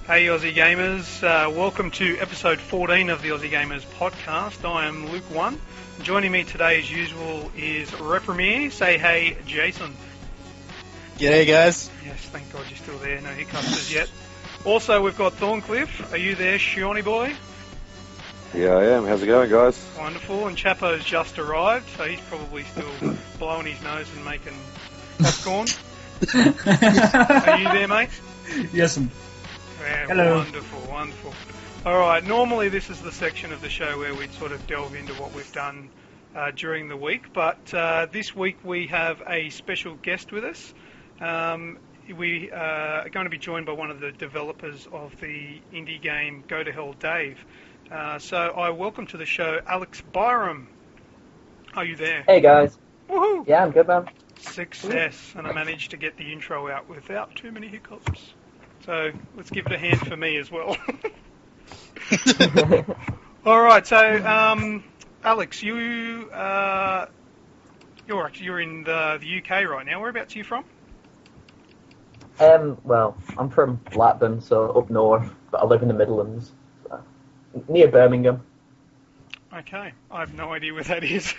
Hey Aussie Gamers, welcome to episode 14 of the Aussie Gamers Podcast. I am LewkOne. Joining me today as usual is Reprimere. Say hey Jason. G'day guys. Yes, thank God you're still there, no hiccups as yet. Also we've got Thorncliff. Are you there, Shawnee boy? Yeah, I am. How's it going, guys? Wonderful. And Chappo's just arrived, so he's probably still blowing his nose and making popcorn. Are you there, mate? Yes, I'm. Yeah, Hello. Wonderful. Alright, normally this is the section of the show where we sort of delve into what we've done during the week, but this week we have a special guest with us. We are going to be joined by one of the developers of the indie game Go to Hell Dave. So I welcome to the show Alem Byrom. Are you there? Hey guys. Woohoo! Yeah, I'm good, man. Success, and I managed to get the intro out without too many hiccups. So let's give it a hand for me as well. All right, so Alex, you're in the UK right now. Whereabouts are you from? Well, I'm from Blackburn, so up north, but I live in the Midlands, so near Birmingham. Okay, I have no idea where that is.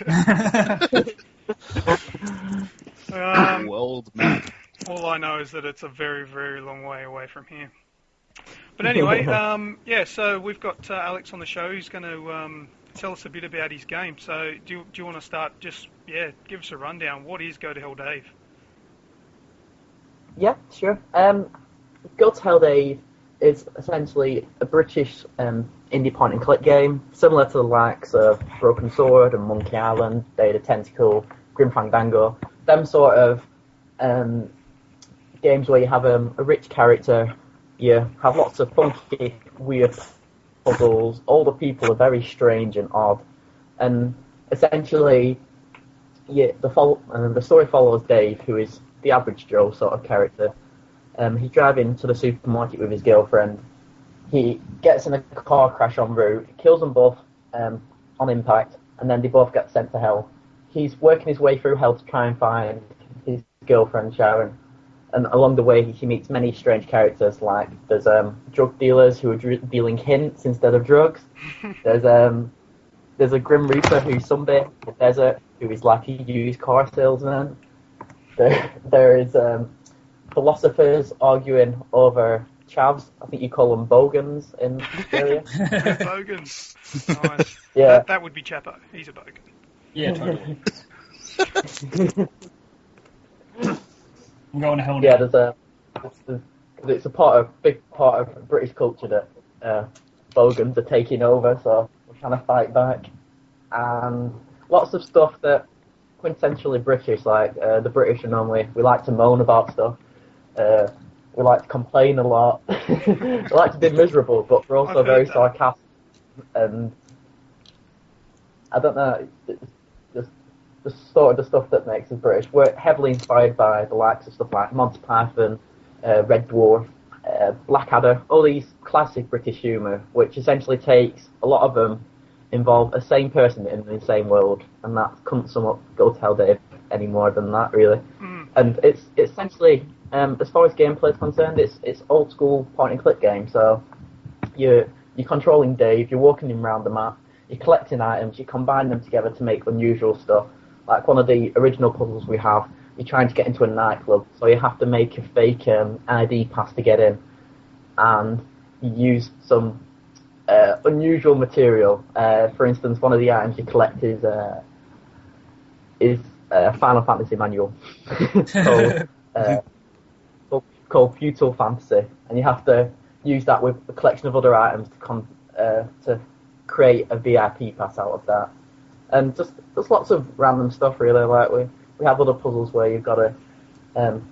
World map. All I know is that it's a very, very long way away from here. But anyway, so we've got Alex on the show. He's going to tell us a bit about his game. So do you want to start give us a rundown. What is Go to Hell Dave? Yeah, sure. Go to Hell Dave is essentially a British indie point-and-click game, similar to the likes of Broken Sword and Monkey Island, Day of the Tentacle, Grim Fandango. Them sort of games where you have a rich character, you have lots of funky, weird puzzles, all the people are very strange and odd, and essentially the story follows Dave, who is the average Joe sort of character. He's driving to the supermarket with his girlfriend. He gets in a car crash en route, kills them both on impact, and then they both get sent to hell. He's working his way through hell to try and find his girlfriend Sharon, and along the way he meets many strange characters, like there's drug dealers who are dealing hints instead of drugs. There's a Grim Reaper who's sunbathed in the desert, who is like a used car salesman. There is philosophers arguing over chavs. I think you call them bogans in Australia. Bogans. Nice. Yeah. That would be Chappo. He's a bogan. Yeah, totally. I'm going to hell now. Yeah, it's a big part of British culture that bogans are taking over, so we're trying to fight back. And lots of stuff that quintessentially British, like the British are normally, we like to moan about stuff. We like to complain a lot. We like to be miserable, but we're also very sarcastic. And I don't know, it's just sort of the stuff that makes us British. We're heavily inspired by the likes of stuff like Monty Python, Red Dwarf, Blackadder, all these classic British humour, which essentially takes, a lot of them involve a same person in the same world, and that couldn't sum up Go to Hell Dave any more than that, really. And it's essentially, as far as gameplay is concerned, it's old school point and click game. So you're controlling Dave, you're walking him around the map, you're collecting items, you combine them together to make unusual stuff. Like one of the original puzzles we have, you're trying to get into a nightclub, so you have to make a fake ID pass to get in, and you use some unusual material. For instance, one of the items you collect is a Final Fantasy manual called Feudal Fantasy, and you have to use that with a collection of other items to create a VIP pass out of that. And just there's lots of random stuff, really. Like we have other puzzles where you've got to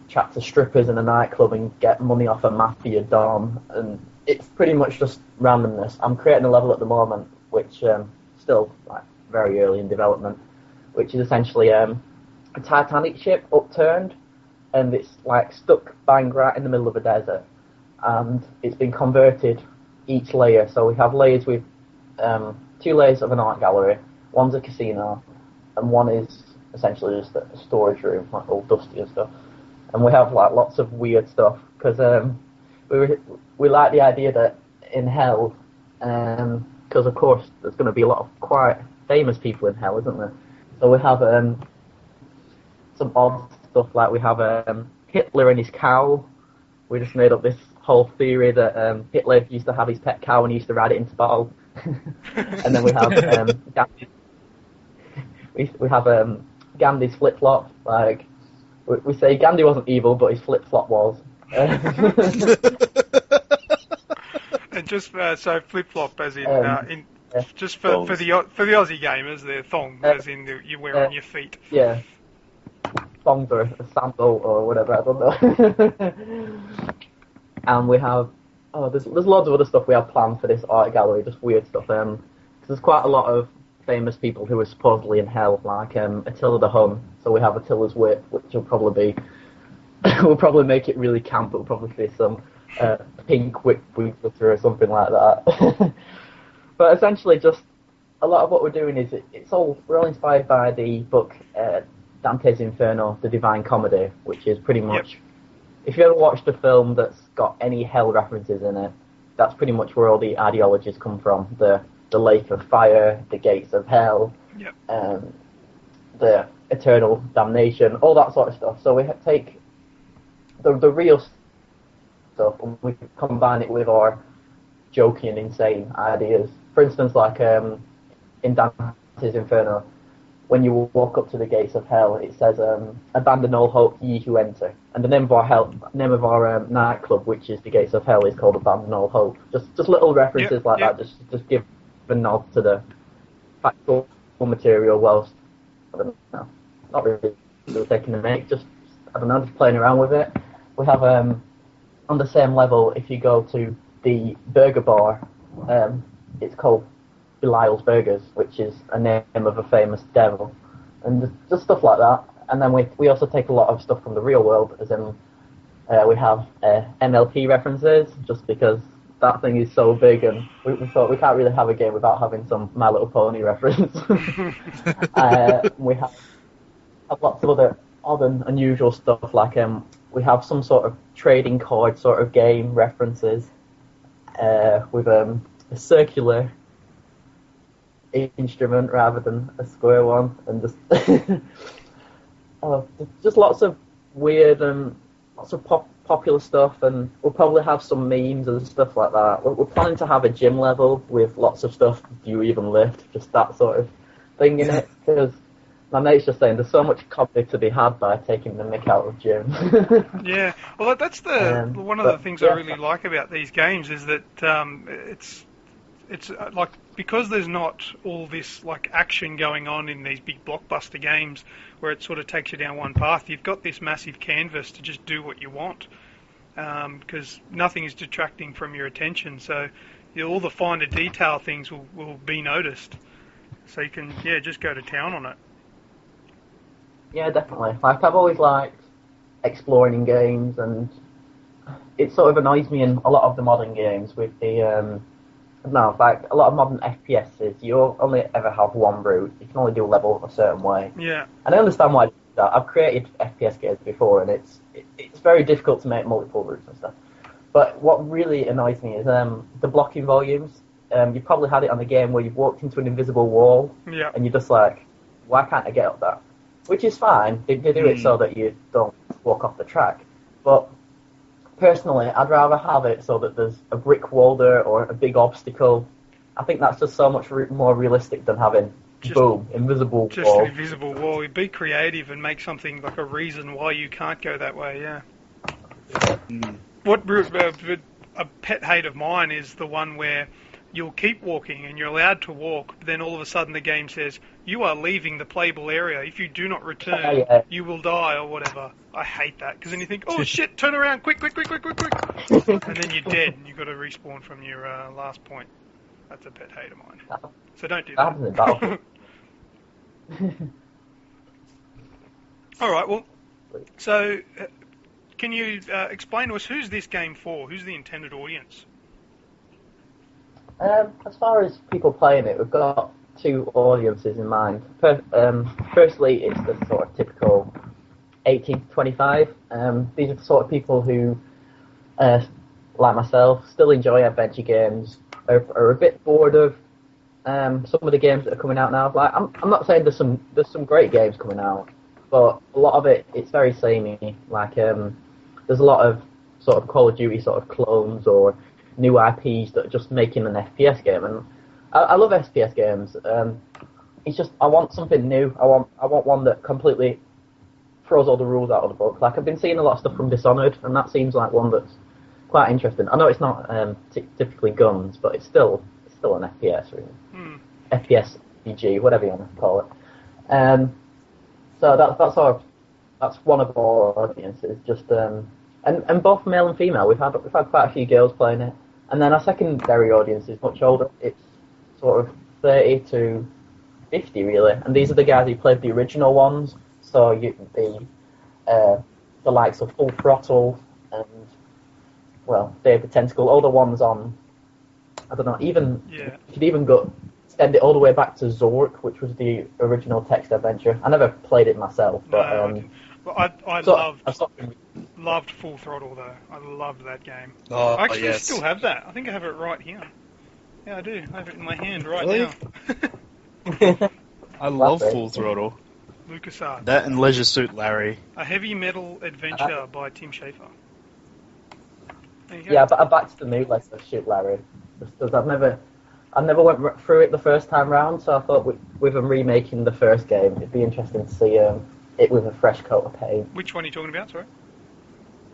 chat to strippers in a nightclub and get money off a mafia don, and it's pretty much just randomness. I'm creating a level at the moment, which still like very early in development, which is essentially a Titanic ship upturned, and it's like stuck bang right in the middle of a desert, and it's been converted each layer. So we have layers with 2 layers of an art gallery, one's a casino, and one is essentially just a storage room, like all dusty and stuff. And we have like lots of weird stuff because we like the idea that in hell, because of course there's going to be a lot of quite famous people in hell, isn't there? So we have some odd stuff, like we have Hitler and his cow. We just made up this whole theory that Hitler used to have his pet cow and he used to ride it into battle. And then we have Gandhi. We have Gandhi's flip flop. Like we say, Gandhi wasn't evil, but his flip flop was. And just so flip flop, as in, Yeah. just for the Aussie gamers, they're thong, as in you wear on your feet. Yeah. Thongs or a sandal or whatever, I don't know. And we have there's loads of other stuff we have planned for this art gallery, just weird stuff. 'Cause there's quite a lot of famous people who are supposedly in hell, like Attila the Hun. So we have Attila's whip, which will probably we'll probably make it really camp. It'll probably be some pink whip glitter or something like that. But essentially, just a lot of what we're doing is we're all inspired by the book Dante's Inferno, The Divine Comedy, which is pretty much, if you ever watched a film that's got any hell references in it, that's pretty much where all the ideologies come from. The lake of fire, the gates of hell, the eternal damnation, all that sort of stuff. So we take the real stuff and we combine it with our jokey and insane ideas. For instance, like in Dante's Inferno, when you walk up to the gates of hell, it says, "Abandon all hope, ye who enter." And the name of our nightclub, which is the gates of hell, is called Abandon All Hope. Just little references that, just give a nod to the factual material, whilst I don't know, not really taking the make, just playing around with it. We have on the same level, if you go to the burger bar, it's called Belial's Burgers, which is a name of a famous devil, and just stuff like that. And then we also take a lot of stuff from the real world, as in we have MLP references, just because that thing is so big, and we thought we can't really have a game without having some My Little Pony reference. We have lots of other odd and unusual stuff, like we have some sort of trading card sort of game references with a circular instrument rather than a square one, and just lots of weird and lots of popular stuff, and we'll probably have some memes and stuff like that. We're planning to have a gym level with lots of stuff. Do you even lift? Just that sort of thing in it, because my mate's just saying there's so much comedy to be had by taking the mick out of gym. Yeah, well, that's one of the things I really like about these games is that it's like, because there's not all this like action going on in these big blockbuster games where it sort of takes you down one path, you've got this massive canvas to just do what you want, because nothing is detracting from your attention, so all the finer detail things will be noticed, so you can just go to town on it. Yeah, definitely. Like, I've always liked exploring in games, and it sort of annoys me in a lot of the modern games with the like a lot of modern FPSs, you only ever have one route. You can only do a level a certain way. Yeah. And I understand why I do that. I've created FPS games before, and it's very difficult to make multiple routes and stuff. But what really annoys me is the blocking volumes. You've probably had it on the game where you've walked into an invisible wall, and you're just like, why can't I get up that? Which is fine. They do it so that you don't walk off the track. But personally, I'd rather have it so that there's a brick wall there or a big obstacle. I think that's just so much more realistic than having, invisible wall. Just an invisible wall. You'd be creative and make something like a reason why you can't go that way, yeah. What a pet hate of mine is the one where you'll keep walking and you're allowed to walk, but then all of a sudden the game says, you are leaving the playable area. If you do not return, you will die or whatever. I hate that, because then you think, oh shit, turn around, quick. And then you're dead and you've got to respawn from your last point. That's a pet hate of mine. So don't do that. Alright, well, so can you explain to us, who's this game for? Who's the intended audience? As far as people playing it, we've got two audiences in mind. Firstly, it's the sort of typical 18 to 25. These are the sort of people who like myself, still enjoy adventure games, are a bit bored of some of the games that are coming out now. Like, I'm not saying there's some great games coming out, but a lot of it's very samey. Like, there's a lot of sort of Call of Duty sort of clones or new IPs that are just making an FPS game, and I love FPS games. It's just I want something new. I want one that completely throws all the rules out of the book. Like, I've been seeing a lot of stuff from Dishonored, and that seems like one that's quite interesting. I know it's not typically guns, but it's still an FPS, really. FPS RPG, whatever you want to call it. So that's one of our audiences. Just and both male and female. We've had quite a few girls playing it, and then our secondary audience is much older. It's sort of 30 to 50, really, and these are the guys who played the original ones. So the likes of Full Throttle and, well, Dave the Tentacle, all the ones on, I don't know, even you could even extend it all the way back to Zork, which was the original text adventure. I never played it myself, but I loved Full Throttle though. I loved that game. Oh, I actually yes. still have that. I think I have it right here. Yeah, I do. I have it in my hand right Really? now. I love That's it. Full Throttle. LucasArts. That and Leisure Suit Larry. A Heavy Metal Adventure by Tim Schafer. There you go. yeah, but I backed the new Leisure Suit Larry. Just 'cause I never went through it the first time round, so I thought with them remaking the first game, it'd be interesting to see it with a fresh coat of paint. Which one are you talking about, sorry?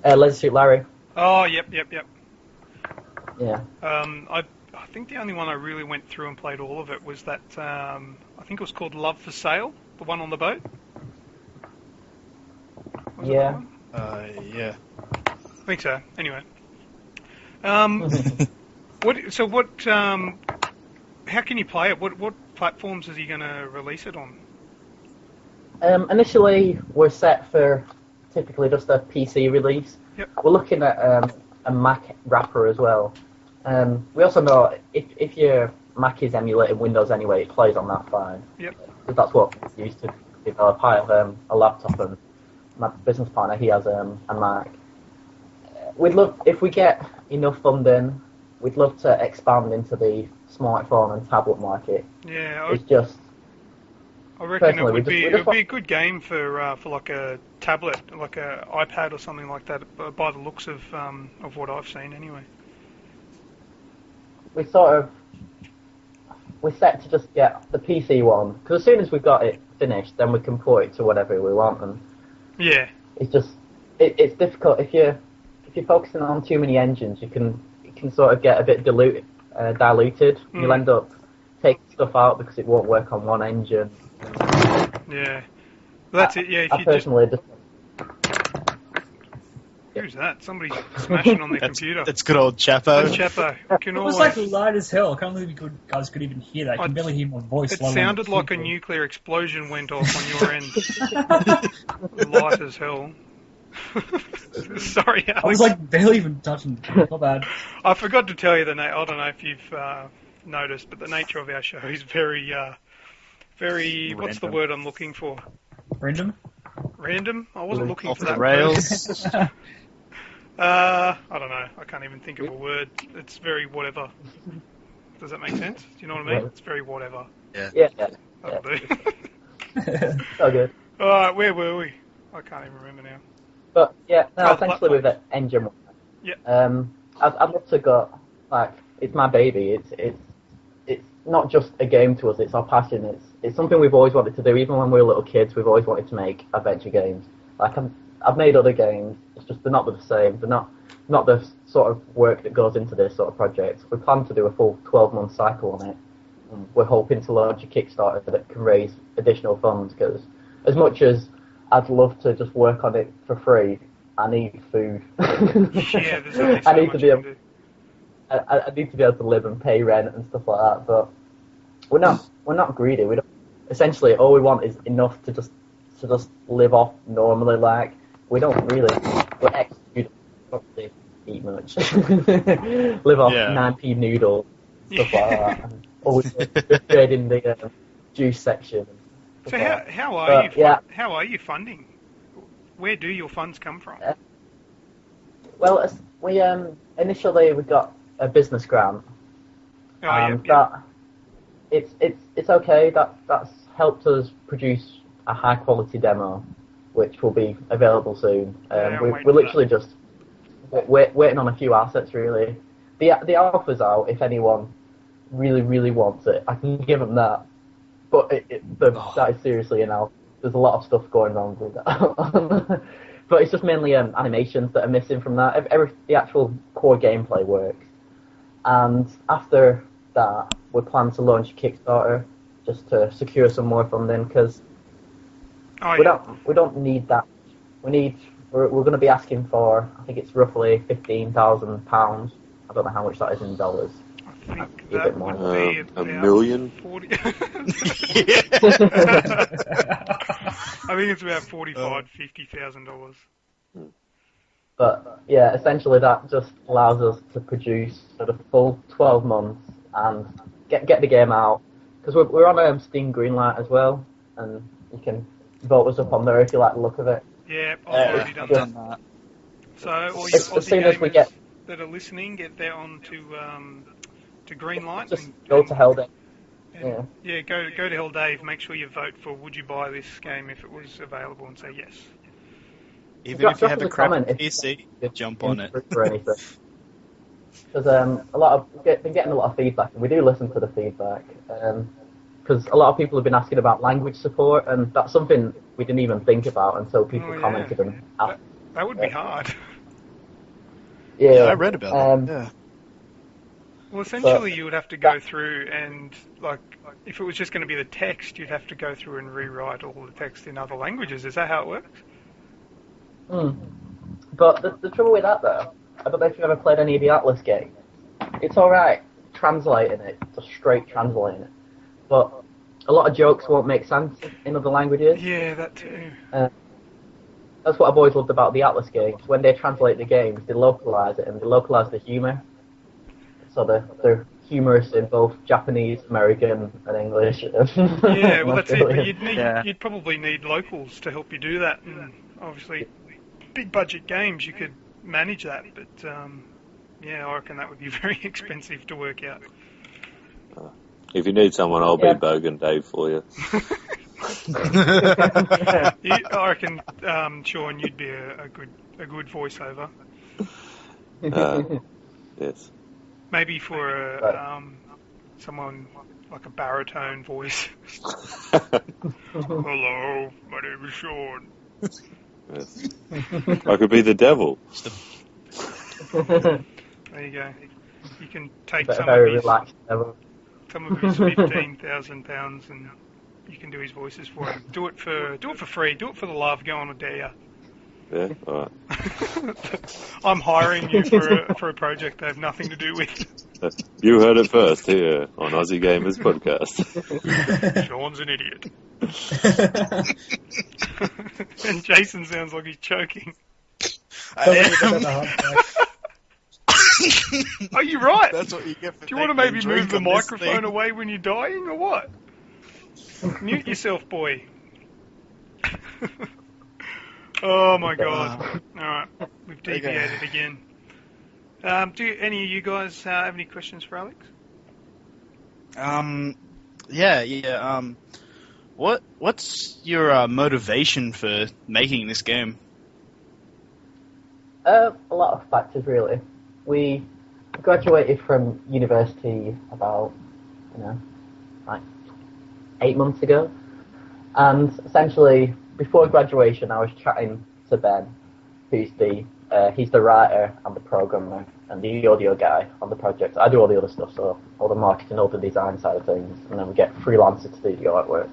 Leisure Suit Larry. Oh, yep. Yeah. I think the only one I really went through and played all of it was that, I think it was called Love for Sale, the one on the boat. Was it Yeah. that one? Yeah. I think so. Anyway. How can you play it? What platforms is he going to release it on? Initially, we're set for typically just a PC release. Yep. We're looking at a Mac wrapper as well. We also know if your Mac is emulating Windows anyway, it plays on that fine. Yep. So that's what we used to develop. I have a laptop, and my business partner, he has a Mac. We'd love, if we get enough funding, we'd love to expand into the smartphone and tablet market. Yeah, It's just I reckon it personally, would we be just a good game for like a tablet, like a iPad or something like that. By the looks of what I've seen, anyway. we're set to just get the PC one, because as soon as we've got it finished, then we can port it to whatever we want. And Yeah. it's just it's difficult if you're focusing on too many engines. It can sort of get a bit diluted. You'll end up taking stuff out because it won't work on one engine. Yeah. Well, that's it. Yeah. If I you personally just who's that? Somebody smashing on their computer. That's good old Chappo. That's Chappo. You can It was always. like loud as hell. I can't believe you guys could even hear that. I can barely hear my voice. It let alone sounded the like a keyboard. nuclear explosion went off on your end. Light as hell. Sorry, Alex. I was like barely even touching. Not bad. I forgot to tell you the name. I don't know if you've noticed, but the nature of our show is very, what's the Random. word I'm looking for? Random. Random? I wasn't looking Off for the that rails. word. I don't know. I can't even think of a word. It's very whatever. Does that make sense? Do you know what I mean? It's very whatever. yeah. That'll do. So good. Alright, where were we? I can't even remember now. But yeah, no, Oh, essentially with the engine one. Yeah. I'd love to go, like, it's my baby. It's not just a game to us. It's our passion. It's something we've always wanted to do. Even when we were little kids, we've always wanted to make adventure games. Like, I've made other games. It's just they're not the same. They're not the sort of work that goes into this sort of project. We plan to do a full 12-month cycle on it. And we're hoping to launch a Kickstarter that can raise additional funds, because as much as I'd love to just work on it for free, I need food. Yeah, there's only so I need much to be you able. can do. I need to be able to live and pay rent and stuff like that. But we're not greedy. We don't. Essentially, all we want is enough to just live off normally. Like, we don't really. We're we don't really eat much. Live off 9p noodles, stuff like that. And always trade in the juice section. So how are you? Yeah. How are you funding? Where do your funds come from? Well, we initially we got a business grant, and that it's okay. That's helped us produce a high quality demo, which will be available soon. We're literally just waiting on a few assets really. The alpha's out. If anyone really wants it, I can give them that. But that is seriously an alpha. There's a lot of stuff going on with that. But it's just mainly animations that are missing from that. The actual core gameplay works. And after that, we plan to launch a Kickstarter just to secure some more funding because we don't need that. We're going to be asking for, I think it's roughly £15,000. I don't know how much that is in dollars. I think that would be a million. 40. I think it's about $50,000. But yeah, essentially that just allows us to produce for the full 12 months and get the game out. Because we're on Steam Greenlight as well, and you can vote us up on there if you like the look of it. Yeah, I've already done that. So all you as soon as we get that are listening, get there on to Greenlight. Just go to Hell Day. Yeah, go to Hell Dave. Make sure you vote for would you buy this game if it was available, and say yes. Even if you have a crap PC, jump on it. Because been getting a lot of feedback, and we do listen to the feedback. Because a lot of people have been asking about language support, and that's something we didn't even think about until people commented and asked. That would be hard. Yeah, I read about that. Yeah. Well, essentially, you would have to go through and, like, if it was just going to be the text, you'd have to go through and rewrite all the text in other languages. Is that how it works? But the trouble with that, though, I don't know if you've ever played any of the Atlas games. It's alright translating it, just straight translating it. But a lot of jokes won't make sense in other languages. Yeah, that too. That's what I've always loved about the Atlas games. When they translate the games, they localise it, and they localise the humour. So they're humorous in both Japanese, American, and English. Yeah, well that's it. But you'd probably need locals to help you do that. And obviously, big budget games you could manage that, but I reckon that would be very expensive to work out. If you need someone, I'll be Bogan Dave for you. I reckon, Sean, you'd be a good voiceover. Yes. Maybe for someone like a baritone voice. Hello, my name is Sean. Yes. I could be the devil. There you go. You can take some of his £15,000 and you can do his voices for him. Do it for free. Do it for the love. Go on, I dare ya. Yeah, all right. I'm hiring you for a project I have nothing to do with. You heard it first here on Aussie Gamers Podcast. Sean's an idiot. And Jason sounds like he's choking. Are you right? That's what you get for Do you want to maybe move the microphone away when you're dying, or what? Mute yourself, boy. Oh my god. Alright, we've deviated again. Do any of you guys have any questions for Alex? What's your motivation for making this game? A lot of factors, really. We graduated from university about, 8 months ago, and essentially before graduation, I was chatting to Ben, who's he's the writer and the programmer and the audio guy on the project. I do all the other stuff, so all the marketing, all the design side of things, and then we get freelancers to do the artwork.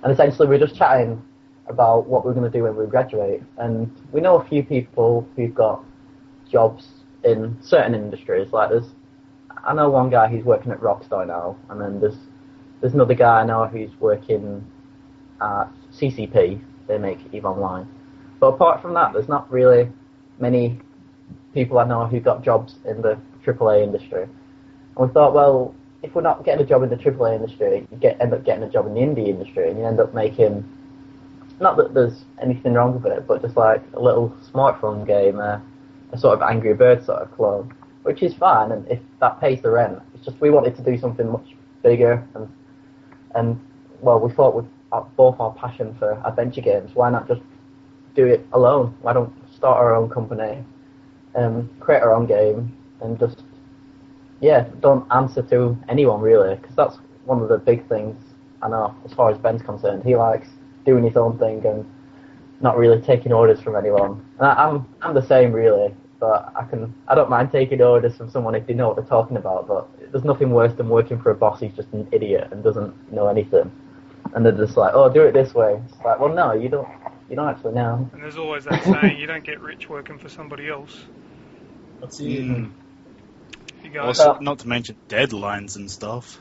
And essentially, we're just chatting about what we're going to do when we graduate. And we know a few people who've got jobs in certain industries. Like I know one guy who's working at Rockstar now, and then there's another guy I know who's working at CCP. They make EVE Online. But apart from that, there's not really many people I know who got jobs in the AAA industry. And we thought, well, if we're not getting a job in the AAA industry, you end up getting a job in the indie industry, and you end up making, not that there's anything wrong with it, but just like a little smartphone game, a sort of Angry Birds sort of clone, which is fine, and if that pays the rent, it's just we wanted to do something much bigger, and well, we thought with both our passion for adventure games, why not just do it alone? Why don't start our own company, create our own game, and just don't answer to anyone really, because that's one of the big things I know as far as Ben's concerned. He likes doing his own thing and not really taking orders from anyone. And I'm the same really, but I don't mind taking orders from someone if they know what they're talking about. But there's nothing worse than working for a boss who's just an idiot and doesn't know anything, and they're just like, oh, do it this way. It's like, well, no, you don't actually know. And there's always that saying, you don't get rich working for somebody else. That's it. You guys, Also, not to mention deadlines and stuff.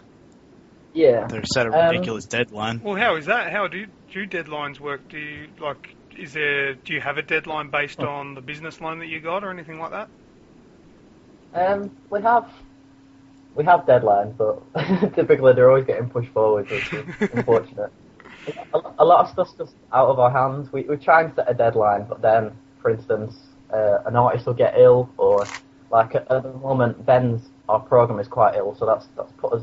Yeah. They're set a ridiculous deadline. well, how is that? How do deadlines work? Do you do you have a deadline based on the business loan that you got or anything like that? We have deadlines, but typically they're always getting pushed forward, which is unfortunate. A lot of stuff's just out of our hands. We try and set a deadline, but then, for instance, an artist will get ill, or like at the moment, our program is quite ill, so that's put us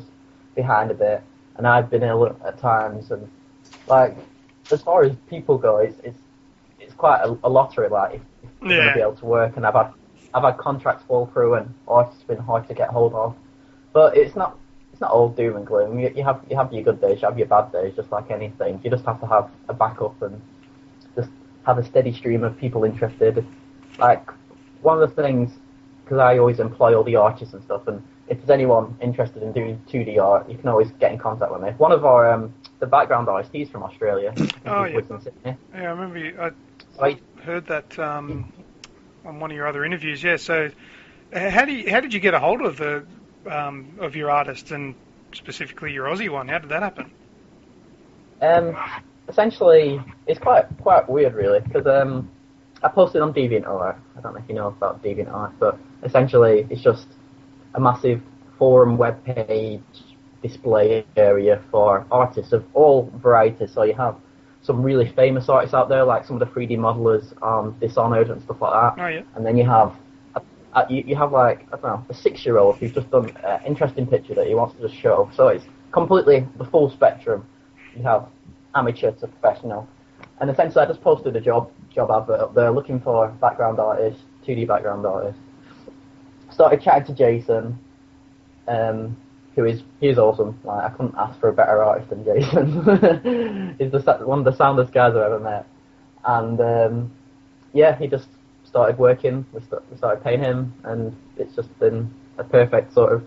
behind a bit. And I've been ill at times, and like as far as people go, it's quite a lottery. Like if you're going to be able to work, and I've had contracts fall through, and artists have been hard to get hold of. But it's not all doom and gloom. You have your good days, you have your bad days, just like anything. You just have to have a backup and just have a steady stream of people interested. Like one of the things, because I always employ all the artists and stuff, and if there's anyone interested in doing 2D art, you can always get in contact with me. One of our the background artist, he's from Australia. Oh yeah. Sydney. Yeah, I remember. I heard that on one of your other interviews. Yeah. So, how did you get a hold of the of your artists, and specifically your Aussie one? How did that happen? Essentially, it's quite weird, really, because I posted on DeviantArt. I don't know if you know about DeviantArt, but essentially, it's just a massive forum web page display area for artists of all varieties. So you have some really famous artists out there, like some of the 3D modelers on Dishonored and stuff like that. Oh yeah. And then you have you have like, I don't know, a 6-year-old who's just done an interesting picture that he wants to just show. So it's completely the full spectrum. You have amateur to professional. And essentially I just posted a job advert up there looking for background artists, 2D background artists. Started chatting to Jason, he is awesome. Like, I couldn't ask for a better artist than Jason. He's one of the soundest guys I've ever met. And he just started working. We started paying him, and it's just been a perfect sort of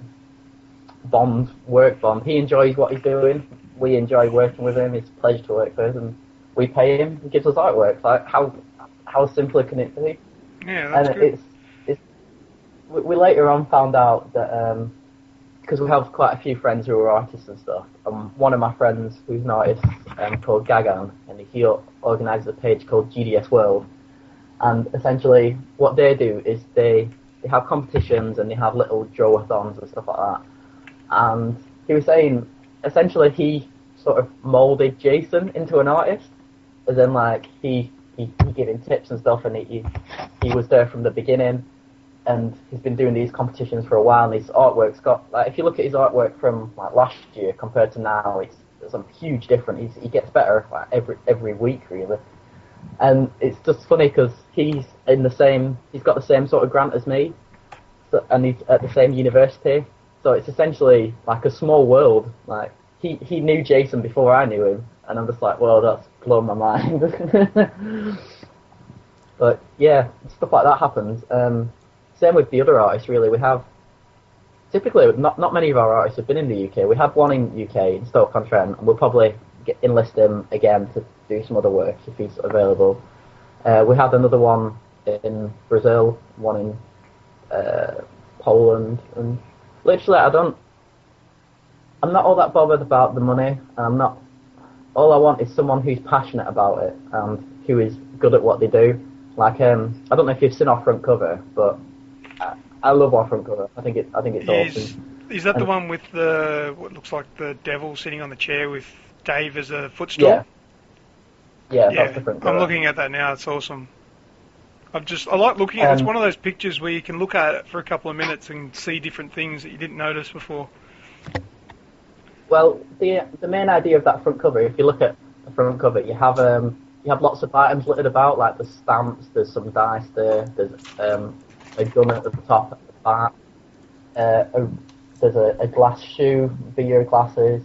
work bond. He enjoys what he's doing. We enjoy working with him. It's a pleasure to work with, and we pay him. He gives us artwork. Like how simpler can it be? Yeah, that's good. We later on found out that because we have quite a few friends who are artists and stuff. One of my friends who's an artist called Gagan, and he organises a page called GDS World. And essentially, what they do is they have competitions and they have little draw-a-thons and stuff like that. And he was saying, essentially, he sort of moulded Jason into an artist, as in like he gave him tips and stuff, and he was there from the beginning. And he's been doing these competitions for a while, and his artwork's got, like, if you look at his artwork from like last year compared to now, it's a huge difference. He gets better like every week, really. And it's just funny because he's got the same sort of grant as me, and he's at the same university. So it's essentially like a small world. Like he knew Jason before I knew him, and I'm just like, well, that's blown my mind. But yeah, stuff like that happens. Same with the other artists, really. We have typically not many of our artists have been in the UK. We have one in UK in Stoke-on-Trent, and we'll probably enlist him again to do some other work if he's available. We had another one in Brazil, one in Poland, and literally I'm not all that bothered about the money. All I want is someone who's passionate about it and who is good at what they do. Like I don't know if you've seen our front cover, but I love our front cover. I think it's awesome. Is that the one with what looks like the devil sitting on the chair with Dave as a footstool? Yeah, that's the front cover. I'm looking at that now. It's awesome. I like looking at it. It's one of those pictures where you can look at it for a couple of minutes and see different things that you didn't notice before. Well, the main idea of that front cover, if you look at the front cover, you have lots of items littered about, like there's stamps, there's some dice there's a gun at the top at the back, there's a glass shoe, beer glasses,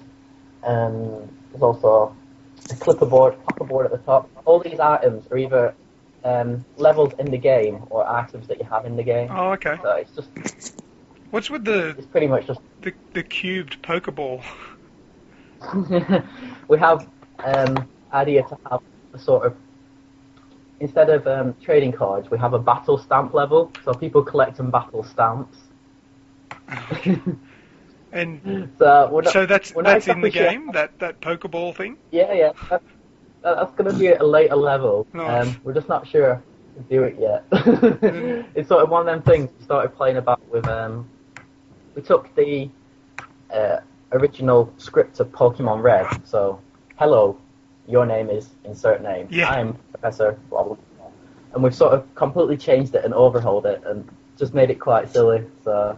there's also a clapperboard at the top. All these items are either levels in the game or items that you have in the game. Oh, okay. So it's just... What's with It's pretty much just... the cubed Pokeball? We have idea to have a sort of... Instead of trading cards, we have a battle stamp level, so people collect and battle stamps. And so that's exactly in the game, that Pokeball thing? Yeah. That's going to be at a later level. Nice. We're just not sure to do it yet. It's sort of one of them things we started playing about with... we took the original script of Pokemon Red, so, hello, your name is insert name. Yeah. I'm Professor blah, blah, blah. And we've sort of completely changed it and overhauled it and just made it quite silly. So,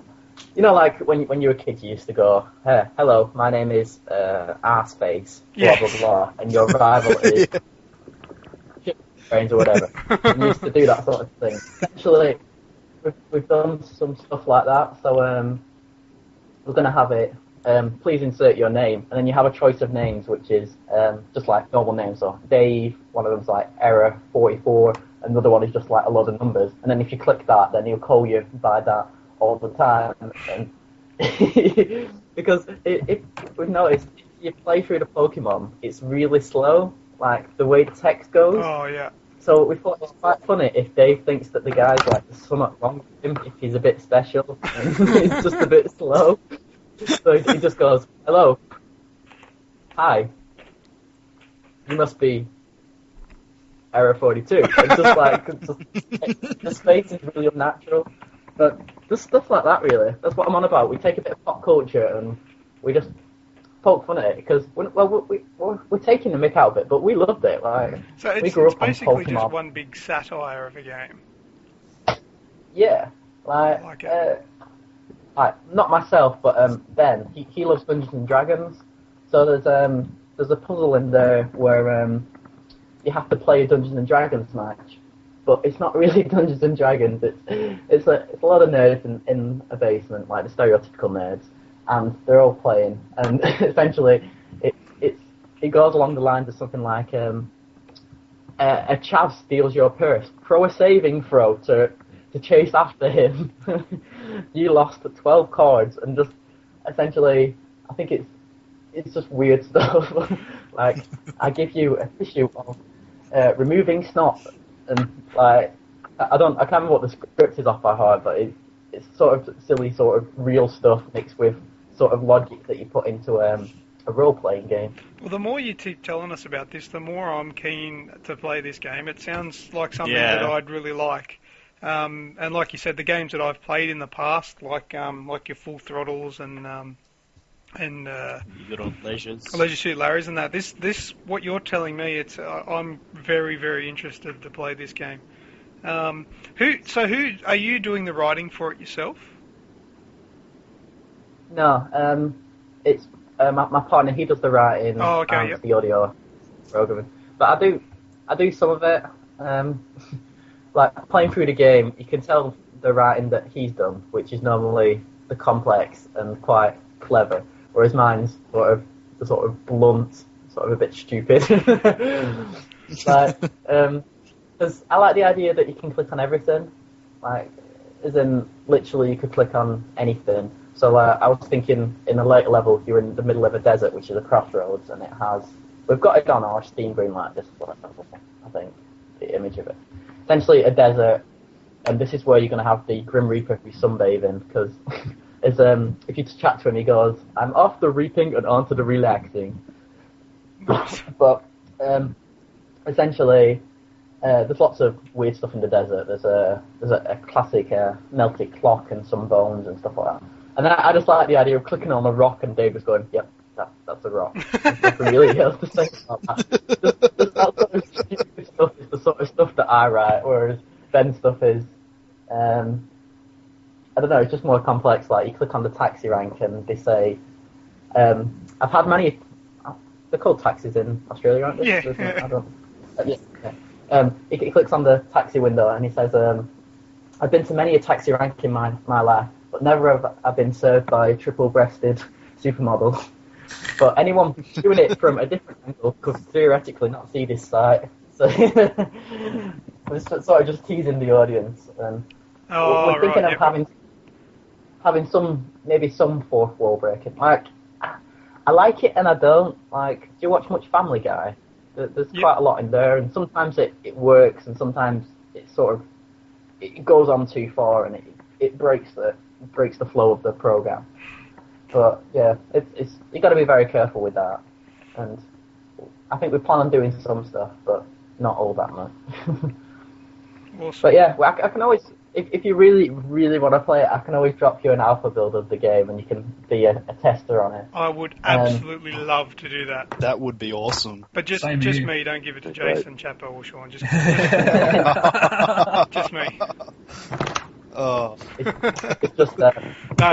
you know, like when you were a kid, you used to go, hey, hello, my name is Arseface, blah, blah, blah, and your rival is Brains or whatever. And we used to do that sort of thing. Actually, we've done some stuff like that, so we're going to have it, please insert your name, and then you have a choice of names, which is just like normal names, so Dave, one of them's like Error 44, another one is just like a load of numbers, and then if you click that, then he'll call you by that all the time, and because we've noticed, if you play through the Pokemon, it's really slow, like the way the text goes. Oh, yeah. So we thought it was quite funny if Dave thinks that the guy's like, there's something wrong with him, if he's a bit special, and he's just a bit slow. So he just goes, hello, hi, you must be Error 42. It's just like, the space is really unnatural. But just stuff like that, really. That's what I'm on about. We take a bit of pop culture and we just poke fun at it, because, we're taking the mick out of it, but we loved it. Like, So we it's grew up basically on just Pokemon. one big satire of a game. Yeah, I like it. Not myself, but Ben, he loves Dungeons and Dragons. So there's a puzzle in there where you have to play a Dungeons and Dragons match, but it's not really Dungeons and Dragons. It's a lot of nerds in a basement, like the stereotypical nerds, and they're all playing. And essentially, it goes along the lines of something like a chav steals your purse. Throw a saving throw to chase after him. You lost 12 cards, and just essentially, I think it's just weird stuff. Like, I give you a tissue of removing snot, and like, I can't remember what the script is off by heart, but it's sort of silly, sort of real stuff mixed with sort of logic that you put into a role-playing game. Well, the more you keep telling us about this, the more I'm keen to play this game. It sounds like something that I'd really like. And like you said, the games that I've played in the past, like your Full Throttles and You good old Leisures. Leisure Suit Larrys and that. This what you're telling me, I'm very, very interested to play this game. Who are you doing the writing for it yourself? No, it's my partner. He does the writing and the audio programming. But I do some of it. Like, playing through the game, you can tell the writing that he's done, which is normally the complex and quite clever, whereas mine's sort of blunt, sort of a bit stupid. Like, because I like the idea that you can click on everything, like, as in literally you could click on anything. So I was thinking, in a later level, you're in the middle of a desert, which is a crossroads, and we've got it on our Steam Greenlight display, I think, the image of it. Essentially a desert, and this is where you're going to have the Grim Reaper be sunbathing, because if you chat to him, he goes, I'm off the reaping and onto the relaxing. But essentially, there's lots of weird stuff in the desert. There's a classic melted clock and some bones and stuff like that. And then I just like the idea of clicking on a rock and Dave was going, yep, that's a rock. There's nothing really else to say about that. Just that sort of stupid stuff is the sort of stuff that I write, whereas Ben stuff is, I don't know, it's just more complex. Like, you click on the taxi rank and they say, I've had many, they're called taxis in Australia, aren't they? Yeah. I don't, he clicks on the taxi window and he says, I've been to many a taxi rank in my life, but never have I been served by a triple-breasted supermodel. But anyone viewing it from a different angle could theoretically not see this site. So we're sort of just teasing the audience. And we're thinking of having maybe some fourth wall breaking. Like, I like it and I don't. Like, do you watch much Family Guy? There's quite a lot in there, and sometimes it works, and sometimes it sort of it goes on too far, and it breaks the flow of the program. But yeah, it's you got to be very careful with that. And I think we plan on doing some stuff, but not all that much. Awesome. But yeah, I can always, if you really, really want to play it, I can always drop you an alpha build of the game, and you can be a tester on it. I would absolutely love to do that. That would be awesome. But just me, don't give it to Jason, Chappo, or Sean. Just me. Oh. It's just no,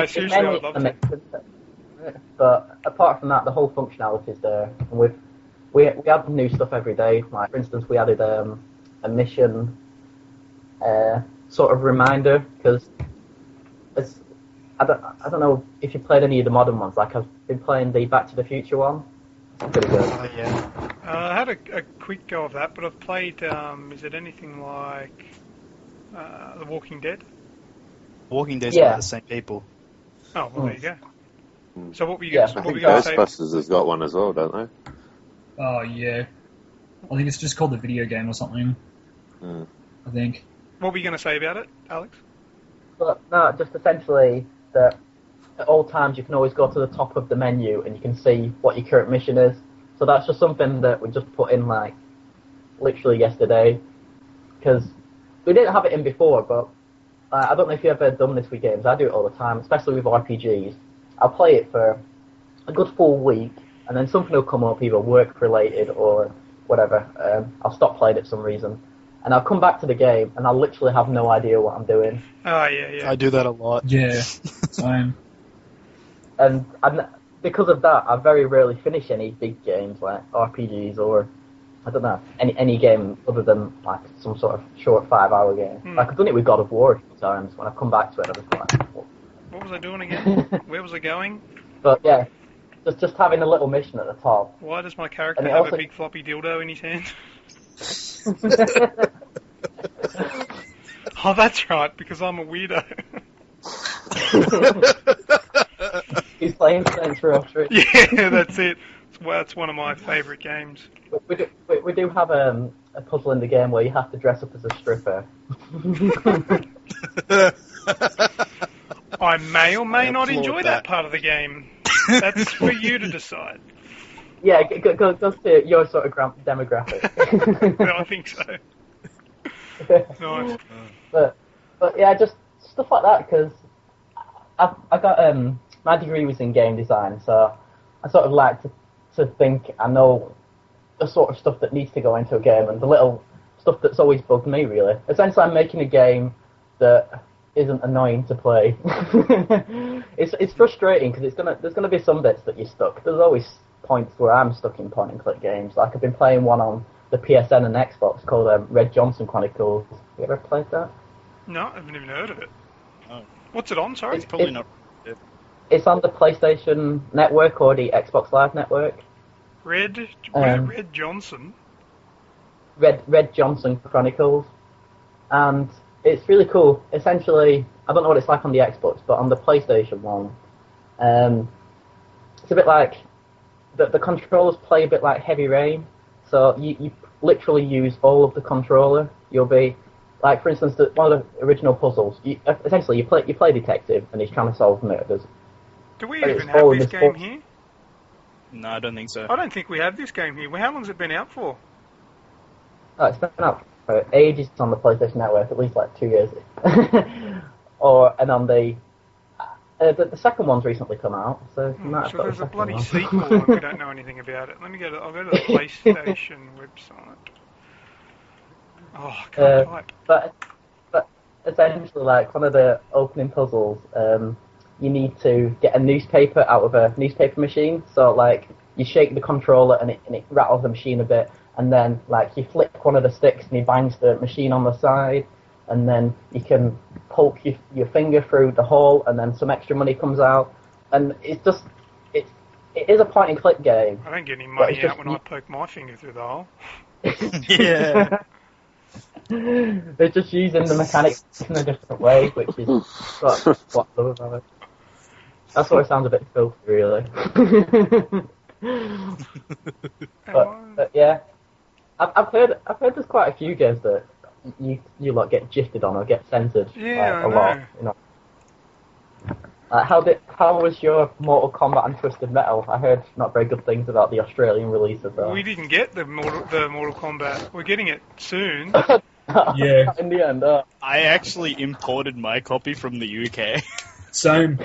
seriously, I would love to. But apart from that, the whole functionality is there, and we add new stuff every day. Like, for instance, we added a mission sort of reminder, because I don't know if you played any of the modern ones. Like, I've been playing the Back to the Future one. It's pretty good. Yeah. I had a quick go of that, but I've played. Is it anything like The Walking Dead? Walking Dead's by the same people. Oh, well, there you go. So what were you I going think to say? Ghostbusters has got one as well, don't they? Oh, yeah. I think it's just called the video game or something. I think. What were you going to say about it, Alex? But no, just essentially that at all times you can always go to the top of the menu and you can see what your current mission is. So that's just something that we just put in, like, literally yesterday, because we didn't have it in before. But I don't know if you've ever done this with games. I do it all the time, especially with RPGs. I'll play it for a good full week, and then something will come up, either work-related or whatever. I'll stop playing it for some reason. And I'll come back to the game, and I'll literally have no idea what I'm doing. Oh, yeah. I do that a lot. Yeah, same. And because of that, I very rarely finish any big games, like RPGs or, I don't know, any game other than, like, some sort of short 5-hour game. Like, I've done it with God of War a few times. When I come back to it, I was like, what was I doing again? Where was I going? But yeah, just having a little mission at the top. Why does my character have a big floppy dildo in his hand? Oh, that's right, because I'm a weirdo. He's playing Saints Row 3. Yeah, that's it. That's one of my favourite games. We do have a puzzle in the game where you have to dress up as a stripper. I may or may not enjoy that part of the game. That's for you to decide. Yeah, go to your sort of demographic. No, I think so. Nice. But yeah, just stuff like that, because I got my degree was in game design, so I sort of like to think I know the sort of stuff that needs to go into a game, and the little stuff that's always bugged me, really. Essentially, I'm making a game that isn't annoying to play. It's frustrating, because there's gonna be some bits that you're stuck. There's always points where I'm stuck in point and click games. Like, I've been playing one on the PSN and Xbox called Red Johnson Chronicles. Have you ever played that? No, I haven't even heard of it. Oh. What's it on, sorry? It's probably not. It's on the PlayStation Network or the Xbox Live Network. Red Johnson? Red Johnson Chronicles. And it's really cool. Essentially, I don't know what it's like on the Xbox, but on the PlayStation one, it's a bit like the controls play a bit like Heavy Rain. So you literally use all of the controller. You'll be, like, for instance, one of the original puzzles. Essentially, you play detective, and he's trying to solve murders. Do we even have this game here? No, I don't think so. I don't think we have this game here. How long's it been out for? Oh, it's been out for ages on the PlayStation Network, at least like 2 years. And on the second one's recently come out, so you might have So got there's the a bloody one. sequel and we don't know anything about it. I'll go to the PlayStation website. Oh, I can't type. But essentially like one of the opening puzzles. You need to get a newspaper out of a newspaper machine. So like you shake the controller and it rattles the machine a bit, and then like you flick one of the sticks and he bangs the machine on the side, and then you can poke your finger through the hole, and then some extra money comes out, and it's just it is a point and click game. I don't get any money out when I poke my finger through the hole. Yeah. They're just using the mechanics in a different way, which is what I love about it. That's why it sounds a bit filthy, really. but yeah, I've heard there's quite a few games that you like get gifted on or get censored a lot. You know. How was your Mortal Kombat and Twisted Metal? I heard not very good things about the Australian release of that. We didn't get the Mortal Kombat. We're getting it soon. Yeah. In the end, I actually imported my copy from the UK. Same.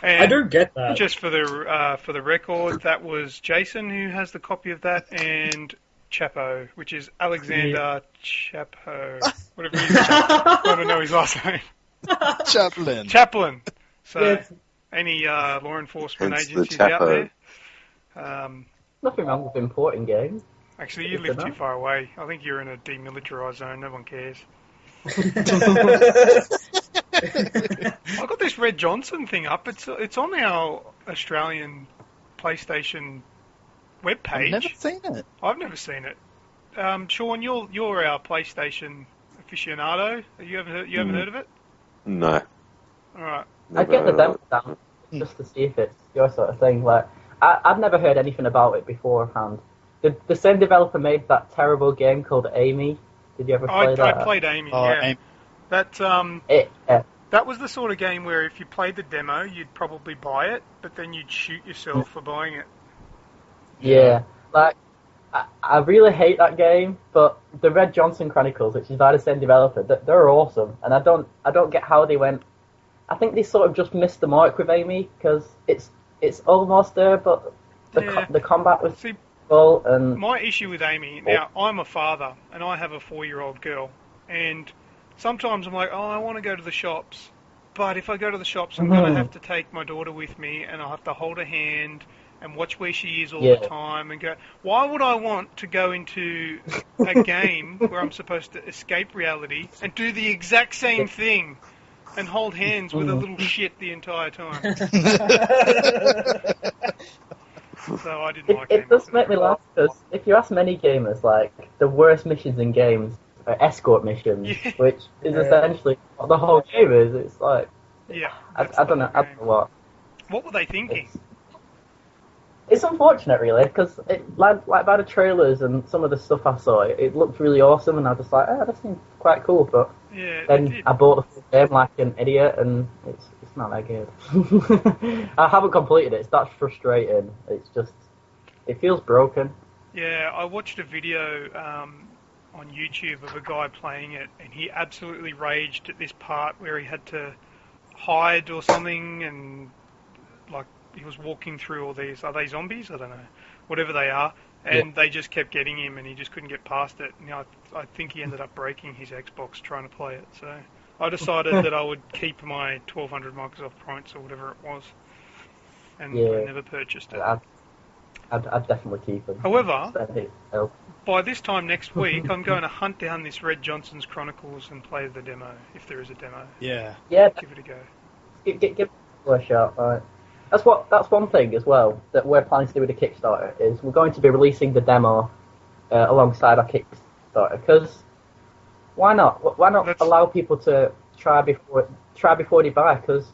And I don't get that. just for the record, that was Jason who has the copy of that, and Chappo, which is Alexander Chappo, whatever he is. I don't know his last name. Chaplin. So, Yes. any law enforcement Hence the agencies out Chappo. there? Nothing wrong with importing games. Actually, you live too far away. I think you're in a demilitarized zone. No one cares. I've got this Red Johnson thing up. It's on our Australian PlayStation webpage. I've never seen it. I've never seen it. Sean, you're our PlayStation aficionado. You haven't heard of it? No. All right. I'd get the demo down just to see if it's your sort of thing. Like, I've never heard anything about it beforehand. The same developer made that terrible game called Amy. Did you ever play that? I played Amy. Oh, yeah. Amy. That was the sort of game where if you played the demo, you'd probably buy it, but then you'd shoot yourself for buying it. Yeah, like I really hate that game, but the Red Johnson Chronicles, which is by the same developer, they're awesome, and I don't get how they went. I think they sort of just missed the mark with Amy because it's almost there, but the combat was full. And my issue with Amy now, I'm a father and I have a 4-year-old girl, and sometimes I'm like, I want to go to the shops, but if I go to the shops, I'm going to have to take my daughter with me, and I'll have to hold her hand and watch where she is all the time and go, why would I want to go into a game where I'm supposed to escape reality and do the exact same thing and hold hands with a little shit the entire time? So I didn't like it does make me laugh, because if you ask many gamers, like, the worst missions in games are escort missions, which is essentially what the whole game is. It's like, I don't know what. What were they thinking? It's unfortunate, really, because like by the trailers and some of the stuff I saw, it looked really awesome, and I was just like, that seems quite cool, but then I bought the full game like an idiot, and it's not that good. I haven't completed it. That's frustrating. It's just, it feels broken. Yeah, I watched a video on YouTube of a guy playing it, and he absolutely raged at this part where he had to hide or something, and like he was walking through all these, are they zombies? I don't know, whatever they are, and they just kept getting him, and he just couldn't get past it. And I think he ended up breaking his Xbox trying to play it. So I decided that I would keep my 1,200 Microsoft points or whatever it was, and I never purchased it. I'd definitely keep them. However, by this time next week, I'm going to hunt down this Red Johnson's Chronicles and play the demo, if there is a demo. Yeah. Give it a go. Give it a shot, right? That's one thing as well that we're planning to do with the Kickstarter, is we're going to be releasing the demo alongside our Kickstarter, because why not? Why not allow people to try before they buy? Because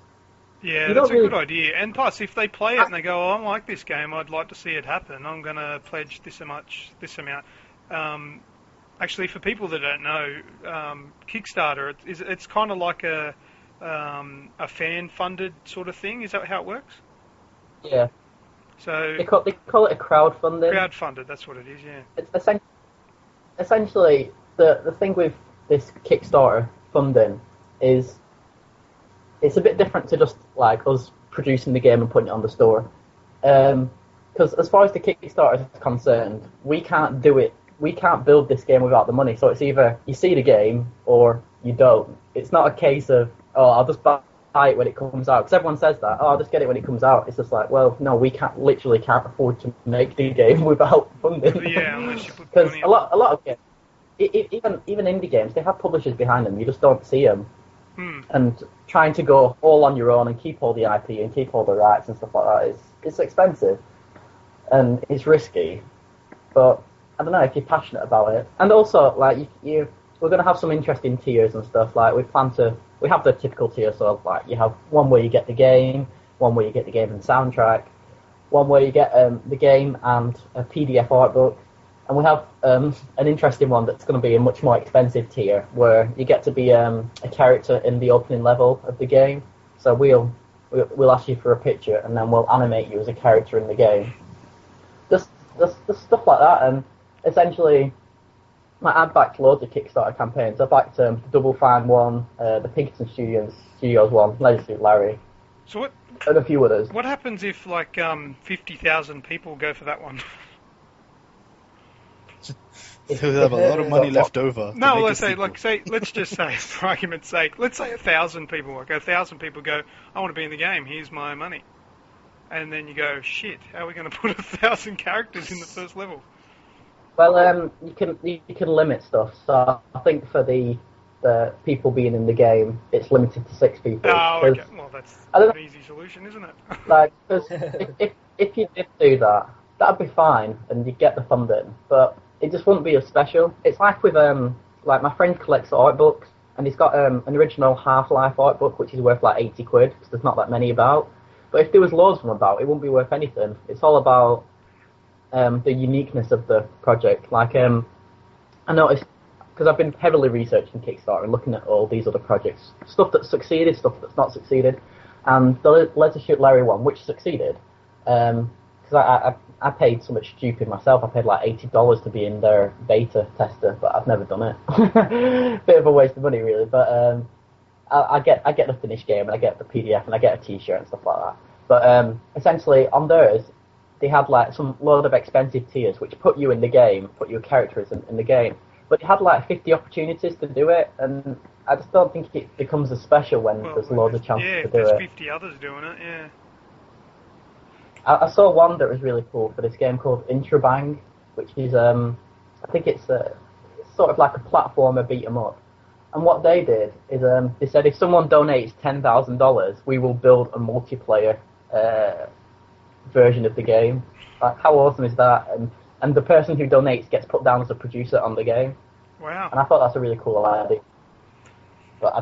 that's a good idea. And plus, if they play it and they go, I like this game, I'd like to see it happen, I'm going to pledge this amount. Actually, for people that don't know, Kickstarter, it's kind of like a fan-funded sort of thing. Is that how it works? Yeah. So they call it a crowdfunding. Crowdfunded, that's what it is. Yeah. It's essentially the thing with this Kickstarter funding is it's a bit different to just like us producing the game and putting it on the store. Because as far as the Kickstarter is concerned, we can't do it we can't build this game without the money. So it's either you see the game or you don't. It's not a case of, oh, I'll just buy it when it comes out. Because everyone says that, oh, I'll just get it when it comes out. It's just like, well, no, we literally can't afford to make the game without funding. Yeah, unless you put Because money a lot of games, even indie games, they have publishers behind them. You just don't see them. And trying to go all on your own and keep all the IP and keep all the rights and stuff like that it's expensive and it's risky. But I don't know if you're passionate about it. And also, like, we're going to have some interesting tiers and stuff. Like, we have the typical tier, so like you have one where you get the game, one where you get the game and soundtrack, one where you get the game and a PDF art book. And we have an interesting one that's going to be a much more expensive tier, where you get to be a character in the opening level of the game. So we'll ask you for a picture, and then we'll animate you as a character in the game. Just stuff like that, and essentially, I've backed loads of Kickstarter campaigns. I backed Double Fine one, the Pinkerton Studios one, Leisure Suit Larry, So and a few others. what happens if like 50,000 people go for that one? He'll have a lot of money left over. No, to make let's a say, sequel. let's just say, for argument's sake, let's say 1,000 people. Like 1,000 people go, I want to be in the game. Here's my money. And then you go, shit, how are we going to put 1,000 characters in the first level? Well, you can limit stuff. So I think for the people being in the game, it's limited to 6 people. Oh, okay. Well, that's an easy solution, isn't it? Like, cause if you did do that, that'd be fine, and you'd get the funding, but it just wouldn't be as special. It's like with like my friend collects art books, and he's got an original Half-Life art book, which is worth like 80 quid, because there's not that many about. But if there was loads of them about, it wouldn't be worth anything. It's all about the uniqueness of the project. Like, I noticed, because I've been heavily researching Kickstarter and looking at all these other projects, stuff that's succeeded, stuff that's not succeeded, and the Leisure Suit Larry one, which succeeded, because I paid so much stupid myself. I paid like $80 to be in their beta tester, but I've never done it. Bit of a waste of money, really. But I get the finished game, and I get the PDF, and I get a T-shirt and stuff like that. But essentially, on theirs, they had like some load of expensive tiers, which put you in the game, put your characters in the game. But it had like 50 opportunities to do it, and I just don't think it becomes as special when there's loads of chances to do it. Yeah, there's 50 others doing it, yeah. I saw one that was really cool for this game called Intrabang, which is, I think it's sort of like a platformer beat 'em up. And what they did is they said if someone donates $10,000, we will build a multiplayer version of the game. Like, how awesome is that? And the person who donates gets put down as a producer on the game. Wow. And I thought that's a really cool idea. But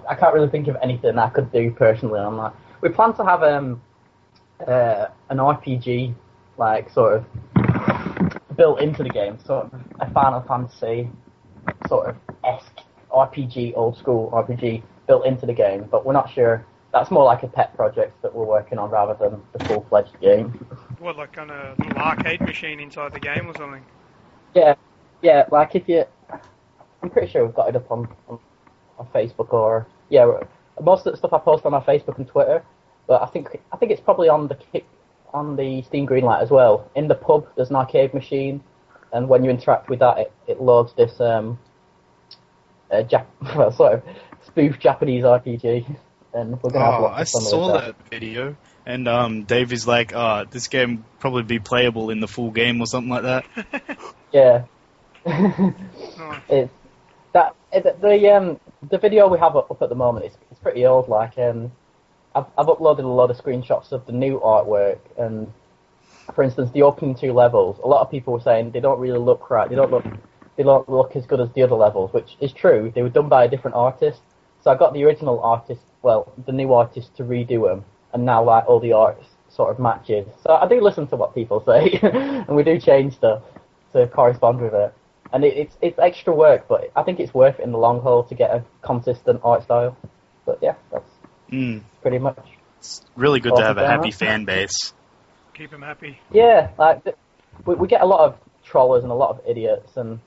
I can't really think of anything I could do personally on that. We plan to have an RPG, like, sort of built into the game, sort of a Final Fantasy sort of esque RPG, old school RPG built into the game, but we're not sure. That's more like a pet project that we're working on rather than the full-fledged game. What, like on a little arcade machine inside the game or something? Yeah, like I'm pretty sure we've got it up on Facebook or, most of the stuff I post on our Facebook and Twitter, but I think it's probably on the Steam Greenlight as well. In the pub, there's an arcade machine, and when you interact with that, it loads this sort of spoof Japanese RPG, and we're gonna have lots of fun with I saw that video, and Dave is like, this game will probably be playable in the full game or something like that. Yeah. Nice. The video we have up at the moment is pretty old. Like, I've uploaded a lot of screenshots of the new artwork, and for instance, the opening 2 levels. A lot of people were saying they don't really look right. They don't look as good as the other levels, which is true. They were done by a different artist. So I got the original artist, the new artist, to redo them, and now like all the art sort of matches. So I do listen to what people say, and we do change stuff to correspond with it. And it's extra work, but I think it's worth it in the long haul to get a consistent art style. But yeah, that's pretty much. It's really good to have a happy fan base. Keep them happy. Yeah, like we get a lot of trollers and a lot of idiots, and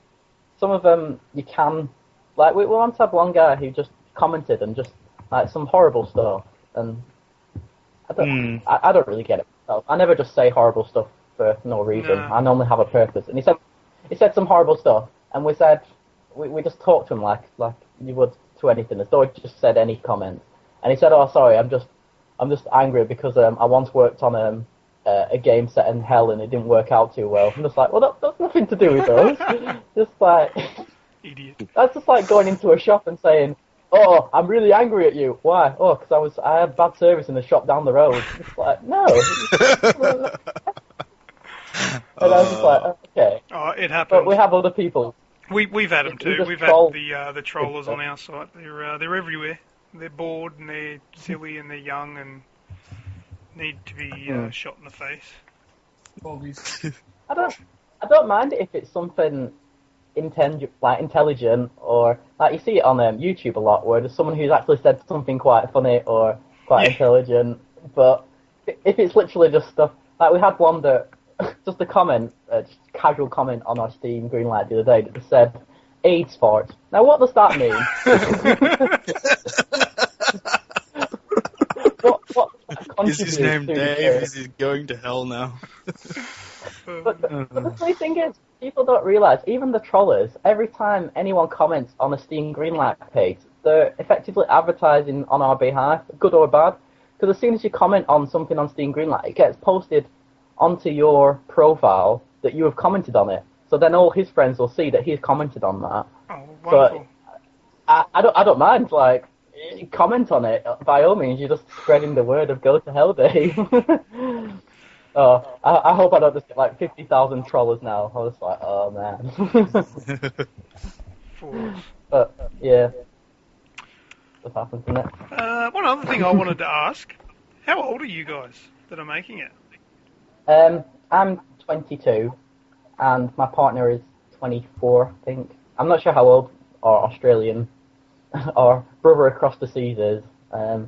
some of them you can, like, we once had one guy who just commented and just like some horrible stuff, and I don't really get it. I never just say horrible stuff for no reason. No. I normally have a purpose, and he said he said some horrible stuff, and we said we just talked to him like you would to anything, as though he just said any comment. And he said, "Oh, sorry, I'm just angry because I once worked on a game set in hell and it didn't work out too well." I'm just like, well, that's nothing to do with us. Just like, Idiot. that's just like going into a shop and saying, "Oh, I'm really angry at you. Why? Oh, because I had bad service in the shop down the road." It's like, no. And I was just like, okay. Oh, it happens. But we have other people. We've had them too. just We've had troll the trollers on our site. They're everywhere. They're bored and they're silly and they're young and need to be shot in the face. I don't mind if it's something intelligent, or like you see it on YouTube a lot, where there's someone who's actually said something quite funny or quite intelligent. But if it's literally just stuff like we had one that just a comment, just a casual comment on our Steam Greenlight the other day that just said AIDS fart. Now what does that mean? what Is his name Dave? Is he going to hell now? But the funny thing is, people don't realise, even the trollers, every time anyone comments on a Steam Greenlight page, they're effectively advertising on our behalf, good or bad. Because as soon as you comment on something on Steam Greenlight, it gets posted onto your profile that you have commented on it. So then all his friends will see that he's commented on that. Oh, wonderful. But I don't mind, like, comment on it. By all means, you're just spreading the word of go to hell, Dave. Oh, I hope I don't just get like 50,000 trollers now. I was like, oh man. But yeah, stuff happens, isn't it? One other thing I wanted to ask: how old are you guys that are making it? I'm 22, and my partner is 24, I think. I'm not sure how old our Australian, our brother across the seas is. I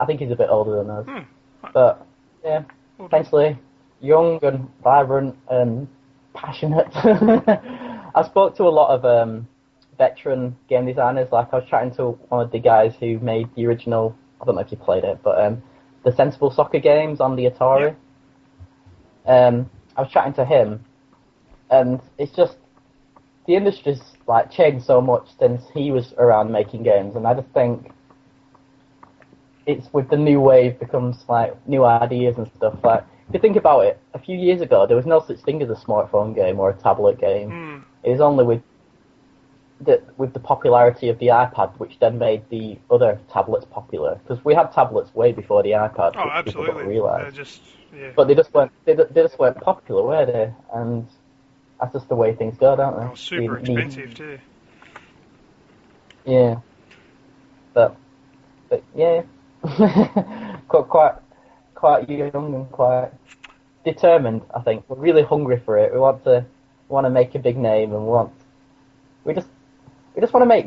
think he's a bit older than us. But yeah. Potentially young and vibrant and passionate. I spoke to a lot of veteran game designers. Like I was chatting to one of the guys who made the original, I don't know if you played it, but the Sensible Soccer games on the Atari. I was chatting to him, and it's just the industry's like changed so much since he was around making games, and I just think it's with the new wave becomes like new ideas and stuff. Like if you think about it, a few years ago there was no such thing as a smartphone game or a tablet game. It was only with the popularity of the iPad, which then made the other tablets popular. Because we had tablets way before the iPad. Oh, absolutely. People don't realise. Yeah. But they just weren't popular, were they? And that's just the way things go, don't they? Oh, super expensive too. Yeah. But yeah. quite young and quite determined. I think we're really hungry for it. We want to make a big name, and we just want to make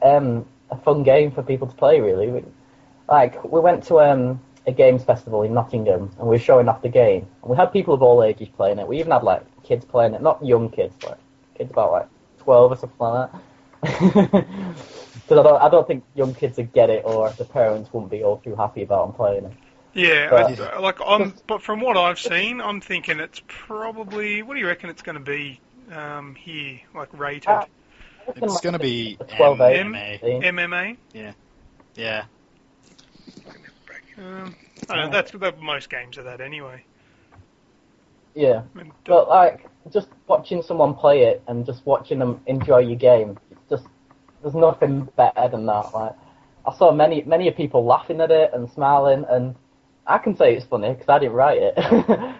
a fun game for people to play. Really, we went to a games festival in Nottingham, and we were showing off the game, and we had people of all ages playing it. We even had like kids playing it, not young kids, like kids about like 12 or something like that. Because I don't think young kids would get it, or the parents wouldn't be all too happy about them playing it. Yeah, but from what I've seen, I'm thinking it's probably. What do you reckon it's going to be here, like rated? It's going to be 12 MMA. Yeah. That's most games are that anyway. Yeah, but like just watching someone play it and just watching them enjoy your game, it's just there's nothing better than that. Like I saw many people laughing at it and smiling, and I can say it's funny because I didn't write it,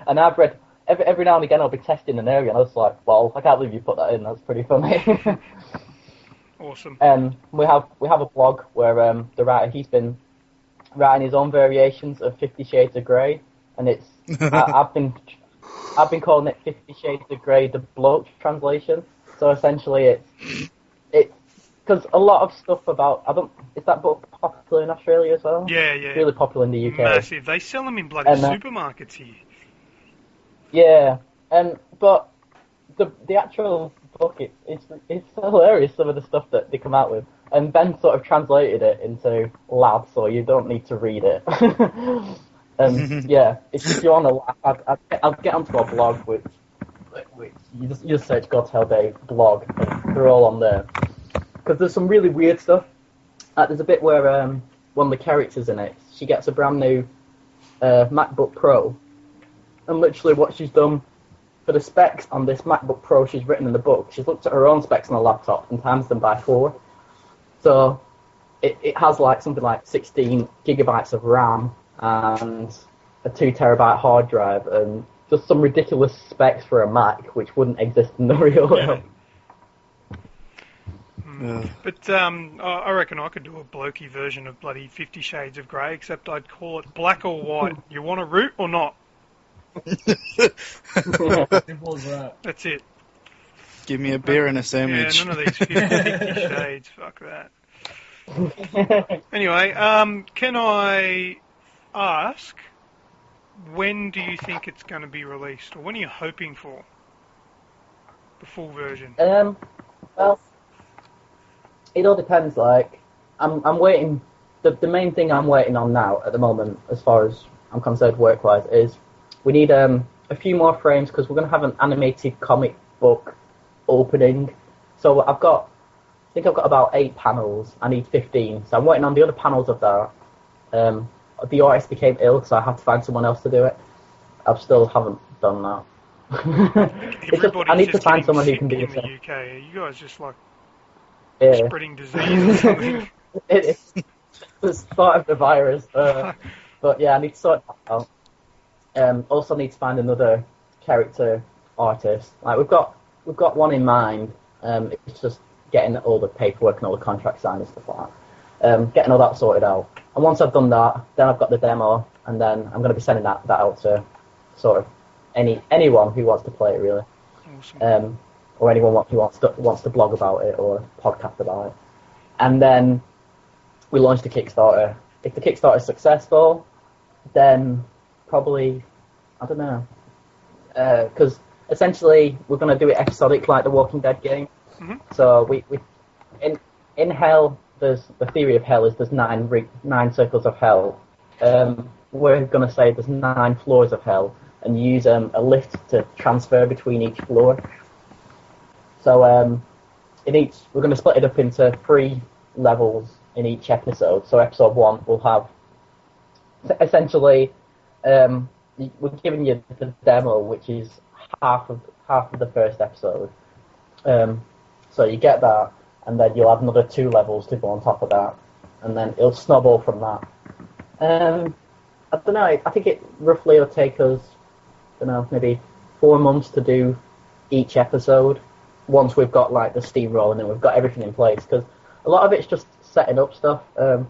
and I've read every now and again I'll be testing an area, and I was like, well, I can't believe you put that in. That's pretty funny. Awesome. We have a blog where the writer he's been writing his own variations of 50 Shades of Grey, and it's I've been calling it 50 Shades of Grey, the bloke translation. So essentially, it's because a lot of stuff about is that book popular in Australia as well? Yeah. It's really popular in the UK. Massive. They sell them in bloody supermarkets here. Yeah, but the actual book it's hilarious, some of the stuff that they come out with. And Ben sort of translated it into lab, so you don't need to read it. Yeah, if you want to laugh, I'll get onto a blog which which you just search God Hell Day blog, and they're all on there. Because there's some really weird stuff. There's a bit where one of the characters in it, she gets a brand new MacBook Pro, and literally what she's done for the specs on this MacBook Pro she's written in the book, she's looked at her own specs on a laptop and times them by 4. So it has like something like 16 gigabytes of RAM and a 2 terabyte hard drive and just some ridiculous specs for a Mac which wouldn't exist in the real world. But I reckon I could do a blokey version of bloody 50 Shades of Grey, except I'd call it black or white. You want a root or not? Simple as that. That's it. Give me a beer and a sandwich. Yeah, none of these 50 shades. Fuck that. Anyway, can I ask, when do you think it's going to be released, or when are you hoping for the full version? Well, it all depends. Like, I'm waiting. The main thing I'm waiting on now at the moment, as far as I'm concerned, work-wise, is we need a few more frames because we're going to have an animated comic book opening. So I think I've got about 8 panels. I need 15. So I'm waiting on the other panels of that. The artist became ill, so I have to find someone else to do it. I still haven't done that. I need to find someone who can do it. In the UK, are you guys just like spreading disease or something? It's the start of the virus. But yeah, I need to sort that out. Also need to find another character artist. Like we've got one in mind. It's just getting all the paperwork and all the contracts signed and stuff like that. Getting all that sorted out. And once I've done that, then I've got the demo, and then I'm going to be sending that out to sort of anyone who wants to play it, really. Awesome. Or anyone who wants to blog about it or podcast about it. And then we launch the Kickstarter. If the Kickstarter is successful, then probably, I don't know, because essentially we're going to do it episodic like the Walking Dead game. Mm-hmm. So we in Hell, there's the theory of Hell is there's 9 circles of Hell. We're going to say there's 9 floors of Hell and use a lift to transfer between each floor. So we're going to split it up into 3 levels in each episode. So episode 1 will have essentially we're giving you the demo, which is half of the first episode. So you get that, and then you'll have another 2 levels to go on top of that, and then it'll snowball from that. I don't know. I think it roughly will take us, maybe 4 months to do each episode. Once we've got like the steam rolling and we've got everything in place, because a lot of it's just setting up stuff,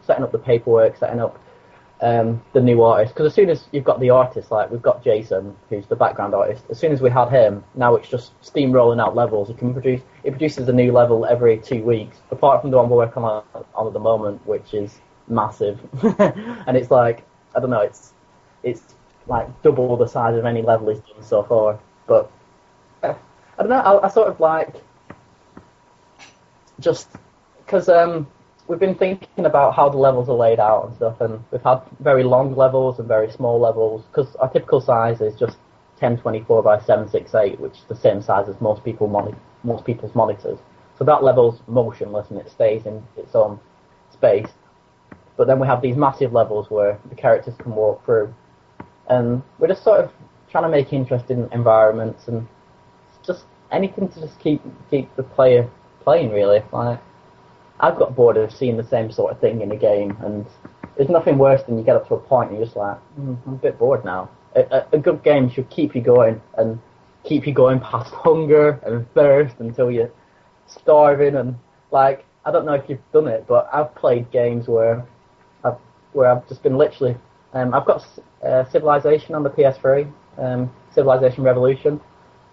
setting up the paperwork, setting up the new artist. Because as soon as you've got the artist, like we've got Jason, who's the background artist, as soon as we had him, now it's just steam rolling out levels. It produces a new level every 2 weeks, apart from the one we're working on at the moment, which is massive. And it's like, I don't know, it's like double the size of any level he's done so far. But I don't know, I sort of like, just because we've been thinking about how the levels are laid out and stuff, and we've had very long levels and very small levels, because our typical size is just 1024 by 768, which is the same size as most people's monitors. So that level's motionless and it stays in its own space. But then we have these massive levels where the characters can walk through, and we're just sort of trying to make interesting environments and just anything to just keep the player playing, really. Like, I've got bored of seeing the same sort of thing in a game, and there's nothing worse than you get up to a point and you're just like, I'm a bit bored now. A good game should keep you going, and keep you going past hunger and thirst until you're starving. And like, I don't know if you've done it, but I've played games where I've just been literally, I've got Civilization on the PS3, Civilization Revolution,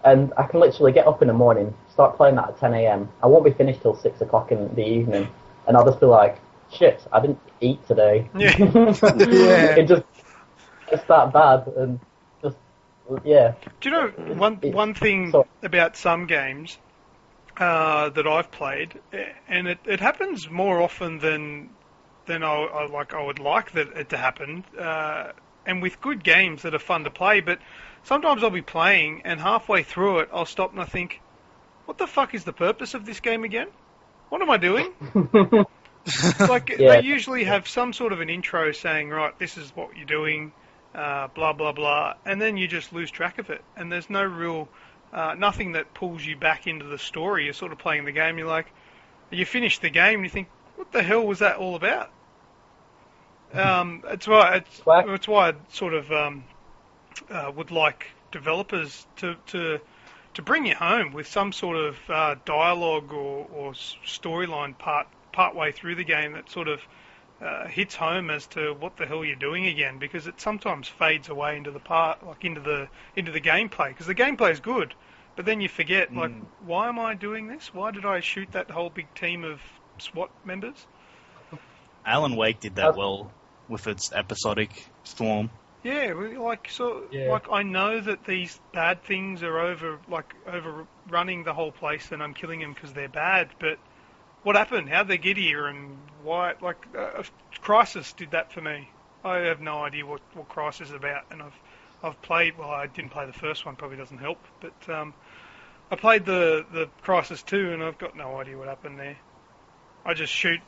and I can literally get up in the morning, start playing that at 10 a.m. I won't be finished till 6 o'clock in the evening, and I'll just be like, shit, I didn't eat today. Yeah. It's that bad, and just, yeah. Do you know one thing about some games that I've played, and it happens more often than I would like it to happen. and with good games that are fun to play, but sometimes I'll be playing and halfway through it I'll stop and I think, what the fuck is the purpose of this game again? What am I doing? They usually have some sort of an intro saying, right, this is what you're doing, blah, blah, blah, and then you just lose track of it. And there's no real, nothing that pulls you back into the story. You're sort of playing the game, you're like, you finish the game and you think, what the hell was that all about? It's why I sort of would like developers to bring you home with some sort of dialogue or storyline part way through the game that sort of hits home as to what the hell you're doing again, because it sometimes fades away into the gameplay, because the gameplay is good, but then you forget, like, why am I doing this? Why did I shoot that whole big team of SWAT members? Alan Wake did that well with its episodic storm. Yeah, like I know that these bad things are overrunning the whole place, and I'm killing them because they're bad. But what happened? How'd they get here? And why? Like, Crisis did that for me. I have no idea what Crisis is about, and I've played. Well, I didn't play the first one. Probably doesn't help. But I played the Crisis 2, and I've got no idea what happened there. I just shoot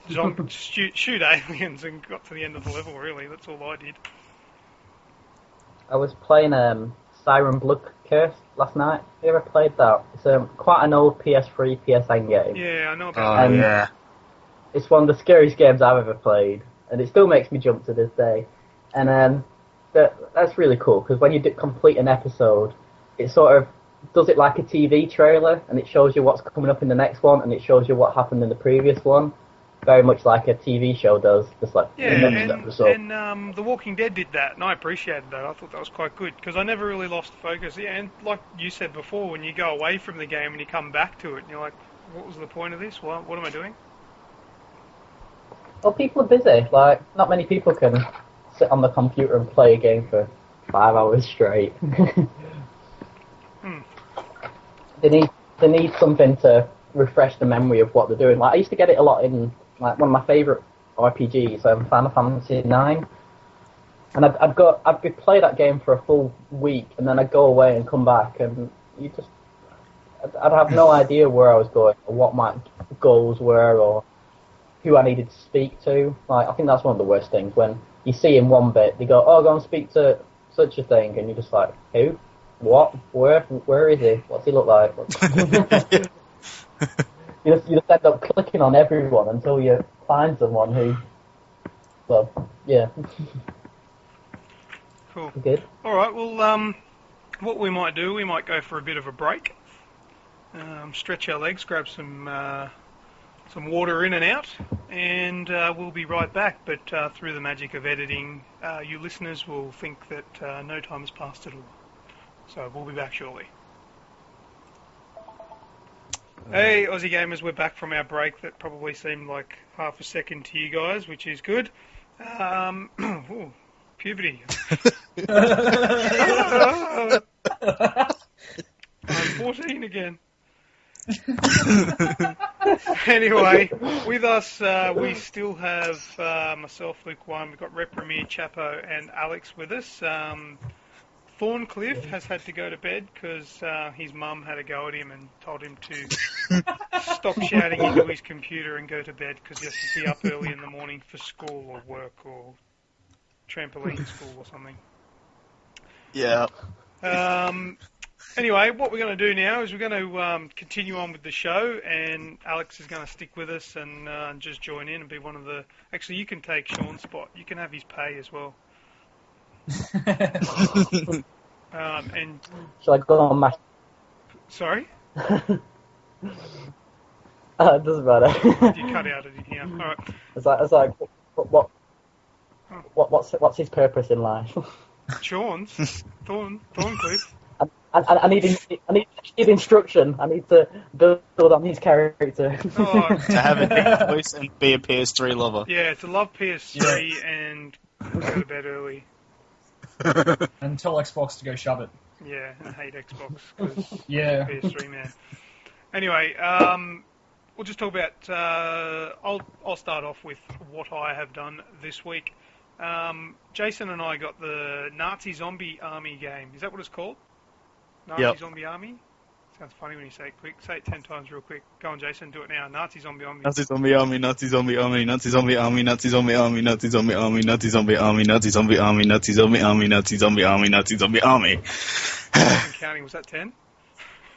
aliens and got to the end of the level. Really, that's all I did. I was playing Siren Blood Curse last night. Have you ever played that? It's quite an old PS3, PSN game. Yeah, I know about that. Yeah. It's one of the scariest games I've ever played, and it still makes me jump to this day. And that's really cool, because when you complete an episode, it sort of does it like a TV trailer, and it shows you what's coming up in the next one, and it shows you what happened in the previous one. Very much like a TV show does, just like the next episode. And The Walking Dead did that, and I appreciated that. I thought that was quite good, because I never really lost focus. Yeah, and like you said before, when you go away from the game and you come back to it, and you're like, what was the point of this? What am I doing? Well, people are busy. Like, not many people can sit on the computer and play a game for 5 hours straight. They need something to refresh the memory of what they're doing. Like, I used to get it a lot in, like, one of my favourite RPGs, Final Fantasy IX, and I'd play that game for a full week, and then I'd go away and come back, and I'd have no idea where I was going, or what my goals were, or who I needed to speak to. Like, I think that's one of the worst things, when you see in one bit, they go, oh, go and speak to such a thing, and you're just like, who? What? Where is he? What's he look like? You just end up clicking on everyone until you find someone who, well, yeah. Cool. Good. All right. Well, what we might do, we might go for a bit of a break, stretch our legs, grab some water in and out, and we'll be right back. But through the magic of editing, you listeners will think that no time has passed at all. So we'll be back shortly. Hey, Aussie Gamers, we're back from our break. That probably seemed like half a second to you guys, which is good. Ooh, puberty. I'm 14 again. Anyway, with us, we still have myself, LewkOne. We've got Reprimere, Chappo, and Alex with us. Thorncliff has had to go to bed because his mum had a go at him and told him to stop shouting into his computer and go to bed because he has to be up early in the morning for school or work or trampoline school or something. Yeah. Anyway, what we're going to do now is we're going to continue on with the show, and Alex is going to stick with us and just join in and be one of the... Actually, you can take Sean's spot. You can have his pay as well. And Shall I go on my... Sorry? It doesn't matter. You cut out, I didn't hear. All right. It's like what's his purpose in life? Sean's? Thorncliff? I need instruction. I need to build on his character. Oh, To have a deep voice and be a PS3 lover. yeah, to love PS3 and go to bed early. And tell Xbox to go shove it. Yeah, I hate Xbox because Yeah. PS3 man. Anyway, we'll just talk about. I'll start off with what I have done this week. Jason and I got the Nazi Zombie Army game. Is that what it's called? Nazi Yep. Zombie Army? Sounds funny when you say it quick. Say it 10 times real quick. Go on, Jason, do it now. Nazi Zombie Army. Nazi zombie army, Nazi zombie army, Nazi zombie army, Nazi zombie army, Nazi zombie army, Nazi zombie army, Nazi zombie army, Nazi zombie army, Nazi zombie army, Nazi zombie army. I'm counting, was that 10?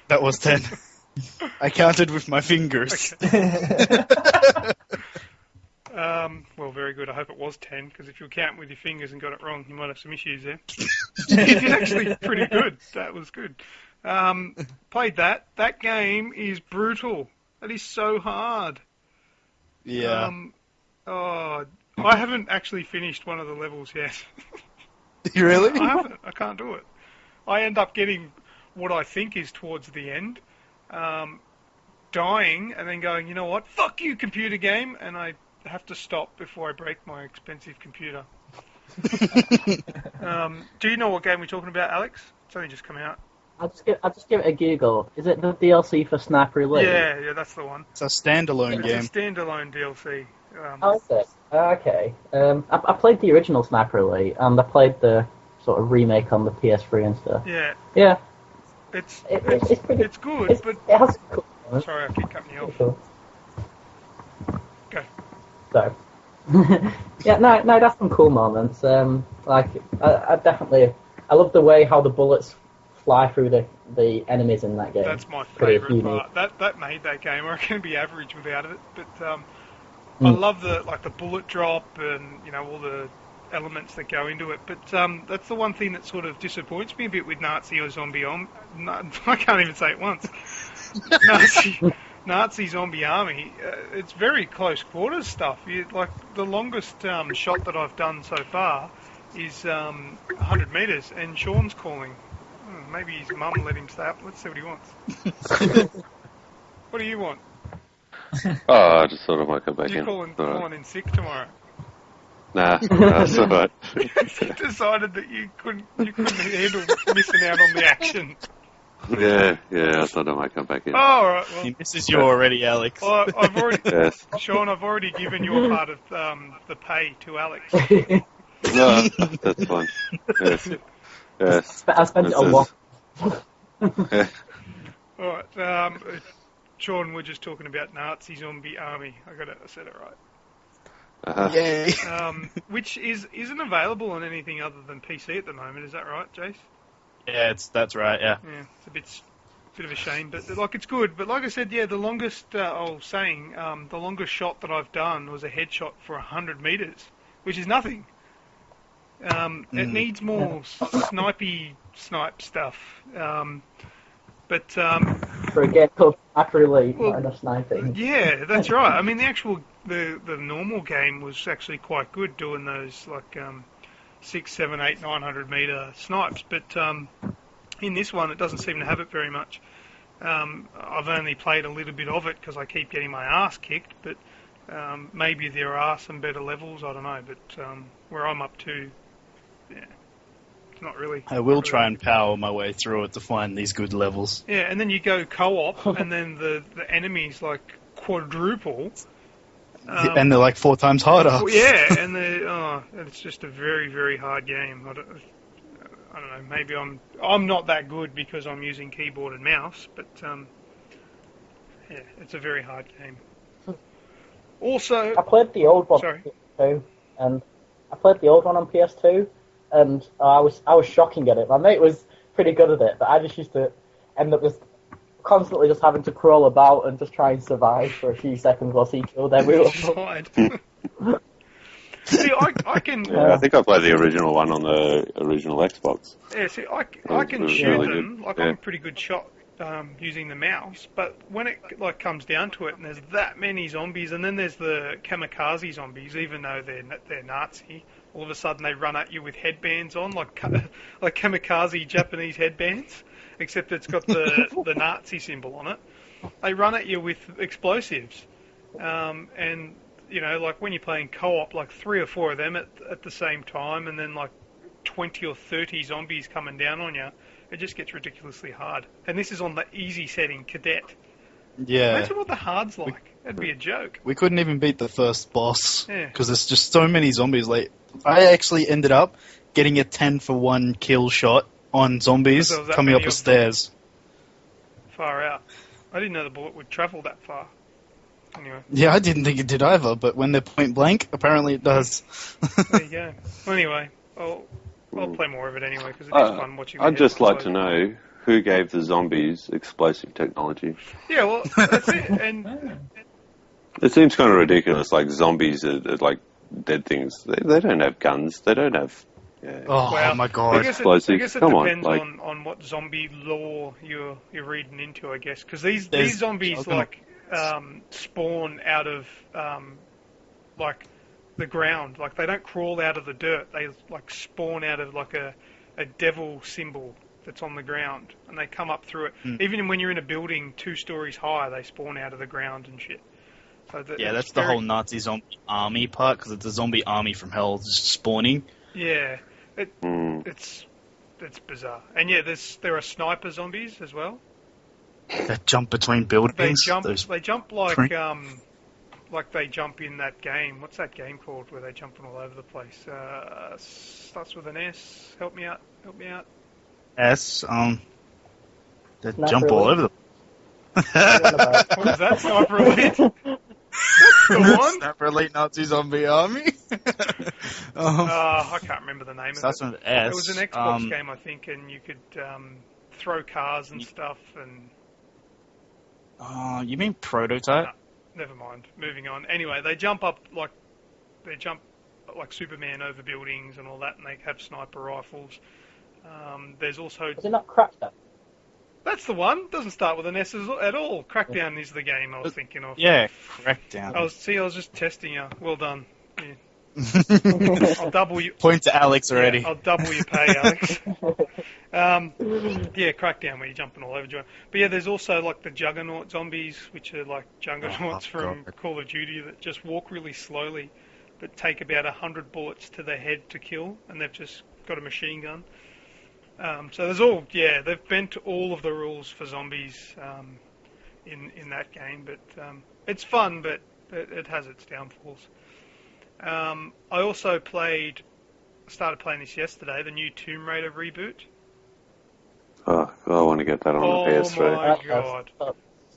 That was 10. I counted with my fingers. Okay. Well, very good. I hope it was 10, because if you were counting with your fingers and got it wrong, you might have some issues there. You did actually pretty good. That was good. Played that. That game is brutal. That is so hard. Yeah. I haven't actually finished one of the levels yet. Really? I haven't. I can't do it. I end up getting what I think is towards the end, dying, and then going, you know what? Fuck you, computer game, and I have to stop before I break my expensive computer. Do you know what game we're talking about, Alex? It's only just come out. I'll just give it a Google. Is it the DLC for Sniper Elite? Yeah, that's the one. It's a standalone game. It's a standalone DLC. Oh, is it? Okay. I played the original Sniper Elite, and I played the sort of remake on the PS3 and stuff. Yeah. Yeah. It's pretty. It's good, but it has. Cool moments. sorry, I keep cutting you off. Cool. Go. So. Yeah, no, that's some cool moments. Like I definitely, I love the way how the bullets fly through the enemies in that game. That's my Pretty favourite unique. part. That made that game. I reckon it'd be average without it. But I love the bullet drop and all the elements that go into it. But that's the one thing that sort of disappoints me a bit with Nazi or Zombie Army. I can't even say it once. Nazi Zombie Army. It's very close quarters stuff. Like the longest shot that I've done so far is 100 metres, and Sean's calling. Maybe his mum let him stay up. Let's see what he wants. What do you want? Oh, I just thought I might come back You're in. calling in sick tomorrow. Nah, that's alright. You decided that you couldn't handle missing out on the action. Yeah, I thought I might come back in. Oh, all right. Well, He misses you already, Alex. I've already, Yes. Sean, I've already given your part of the pay to Alex. No, that's fine. Yes. I spent it a lot. Yeah. All right. Sean, we're just talking about Nazi Zombie Army. I said it right. Uh-huh. Yay. Which isn't available on anything other than PC at the moment. Is that right, Jace? Yeah, that's right, yeah. Yeah, it's a bit of a shame, but it's good. But like I said, yeah, the longest the longest shot that I've done was a headshot for 100 metres, which is nothing. It needs more snipe stuff. But For a game called Sniper Elite, not enough sniping. yeah, that's right. I mean, the normal game was actually quite good doing those 6, 7, 8, 900 metre snipes, but in this one it doesn't seem to have it very much. I've only played a little bit of it because I keep getting my ass kicked, but maybe there are some better levels, I don't know, but where I'm up to, yeah, it's not really. I will try and power my way through it to find these good levels. Yeah, and then you go co-op, and then the enemies quadruple. And they're like 4 times harder. Well, yeah, and it's just a very, very hard game. I don't know. Maybe I'm not that good because I'm using keyboard and mouse, but yeah, it's a very hard game. Also, I played the old one Sorry. on PS2, and I played the old one on PS2, and I was shocking at it. My mate was pretty good at it, but I just used to end up just constantly just having to crawl about and just try and survive for a few seconds whilst he killed everyone. See, I can. I think I played the original one on the original Xbox. Yeah, see, I can It was shoot really them. good. Like Yeah. I'm a pretty good shot using the mouse. But when it comes down to it, and there's that many zombies, and then there's the kamikaze zombies, even though they're Nazi, all of a sudden they run at you with headbands on, like kamikaze Japanese headbands, except it's got the Nazi symbol on it. They run at you with explosives, and like when you're playing co-op, like 3 or 4 of them at the same time, and then like 20 or 30 zombies coming down on you, it just gets ridiculously hard. And this is on the easy setting, Cadet. Yeah. Imagine what the hard's like. That'd be a joke. We couldn't even beat the first boss Yeah. because there's just so many zombies. Like, I actually ended up getting a 10-for-1 kill shot on zombies Because there was that coming many up the of stairs. Far out. I didn't know the bullet would travel that far. Anyway, Yeah, I didn't think it did either, but when they're point blank, apparently it does. there you go. Well, anyway, I'll play more of it anyway because it is fun watching. I'd just like to know. know who gave the zombies explosive technology. Yeah, well, that's it. And It seems kind of ridiculous. Like zombies are like dead things. They don't have guns. They don't have. Yeah. Oh, well, my I god. guess Explosive. it Come on, depends like- on what zombie lore you're reading into, I guess, because these There's- zombies I was gonna- spawn out of like the ground. Like they don't crawl out of the dirt. They like spawn out of like a devil symbol that's on the ground, and they come up through it. Even when you're in a building 2 stories high, they spawn out of the ground and shit. So Yeah, that's the whole Nazi zombie army part, because it's a zombie army from hell just spawning. Yeah, it's bizarre. And yeah, there are sniper zombies as well. That jump between They buildings. jump. those- They jump like Trink. like they jump in that game. What's that game called where they jumping all over the place? Starts with an S. Help me out. S, that Not jump really. all over the What is that? Sniper Elite. That's the one. Snapper Elite Nazi Zombie Army. I can't remember the name of Starts it. with S. It was an Xbox game, I think, and you could throw cars and stuff. And You mean Prototype? never mind. Moving on. Anyway, they jump like Superman over buildings and all that, and they have sniper rifles. There's also Is it not Crackdown? that's the one. Doesn't start with an S at all. Crackdown is the game I was thinking of. Yeah, Crackdown. I was just testing you. Well done. Yeah. I'll double you. Point to Alex already. Yeah, I'll double your pay, Alex. Yeah, Crackdown where you're jumping all over. But yeah, there's also like the Juggernaut zombies, which are like juggernauts from God. Call of Duty that just walk really slowly, but take about 100 bullets to the head to kill, and they've just got a machine gun. So they've bent all of the rules for zombies in that game, but it's fun, but it has its downfalls. I also started playing this yesterday, the new Tomb Raider reboot. Oh, I want to get that on Oh the PS3. my god.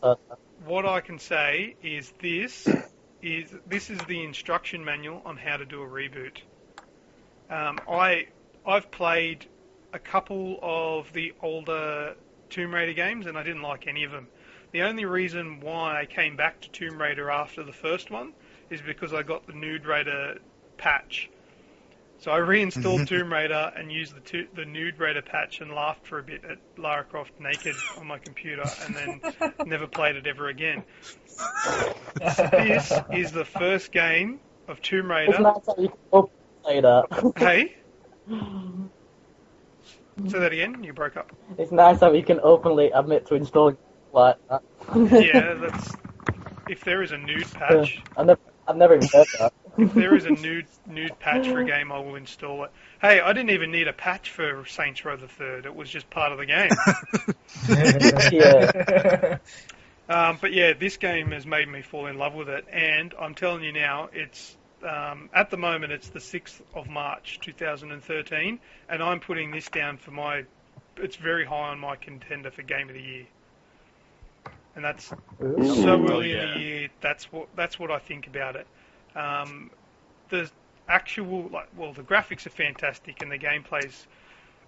So, What I can say is this is the instruction manual on how to do a reboot. I've played a couple of the older Tomb Raider games, and I didn't like any of them. The only reason why I came back to Tomb Raider after the first one is because I got the Nude Raider patch. So I reinstalled Tomb Raider and used the Nude Raider patch and laughed for a bit at Lara Croft naked on my computer, and then never played it ever again. This is the first game of Tomb it's Raider. nice that you can open play that. Hey? Say that again, you broke up. It's nice that you can openly admit to installing like that. Yeah, that's... If there is a nude patch, I've never even heard that. if there is a nude patch for a game, I will install it. Hey, I didn't even need a patch for Saints Row the Third. It was just part of the game. Yeah. But yeah, this game has made me fall in love with it, and I'm telling you now, it's at the moment it's the 6th of March 2013, and I'm putting this down for it's very high on my contender for Game of the Year. And that's so early in the year. That's what I think about it. The actual the graphics are fantastic and the gameplay's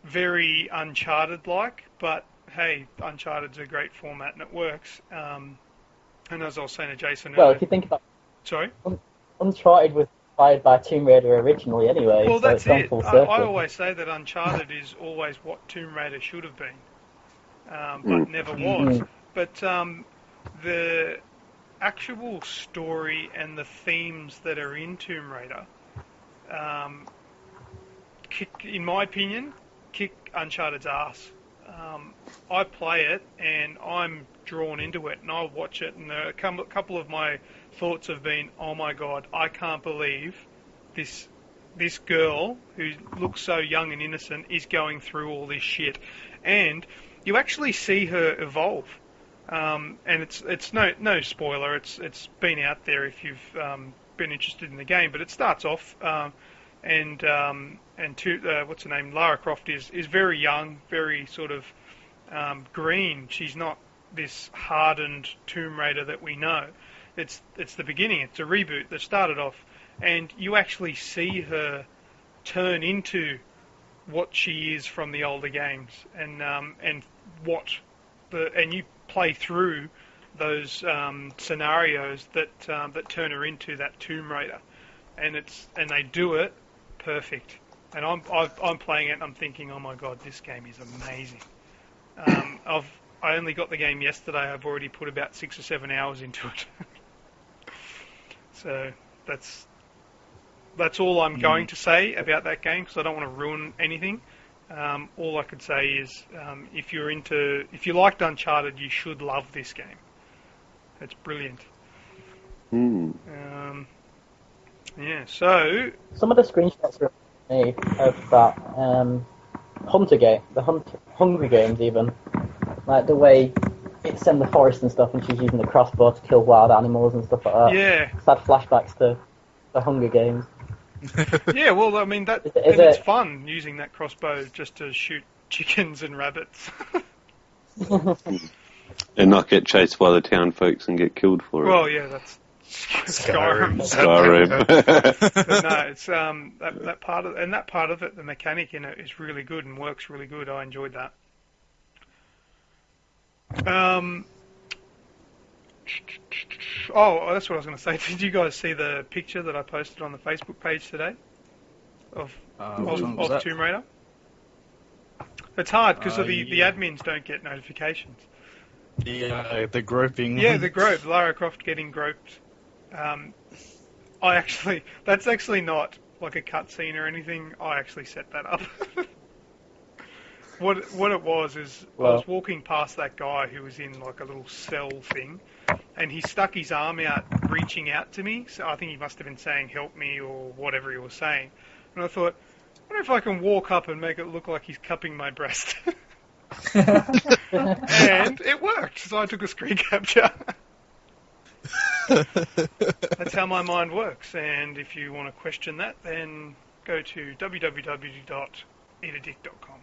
very Uncharted-like. But hey, Uncharted's a great format and it works. And as I was saying to Jason Well, earlier, if you think about sorry. Uncharted was inspired by Tomb Raider originally, anyway. Well, so that's it's gone it. full I circle. always say that Uncharted is always what Tomb Raider should have been, but never was. But the actual story and the themes that are in Tomb Raider, in my opinion, kick Uncharted's ass. I play it and I'm drawn into it, and I watch it, and a couple of my thoughts have been, oh my god, I can't believe this girl who looks so young and innocent is going through all this shit. And you actually see her evolve. And it's no spoiler. It's been out there if you've been interested in the game. But it starts off, what's her name? Lara Croft is very young, very sort of green. She's not this hardened Tomb Raider that we know. It's the beginning. It's a reboot that started off, and you actually see her turn into what she is from the older games, and you play through those scenarios that turn her into that Tomb Raider, and they do it perfect. And I'm playing it and I'm thinking, oh my god, this game is amazing. I only got the game yesterday. I've already put about 6 or 7 hours into it. So that's all I'm going to say about that game, because I don't want to ruin anything. All I could say is, if you liked Uncharted, you should love this game. It's brilliant. Yeah. So some of the screenshots were made of that Hunger Games, even like the way it's in the forest and stuff, and she's using the crossbow to kill wild animals and stuff like that. Yeah. It's had flashbacks to the Hunger Games. Yeah, well, I mean, it's fun using that crossbow just to shoot chickens and rabbits. And not get chased by the town folks and get killed for it. Well, yeah, that's Skyrim. Skyrim. No, it's that part of it, the mechanic in it is really good and works really good. I enjoyed that. Oh, that's what I was going to say. Did you guys see the picture that I posted on the Facebook page today of Tomb Raider? It's hard because the admins don't get notifications. The groping. Yeah, the grope. Lara Croft getting groped. That's actually not like a cutscene or anything. I actually set that up. What it was is, I was walking past that guy who was in like a little cell thing, and he stuck his arm out, reaching out to me. So I think he must have been saying "help me" or whatever he was saying. And I thought, I wonder if I can walk up and make it look like he's cupping my breast. And it worked. So I took a screen capture. That's how my mind works. And if you want to question that, then go to www.eatadick.com.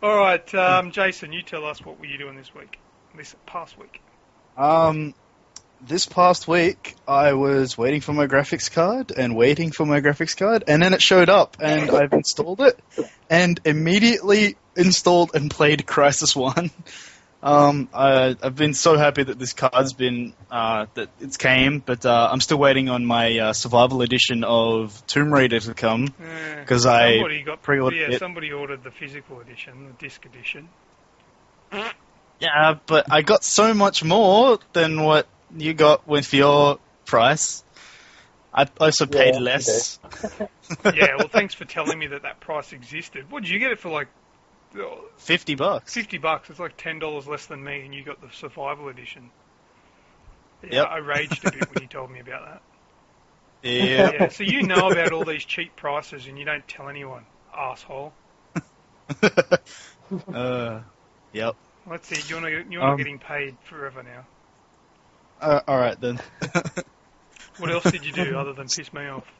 All right, Jason, you tell us, what were you doing this past week? This past week, I was waiting for my graphics card, and then it showed up, and I've installed it, and immediately installed and played Crysis 1. I've been so happy that this card's been, that it's came, but I'm still waiting on my survival edition of Tomb Raider to come, because pre-ordered it. Somebody ordered the physical edition, the disc edition. Yeah, but I got so much more than what you got with your price. I also paid less. Yeah, well, thanks for telling me that price existed. What, did you get it for, like... $50. $50. It's like $10 less than me, and you got the survival edition. Yeah, yep. I raged a bit when you told me about that. Yeah. So you know about all these cheap prices, and you don't tell anyone, asshole. Yep. Let's see. You're not getting paid forever now. All right then. What else did you do other than piss me off?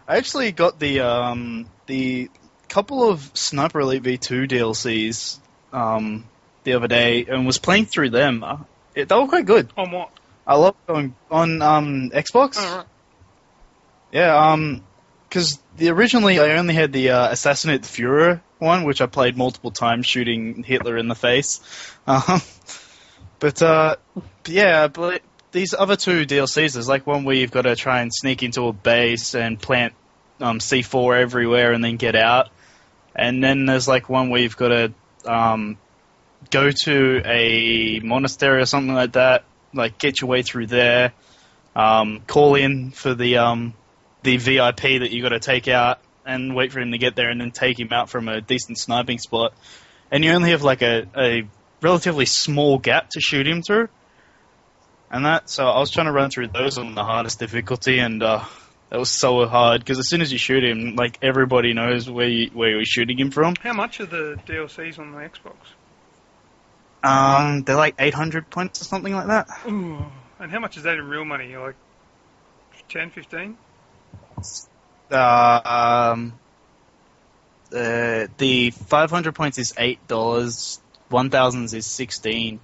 I actually got the couple of Sniper Elite V2 DLCs the other day, and was playing through them. They were quite good. On what? I love going on Xbox. Oh, right. Yeah, because originally I only had the Assassinate the Führer one, which I played multiple times, shooting Hitler in the face. But these other two DLCs, there's like one where you've got to try and sneak into a base and plant C4 everywhere and then get out. And then there's like one where you've got to go to a monastery or something like that, like get your way through there, call in for the VIP that you got to take out and wait for him to get there and then take him out from a decent sniping spot. And you only have like a relatively small gap to shoot him through. And so I was trying to run through those on the hardest difficulty, and That was so hard, because as soon as you shoot him, like, everybody knows where you're shooting him from. How much are the DLCs on the Xbox? They're like 800 points or something like that. Ooh. And how much is that in real money? Like 10, 15? The 500 points is $8. 1,000 is 16.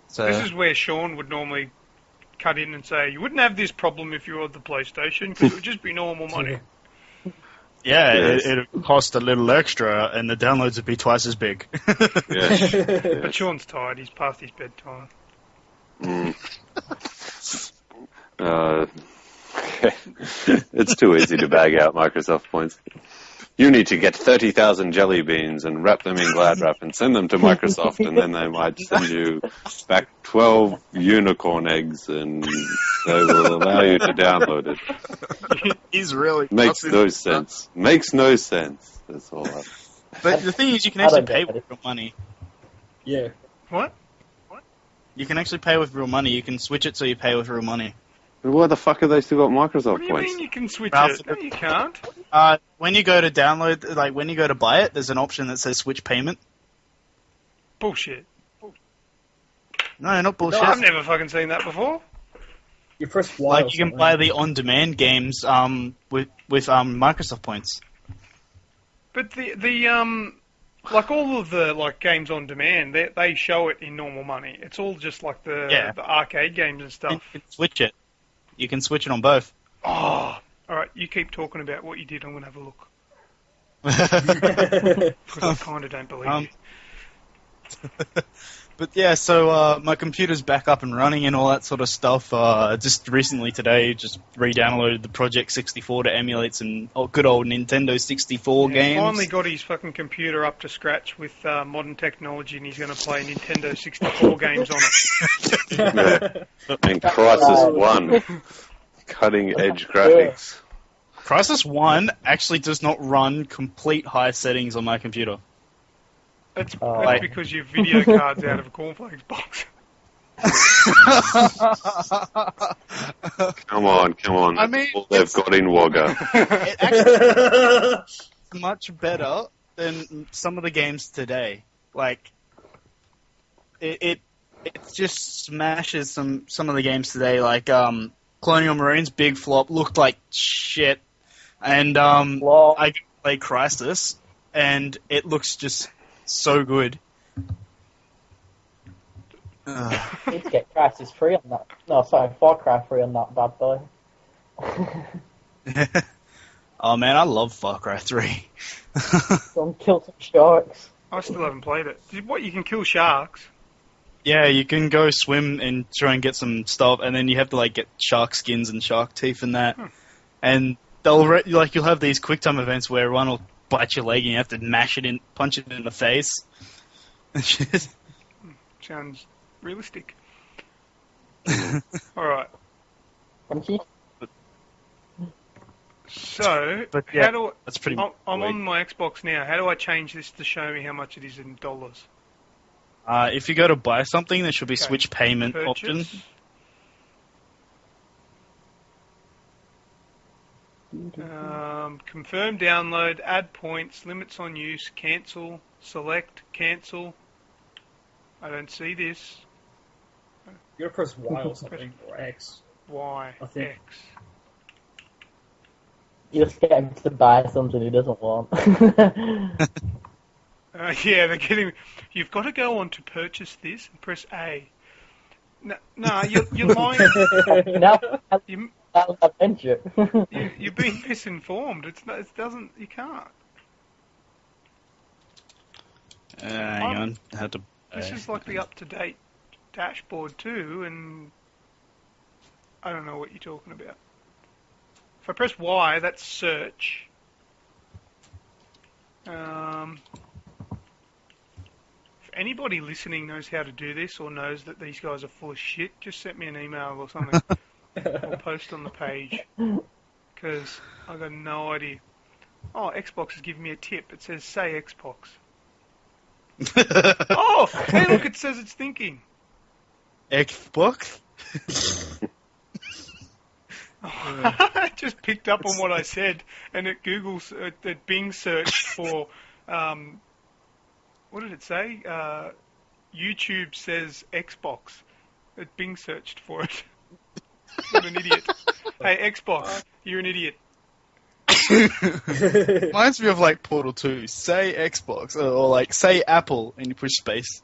So This is where Sean would normally cut in and say, you wouldn't have this problem if you were the PlayStation, because it would just be normal money. yeah, Yes. it'd cost a little extra, and the downloads would be twice as big. Yeah. But Sean's tired. He's past his bedtime. It's too easy to bag out Microsoft points. You need to get 30,000 jelly beans and wrap them in Glad Wrap and send them to Microsoft, and then they might send you back 12 unicorn eggs, and they will allow you to download it. He's really Makes no sense. Makes no sense. That's all. But the thing is, you can I actually don't pay get with it. real money. Yeah. What? You can actually pay with real money. You can switch it so you pay with real money. Why the fuck have they still got Microsoft What do you points? mean you can switch Ralph, it? No, you can't. When you go to download, like when you go to buy it, there's an option that says switch payment. Bullshit. No, not bullshit. I've never fucking seen that before. You press Y. Like or you can something. buy the on-demand games with Microsoft points. But the like all of the like games on demand, they show it in normal money. It's all just like the arcade games and You stuff. can switch it. You can switch it on both. Oh, all right. You keep talking about what you did. I'm gonna have a look because I kind of don't believe you. But yeah, so my computer's back up and running and all that sort of stuff. Just recently today, just re-downloaded the Project 64 to emulate some good old Nintendo 64 games. Finally got his fucking computer up to scratch with modern technology, and he's going to play Nintendo 64 games on it. Yeah. And Crisis 1. Cutting edge graphics. Crisis 1 actually does not run complete high settings on my computer. That's Like- because your video card's out of a cornflakes box. Come on. I mean, All they've got in Wagga. It actually is much better than some of the games today. Like, it just smashes some of the games today. Like, Colonial Marines, big flop, looked like shit. And Flop. I play Crisis, and it looks just so good. Need to get Crisis free on that. No, sorry, Far Cry free on that bad boy. Oh man, I love Far Cry 3. Go and kill some sharks. I still haven't played it. What, you can kill sharks? Yeah, you can go swim and try and get some stuff, and then you have to like get shark skins and shark teeth and that. And you'll have these quick time events where one will bite your leg and you have to punch it in the face. Sounds realistic. All right. Thank you. So, But yeah, how do that's pretty. I'm on my Xbox now. How do I change this to show me how much it is in dollars? If you go to buy something, there should be Okay. switch payment Purchase. option. Confirm download, add points, limits on use, cancel, select, cancel. I don't see this. You gotta press Y or something, or X. Y, I think. X. You just get him to buy something he doesn't want. Yeah, they're getting. You've got to go on to purchase this and press A. No, you're lying. now, You, that'll adventure. you're being misinformed. It's not. It doesn't. You can't. Hang on, I had to. This is like the up-to-date dashboard too, and I don't know what you're talking about. If I press Y, that's search. If anybody listening knows how to do this or knows that these guys are full of shit, just send me an email or something. Or post on the page. Because I've got no idea. Oh, Xbox is giving me a tip. It says, say Xbox. Oh, hey, look, it says it's thinking. Xbox. I just picked up on what I said, and it Bing searched for, what did it say? YouTube says Xbox. It Bing searched for it. What an idiot. Hey, Xbox, you're an idiot. Reminds me of like Portal 2. Say Xbox, or like say Apple, and you push space.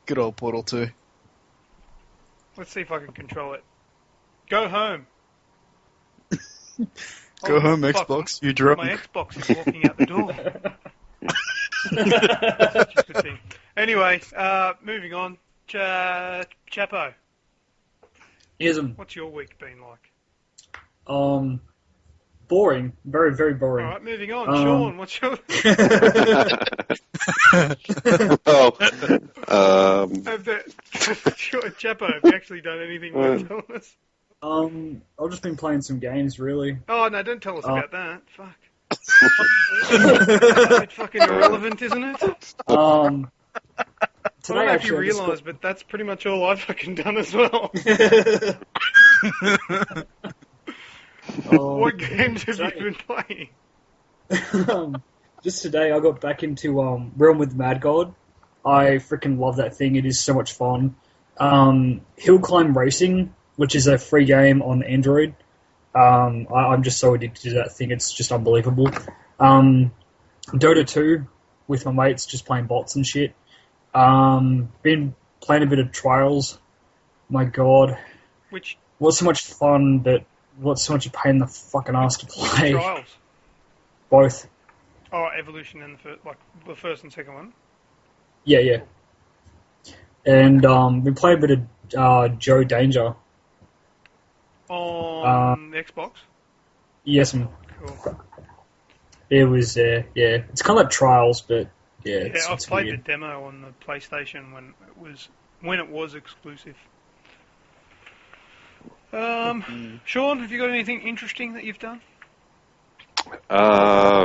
Good old Portal 2. Let's see if I can control it. Go home. Go home, fuck, Xbox. You drunk. My Xbox is walking out the door. Stupid thing. Anyway, moving on. Chappo, Yes, what's your week been like? boring. Very, very boring. Alright, moving on. Sean, what's your... Well, Chappo, have you actually done anything worth telling us? I've just been playing some games, really. Oh, no, don't tell us about that. Fuck. It's fucking irrelevant, isn't it? Today, I don't know if actually, you I just realise, but that's pretty much all I've fucking done as well. What games have you been playing? Just today, I got back into Realm with Mad God. I freaking love that thing. It is so much fun. Hill Climb Racing, which is a free game on Android. I'm just so addicted to that thing. It's just unbelievable. Dota 2 with my mates, just playing bots and shit. Been playing a bit of Trials. My God. What's so much fun, but what's so much a pain in the fucking ass to play? Trials? Both. Oh, Evolution and the first and second one? Yeah. And been playing a bit of Joe Danger. On Xbox? Yes, Cool. it was, yeah. It's kind of like Trials, but yeah. I've played weird. the demo on the PlayStation when it was exclusive. Sean, have you got anything interesting that you've done?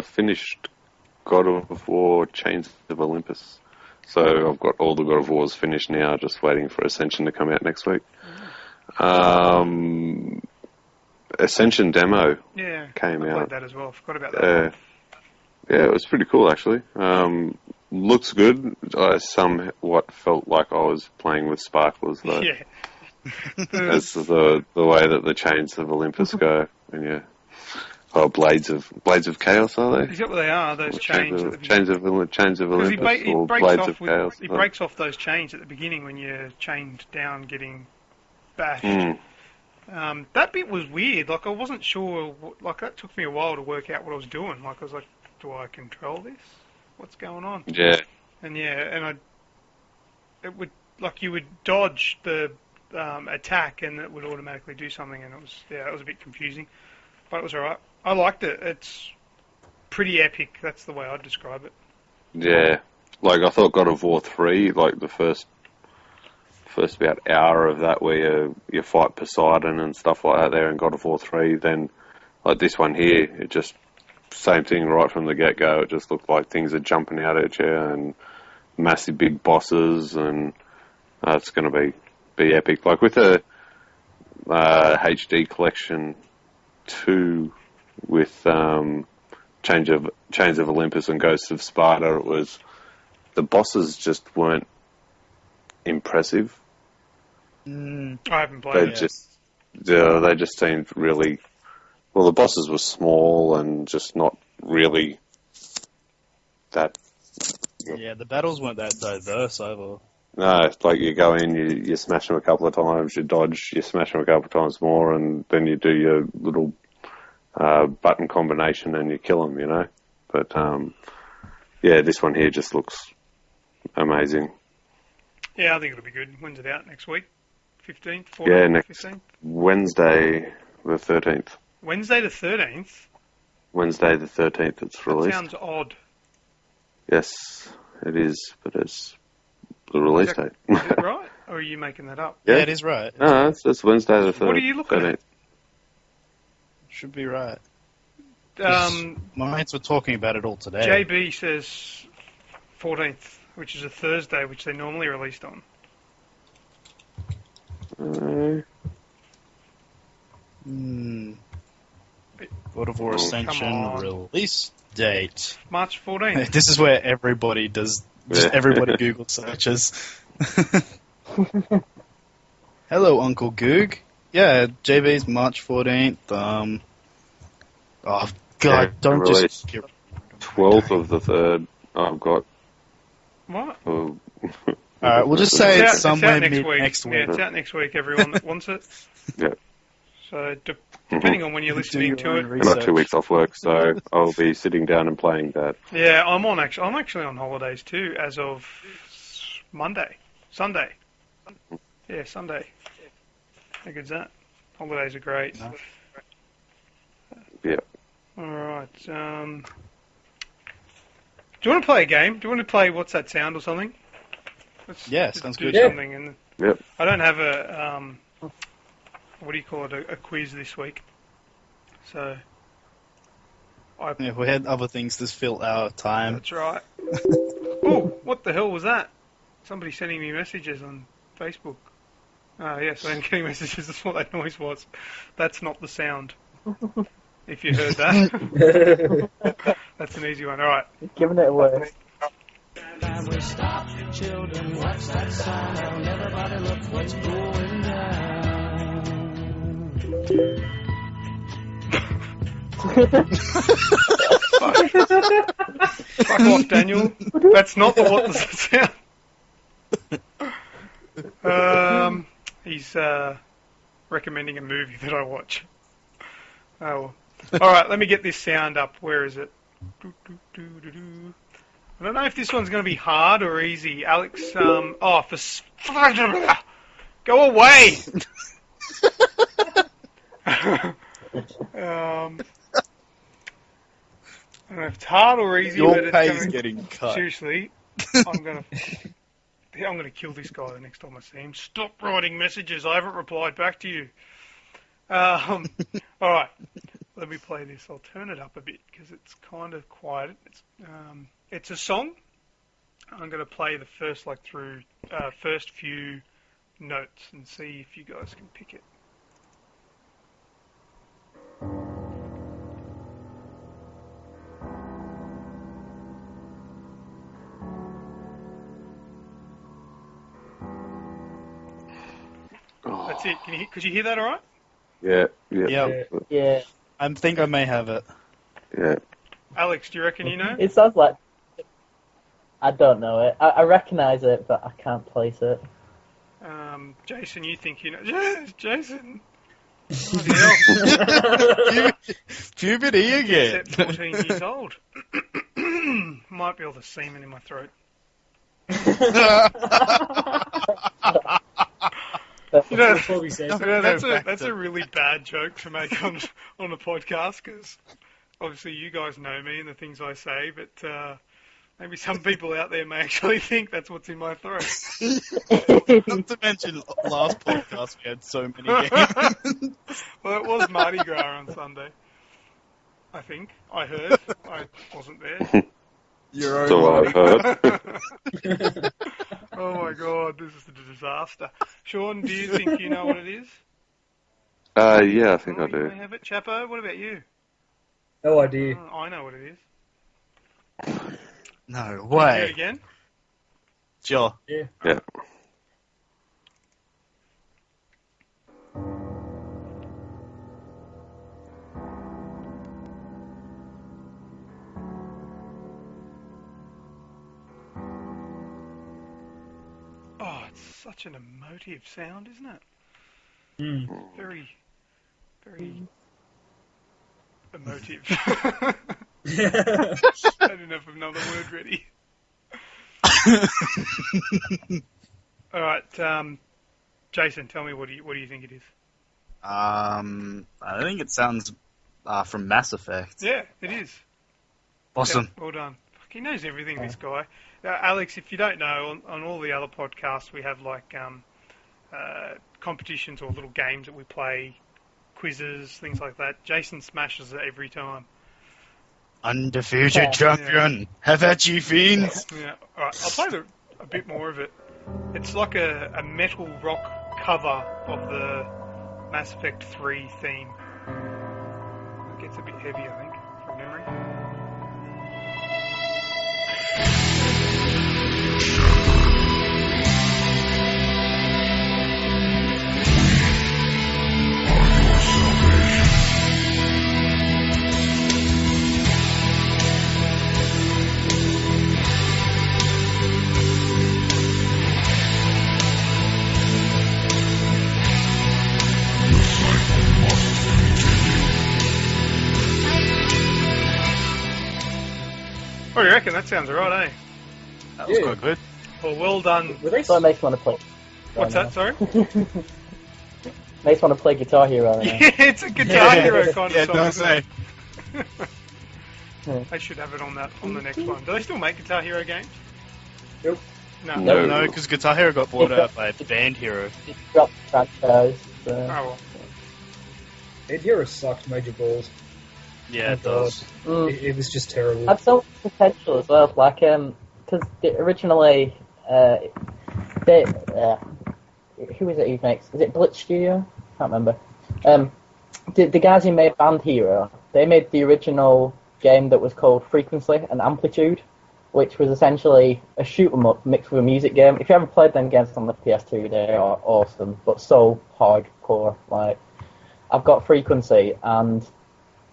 finished God of War Chains of Olympus. So I've got all the God of Wars finished now, just waiting for Ascension to come out next week. Ascension demo came I out. played that as well. Forgot about that. Yeah, it was pretty cool actually. Looks good. I somewhat felt like I was playing with sparklers though. Yeah. That's the way that the Chains of Olympus go. And blades of chaos, are they? Is that what they are? Those chains. Chains of Olympus or blades of chaos. He breaks off those chains at the beginning when you're chained down, getting bashed. That bit was weird. Like I wasn't sure. Like that took me a while to work out what I was doing. Like I was like, do I control this? What's going on? Yeah. And it would you would dodge the attack and it would automatically do something, and it was a bit confusing, but it was alright. I liked it. It's pretty epic. That's the way I'd describe it. Yeah, like I thought God of War 3, like the first about hour of that where you fight Poseidon and stuff like that there in God of War 3, then like this one here, it just same thing right from the get-go. It just looked like things are jumping out at you and massive big bosses, and it's going to be epic. Like with the HD Collection 2 with Chains of Olympus and Ghosts of Sparta, it was the bosses just weren't impressive. I haven't played it. They just seemed really... Well, the bosses were small and just not really that... Yeah, the battles weren't that diverse either. No, it's like you go in, you smash them a couple of times, you dodge, you smash them a couple of times more, and then you do your little button combination and you kill them, you know? But, this one here just looks amazing. Yeah, I think it'll be good. When's it out? Next week? 15th? 14th? Yeah, next 15th? Wednesday the 13th. Wednesday the 13th? Wednesday the 13th it's released. That sounds odd. Yes, it is, but it's the release date. Is it right? Or are you making that up? Yeah, it is right. No, it's Wednesday the 13th. What are you looking at? Should be right. My mates were talking about it all today. JB says 14th, which is a Thursday, which they normally released on. God of War Ascension on. release date. March 14th. This is where everybody does. Just everybody Google searches. Hello, Uncle Goog. Yeah, JB's March 14th. Oh God! Don't release. just get 12th of the 3rd. I've got. What? Oh. Alright, we'll just say it's It's somewhere out next mid week. next week. Yeah, it's out next week, everyone that wants it. Yeah. So, depending on when you're listening to it. I've got 2 weeks off work, so I'll be sitting down and playing that. Yeah, I'm actually on holidays too, as of Sunday. Yeah, Sunday. How good's that? Holidays are great. No. Yeah. Alright, do you want to play a game? Do you want to play What's That Sound or something? Let's sounds do good. something. And Yep. I don't have a, what do you call it, a quiz this week. So, Yeah, we had other things to fill our time. that's right. Oh, what the hell was that? Somebody sending me messages on Facebook. Oh, yes, I'm getting messages. That's what that noise was. That's not the sound. If you heard that. That's an easy one. All right. Giving it away. Children, what's that sound? Everybody look what's going down. Fuck off, Daniel. That's not the what does that sound. He's recommending a movie that I watch. Oh, well. All right, let me get this sound up. Where is it? I don't know if this one's going to be hard or easy. Alex, go away! I don't know if it's hard or easy, Your but it's pay's gonna, getting cut. seriously, I'm gonna kill this guy the next time I see him. Stop writing messages. I haven't replied back to you. All right, let me play this. I'll turn it up a bit because it's kind of quiet. It's a song. I'm going to play the first first few notes and see if you guys can pick it. That's it. Could you hear that all right? Yeah. Yeah. I think I may have it. Yeah. Alex, do you reckon you know? It sounds like... I don't know it. I recognise it, but I can't place it. Jason, you think you know? Yes, Jason. Bloody hell. Puberty again. Except 14 years old. Might be all the semen in my throat. You know, That's what we say. that's a really bad joke to make on a podcast because obviously you guys know me and the things I say, but maybe some people out there may actually think that's what's in my throat. Not to mention, last podcast we had so many games. Well, it was Mardi Gras on Sunday. I think. I heard. I wasn't there. Your So own I've heard. Oh my god, this is a disaster. Sean, do you think you know what it is? Yeah, I think I You do. may have it. Chappo, what about you? No idea. I know what it is. No Can you do it way. again? Sure. Yeah. Yeah. Oh, it's such an emotive sound, isn't it? Mm. Very, very emotive. I didn't have another word ready. All right, Jason, tell me what do you think it is? I think it sounds from Mass Effect. Yeah, it is. Awesome. Yeah, well done. Fuck, he knows everything, this guy. Alex, if you don't know, on all the other podcasts we have like competitions or little games that we play, quizzes, things like that. Jason smashes it every time. Undefeated champion. Have at you, fiends. Yeah. All right, I'll play a bit more of it. It's like a metal rock cover of Mass Effect 3 theme. It gets a bit heavy, I think, from memory. What do you reckon? That sounds alright, eh? That was Yeah. quite good. Well, well done. Were they So it makes me want to play. What's that, sorry? Makes me want to play Guitar Hero. Right now. Yeah, it's a Guitar Hero kind Yeah, of song. don't isn't say. it? They should have it on the next one. Do they still make Guitar Hero games? Nope. No. No. No, because Guitar Hero got bought out by Band Hero. It's dropped the franchise. So. Oh well. Ed Hero sucked major balls. Yeah, it Oh, does. Mm. It was just terrible. Had so much potential as well. Like, because originally, they, who is it who makes? Is it Blitz Studio? Can't remember. The guys who made Band Hero, they made the original game that was called Frequency and Amplitude, which was essentially a shoot 'em up mixed with a music game. If you ever played them games on the PS2, they are awesome, but so hardcore. Like, I've got Frequency, and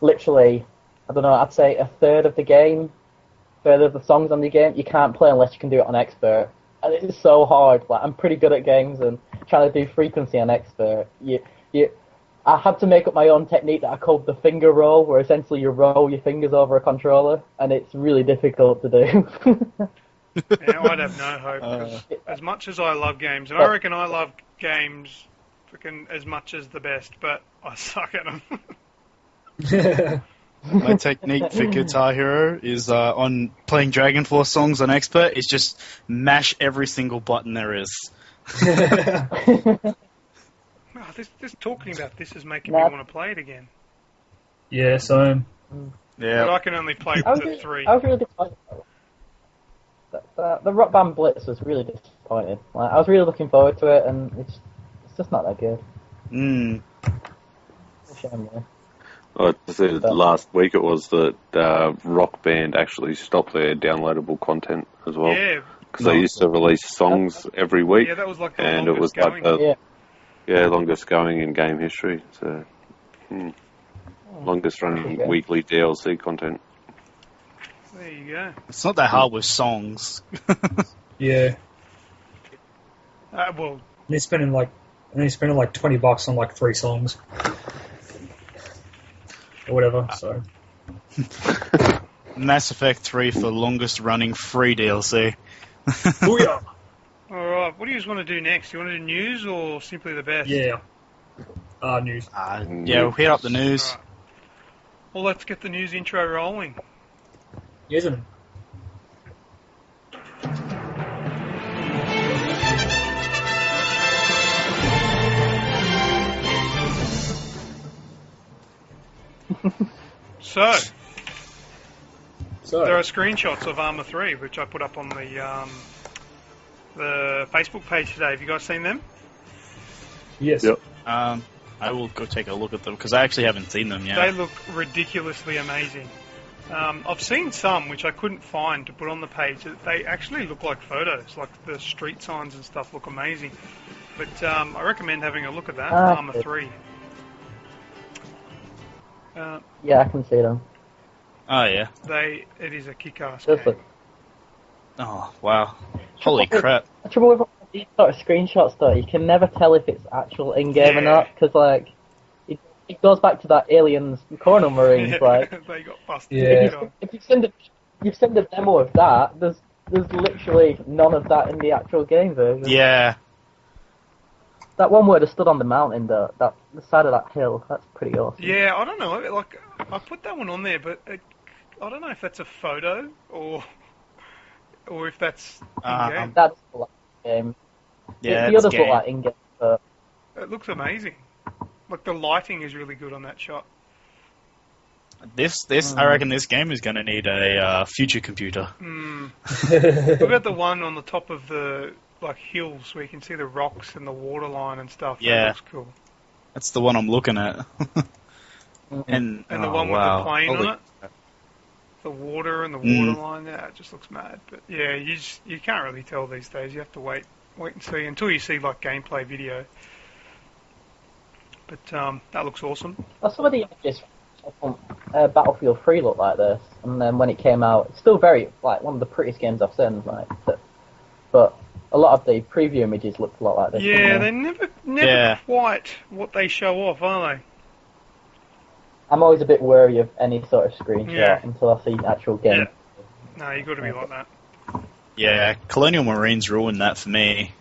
literally, I don't know, I'd say a third of the songs on the game, you can't play unless you can do it on Expert. And it is so hard. Like, I'm pretty good at games, and trying to do Frequency on Expert, I had to make up my own technique that I called the finger roll, where essentially you roll your fingers over a controller, and it's really difficult to do. Yeah, I'd have no hope. 'Cause as much as I love games, and I reckon I love games freaking as much as the best, but I suck at them. My technique for Guitar Hero is on playing Dragon Force songs on Expert is just mash every single button there is. Oh, this talking about this is making me want to play it again. Yeah, so But Yeah. I can only play I was with the really, 3. I was really disappointed. The Rock Band Blitz was really disappointing. Like, I was really looking forward to it, and it's just not that good. Mm. It's a shame, yeah. Oh, last week it was that Rock Band actually stopped their downloadable content as well. Yeah, Because they used to release songs every week, yeah, that was like the and it was longest like going. the longest going in game history. So, longest running Okay. weekly DLC content. There you go. It's not that hard with songs. yeah, Well, and he's spending like $20 on like 3 songs or whatever. So Mass Effect 3 for longest running free DLC. booyah! alright, what do you guys want to do next? You want to do news or simply the best? Yeah. News. Yeah, we'll hit up the news. Alright. Well, let's get the news intro rolling. Isn't it? So, So there are screenshots of Arma 3, which I put up on the Facebook page today. Have you guys seen them? yes. Yep. I will go take a look at them because I actually haven't seen them They yet. look ridiculously amazing. I've seen some which I couldn't find to put on the page. They actually look like photos, like the street signs and stuff look amazing. But I recommend having a look at that, Arma good. 3. Yeah, I can see them. Oh yeah. It is a kick-ass Does game. look. Oh wow. Holy crap. The trouble with these sort of screenshots, though, you can never tell if it's actual in-game or Yeah. not, because, like, it goes back to that Aliens Coronal Marines, like, They got busted. Yeah. if you send a demo of that, there's literally none of that in the actual game version. Yeah. That one where they stood on the mountain, though, the side of that hill, that's pretty awesome. Yeah, I don't know. Like, I put that one on there, but I don't know if that's a photo or if that's in-game. That's the last game. Yeah. the it's others game. look like in-game, but It looks amazing. Like, the lighting is really good on that shot. This I reckon this game is going to need a future computer. What about the one on the top of the hills where you can see the rocks and the water line and stuff? Yeah. That looks cool. That's the one I'm looking at. And And the oh, one wow. with the plane Holy on it, the water and the water line. Yeah, it just looks mad. But yeah, you can't really tell these days. You have to wait and see until you see like gameplay video. But that looks awesome. Well, some of the images from Battlefield 3 look like this, and then when it came out, it's still very like one of the prettiest games I've seen. Like, but a lot of the preview images look a lot like this. Yeah, don't they? they're never quite what they show off, are they? I'm always a bit wary of any sort of screenshot Yeah. until I see actual game. Yeah. No, you got to be like that. Yeah, Colonial Marines ruined that for me.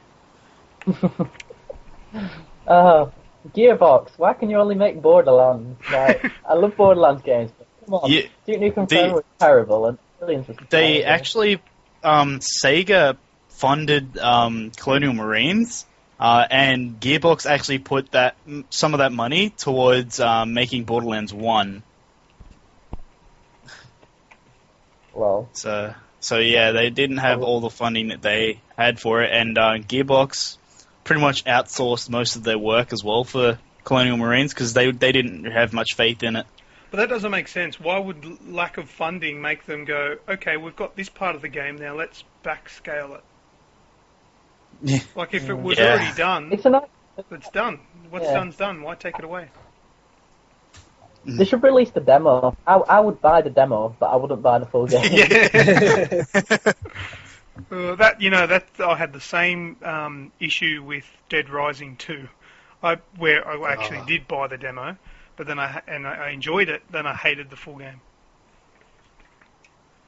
Gearbox, why can you only make Borderlands? Like, I love Borderlands games, but come on, Yeah, Duke Nukem Forever was terrible, and Aliens was They terrible. actually, Sega funded Colonial Marines, and Gearbox actually put some of that money towards making Borderlands 1. Well, So yeah, they didn't have all the funding that they had for it, and Gearbox pretty much outsourced most of their work as well for Colonial Marines because they didn't have much faith in it. But that doesn't make sense. Why would lack of funding make them go, okay, we've got this part of the game now, let's backscale it? Yeah. Like if it was Yeah. already done, it's a nice. it's done. What's Yeah. done's done. Why take it away? They should release the demo. I would buy the demo, but I wouldn't buy the full game. Yeah. That I had the same issue with Dead Rising 2, where I actually did buy the demo, but then I enjoyed it. Then I hated the full game.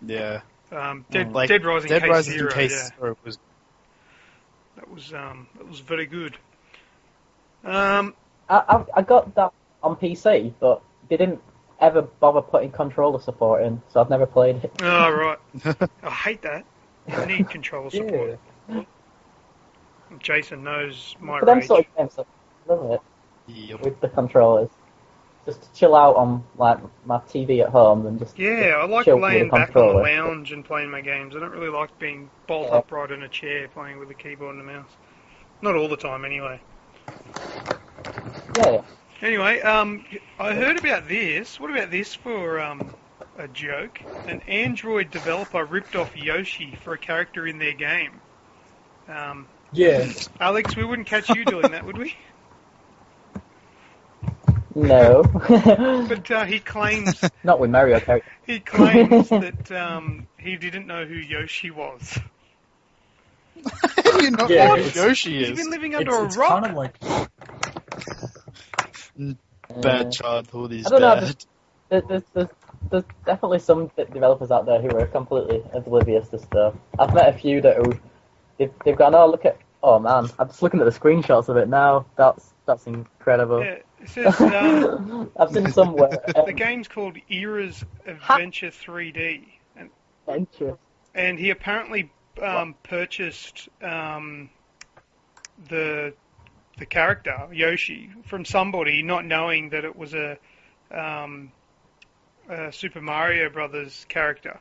Yeah. Dead Rising Dead Case Rising Zero, Case yeah, Zero was. that was very good. I got that on PC, but they didn't ever bother putting controller support in, so I've never played it. Oh right, I hate that. I need controller support. Yeah. Jason knows my For them rage. sort of games, I love it Yep. with the controllers. Just to chill out on like my TV at home and just Yeah, I like chill with laying the back on the controller. lounge and playing my games. I don't really like being bolt Yeah. upright in a chair playing with a keyboard and a mouse. Not all the time, anyway. Yeah. Anyway, I heard about this. What about this for a joke? An Android developer ripped off Yoshi for a character in their game. Yeah. Alex, we wouldn't catch you doing that, would we? No. But he claims Not with Mario Kart. that he didn't know who Yoshi was. You know Yeah, what it's- Yoshi He's is. been living under It's a rock. kind of like Bad childhood is I don't know, bad. There's definitely some developers out there who are completely oblivious to stuff. I've met a few that they've gone, oh man, I'm just looking at the screenshots of it now. That's incredible. Yeah, it says I've seen some where the game's called Era's Adventure 3D, and he apparently purchased the character Yoshi from somebody, not knowing that it was a Super Mario Brothers character.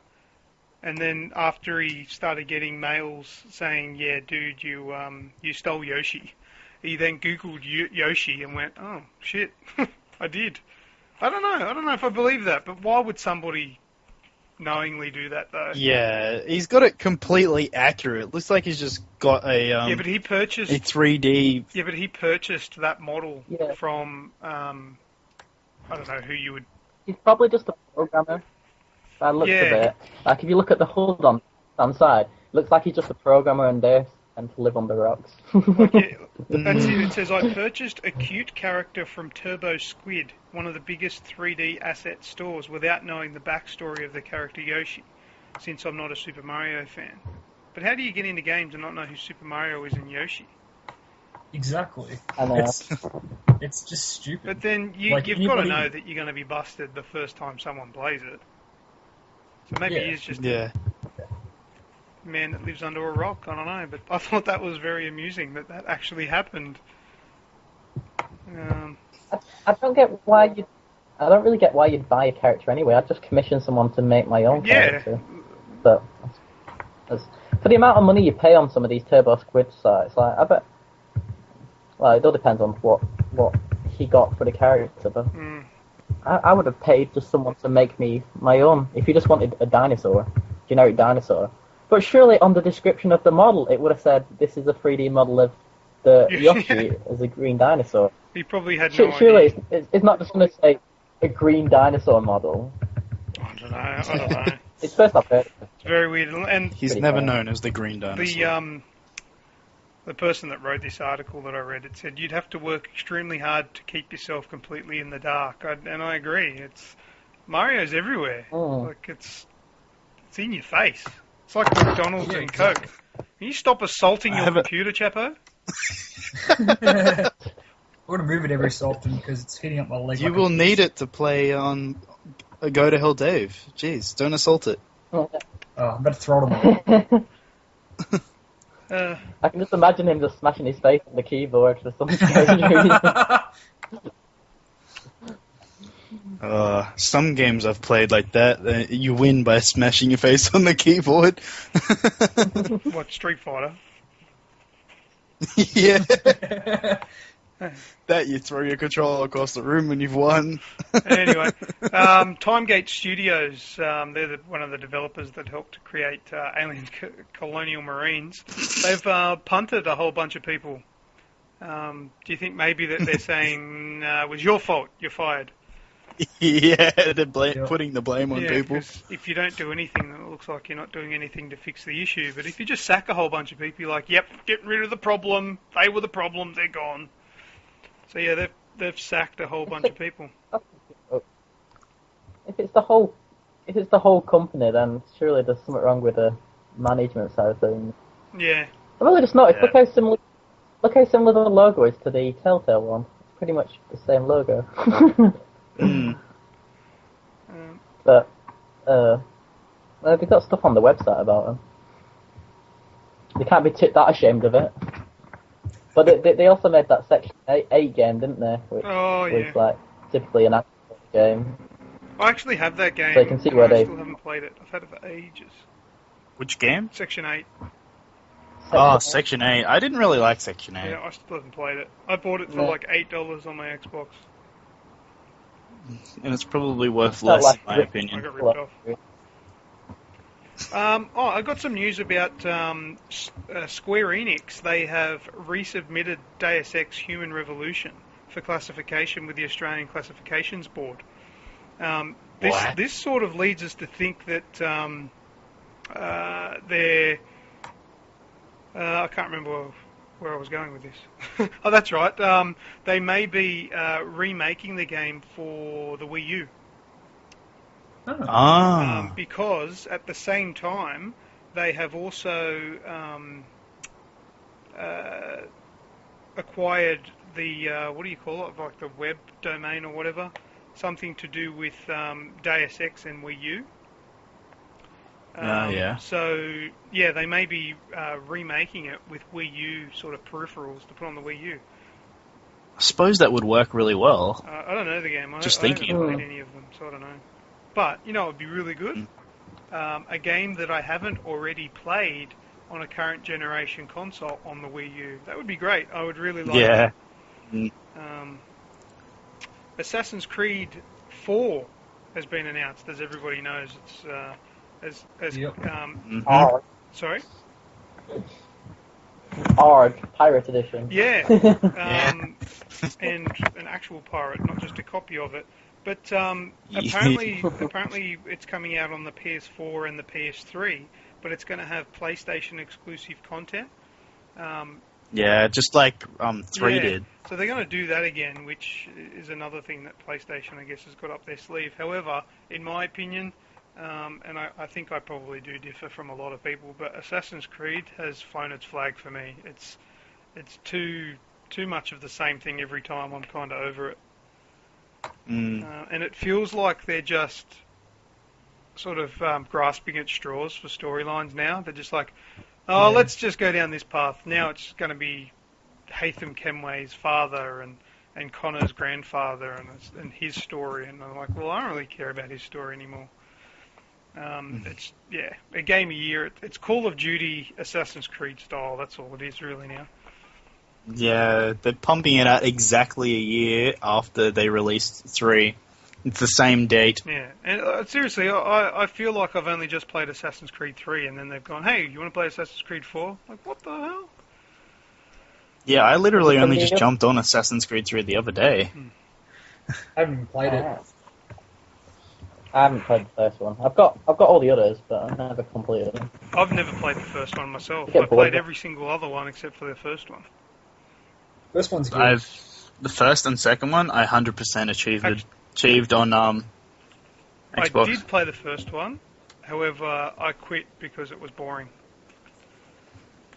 And then after he started getting mails saying, "Yeah, dude, you stole Yoshi," he then Googled Yoshi and went, "Oh shit, I did." I don't know if I believe that, but why would somebody knowingly do that though? Yeah, he's got it completely accurate. Looks like he's just got Yeah, but he purchased. a 3D. Yeah, but he purchased that model Yeah. from I don't know who you would. He's probably just a programmer. By the looks of it. Like, if you look at the HUD on the side, it looks like he's just a programmer and they tend to live on the rocks. Like, yeah, that's it. It says, I purchased a cute character from Turbo Squid, one of the biggest 3D asset stores, without knowing the backstory of the character Yoshi, since I'm not a Super Mario fan. But how do you get into games and not know who Super Mario is and Yoshi? exactly. And, It's just stupid. But then Like, you've got to anybody- know that you're going to be busted the first time someone plays it. So maybe Yeah. he's just Yeah. a man that lives under a rock. I don't know, but I thought that was very amusing that actually happened. I don't get why you. I don't really get why you'd buy a character anyway. I'd just commission someone to make my own Yeah. character. But for the amount of money you pay on some of these Turbo Squid sites, like I bet. Well, it all depends on what he got for the character. But I would have paid just someone to make me my own. If you just wanted a dinosaur, generic dinosaur. But surely on the description of the model, it would have said this is a 3D model of the Yoshi as a green dinosaur. He probably had no idea. Surely it's not just going to say a green dinosaur model. I don't know. It's first I've heard. It's very weird. And He's Pretty never fair. known as the green dinosaur. the person that wrote this article that I read, it said you'd have to work extremely hard to keep yourself completely in the dark. And I agree. It's Mario's everywhere. Like it's in your face. It's like McDonald's and Coke. Can you stop assaulting your computer, Chappo? I'm going to move it every so often because it's hitting up my leg. You will need it to play on Go to Hell Dave. Jeez, don't assault it. Oh, I'm about to throw it on. I can just imagine him just smashing his face on the keyboard for some strange reason. Some games I've played like that, you win by smashing your face on the keyboard. What, Street Fighter? Yeah. That you throw your controller across the room and you've won. Anyway, Timegate Studios, they're one of the developers that helped to create Alien Colonial Marines. They've punted a whole bunch of people. Do you think maybe that they're saying it was your fault, you're fired? Yeah, they're putting the blame on people. 'Cause if you don't do anything, then it looks like you're not doing anything to fix the issue. But if you just sack a whole bunch of people, you're like, yep, getting rid of the problem. They were the problem, they're gone. So yeah, they've sacked a whole bunch of people. If it's the whole company, then surely there's something wrong with the management side of things. Yeah. I've really just noticed. Look how similar the logo is to the Telltale one. It's pretty much the same logo. But they've got stuff on the website about them. They can't be that ashamed of it. But they also made that Section 8 game, didn't they? Which was like typically an action game. I actually have that game. So you can see where I still haven't played it. I've had it for ages. Which game? Section 8. Section 8. I didn't really like Section 8. Yeah, I still haven't played it. I bought it for like $8 on my Xbox. And it's probably worth less, in my I opinion. got ripped off. I got some news about Square Enix. They have resubmitted Deus Ex Human Revolution for classification with the Australian Classifications Board. This sort of leads us to think that they're... I can't remember where I was going with this. Oh, that's right. They may be remaking the game for the Wii U. Because at the same time, they have also acquired the, what do you call it, like the web domain or whatever, something to do with Deus Ex and Wii U. So, yeah, they may be remaking it with Wii U sort of peripherals to put on the Wii U. I suppose that would work really well. I don't know the game. I Thinking haven't played any of them, so I don't know. But, you know, it would be really good. A game that I haven't already played on a current generation console on the Wii U. That would be great. I would really like it. Assassin's Creed 4 has been announced, as everybody knows. It's sorry? Pirate Edition. Yeah. And an actual pirate, not just a copy of it. But apparently it's coming out on the PS4 and the PS3, but it's going to have PlayStation exclusive content. Just like 3 did. So they're going to do that again, which is another thing that PlayStation, I guess, has got up their sleeve. However, in my opinion, and I think I probably do differ from a lot of people, but Assassin's Creed has flown its flag for me. It's too much of the same thing every time. I'm kind of over it. And it feels like they're just sort of grasping at straws for storylines now. They're just like, let's just go down this path. Now it's going to be Haytham Kenway's father and Connor's grandfather and his story. And I'm like, well, I don't really care about his story anymore. It's, a game a year. It's Call of Duty Assassin's Creed style. That's all it is really now. Yeah, they're pumping it out exactly a year after they released 3. It's the same date. Yeah, and seriously, I feel like I've only just played Assassin's Creed 3, and then they've gone, hey, you want to play Assassin's Creed 4? Like, what the hell? Yeah, I literally only just jumped on Assassin's Creed 3 the other day. I haven't even played it. I haven't played the first one. I've got all the others, but I've never completed them. I've never played the first one myself. You I get played bored. every single other one except for the first one. First one's good. The first and second one, I 100% achieved on I Xbox. did play the first one, however, I quit because it was boring.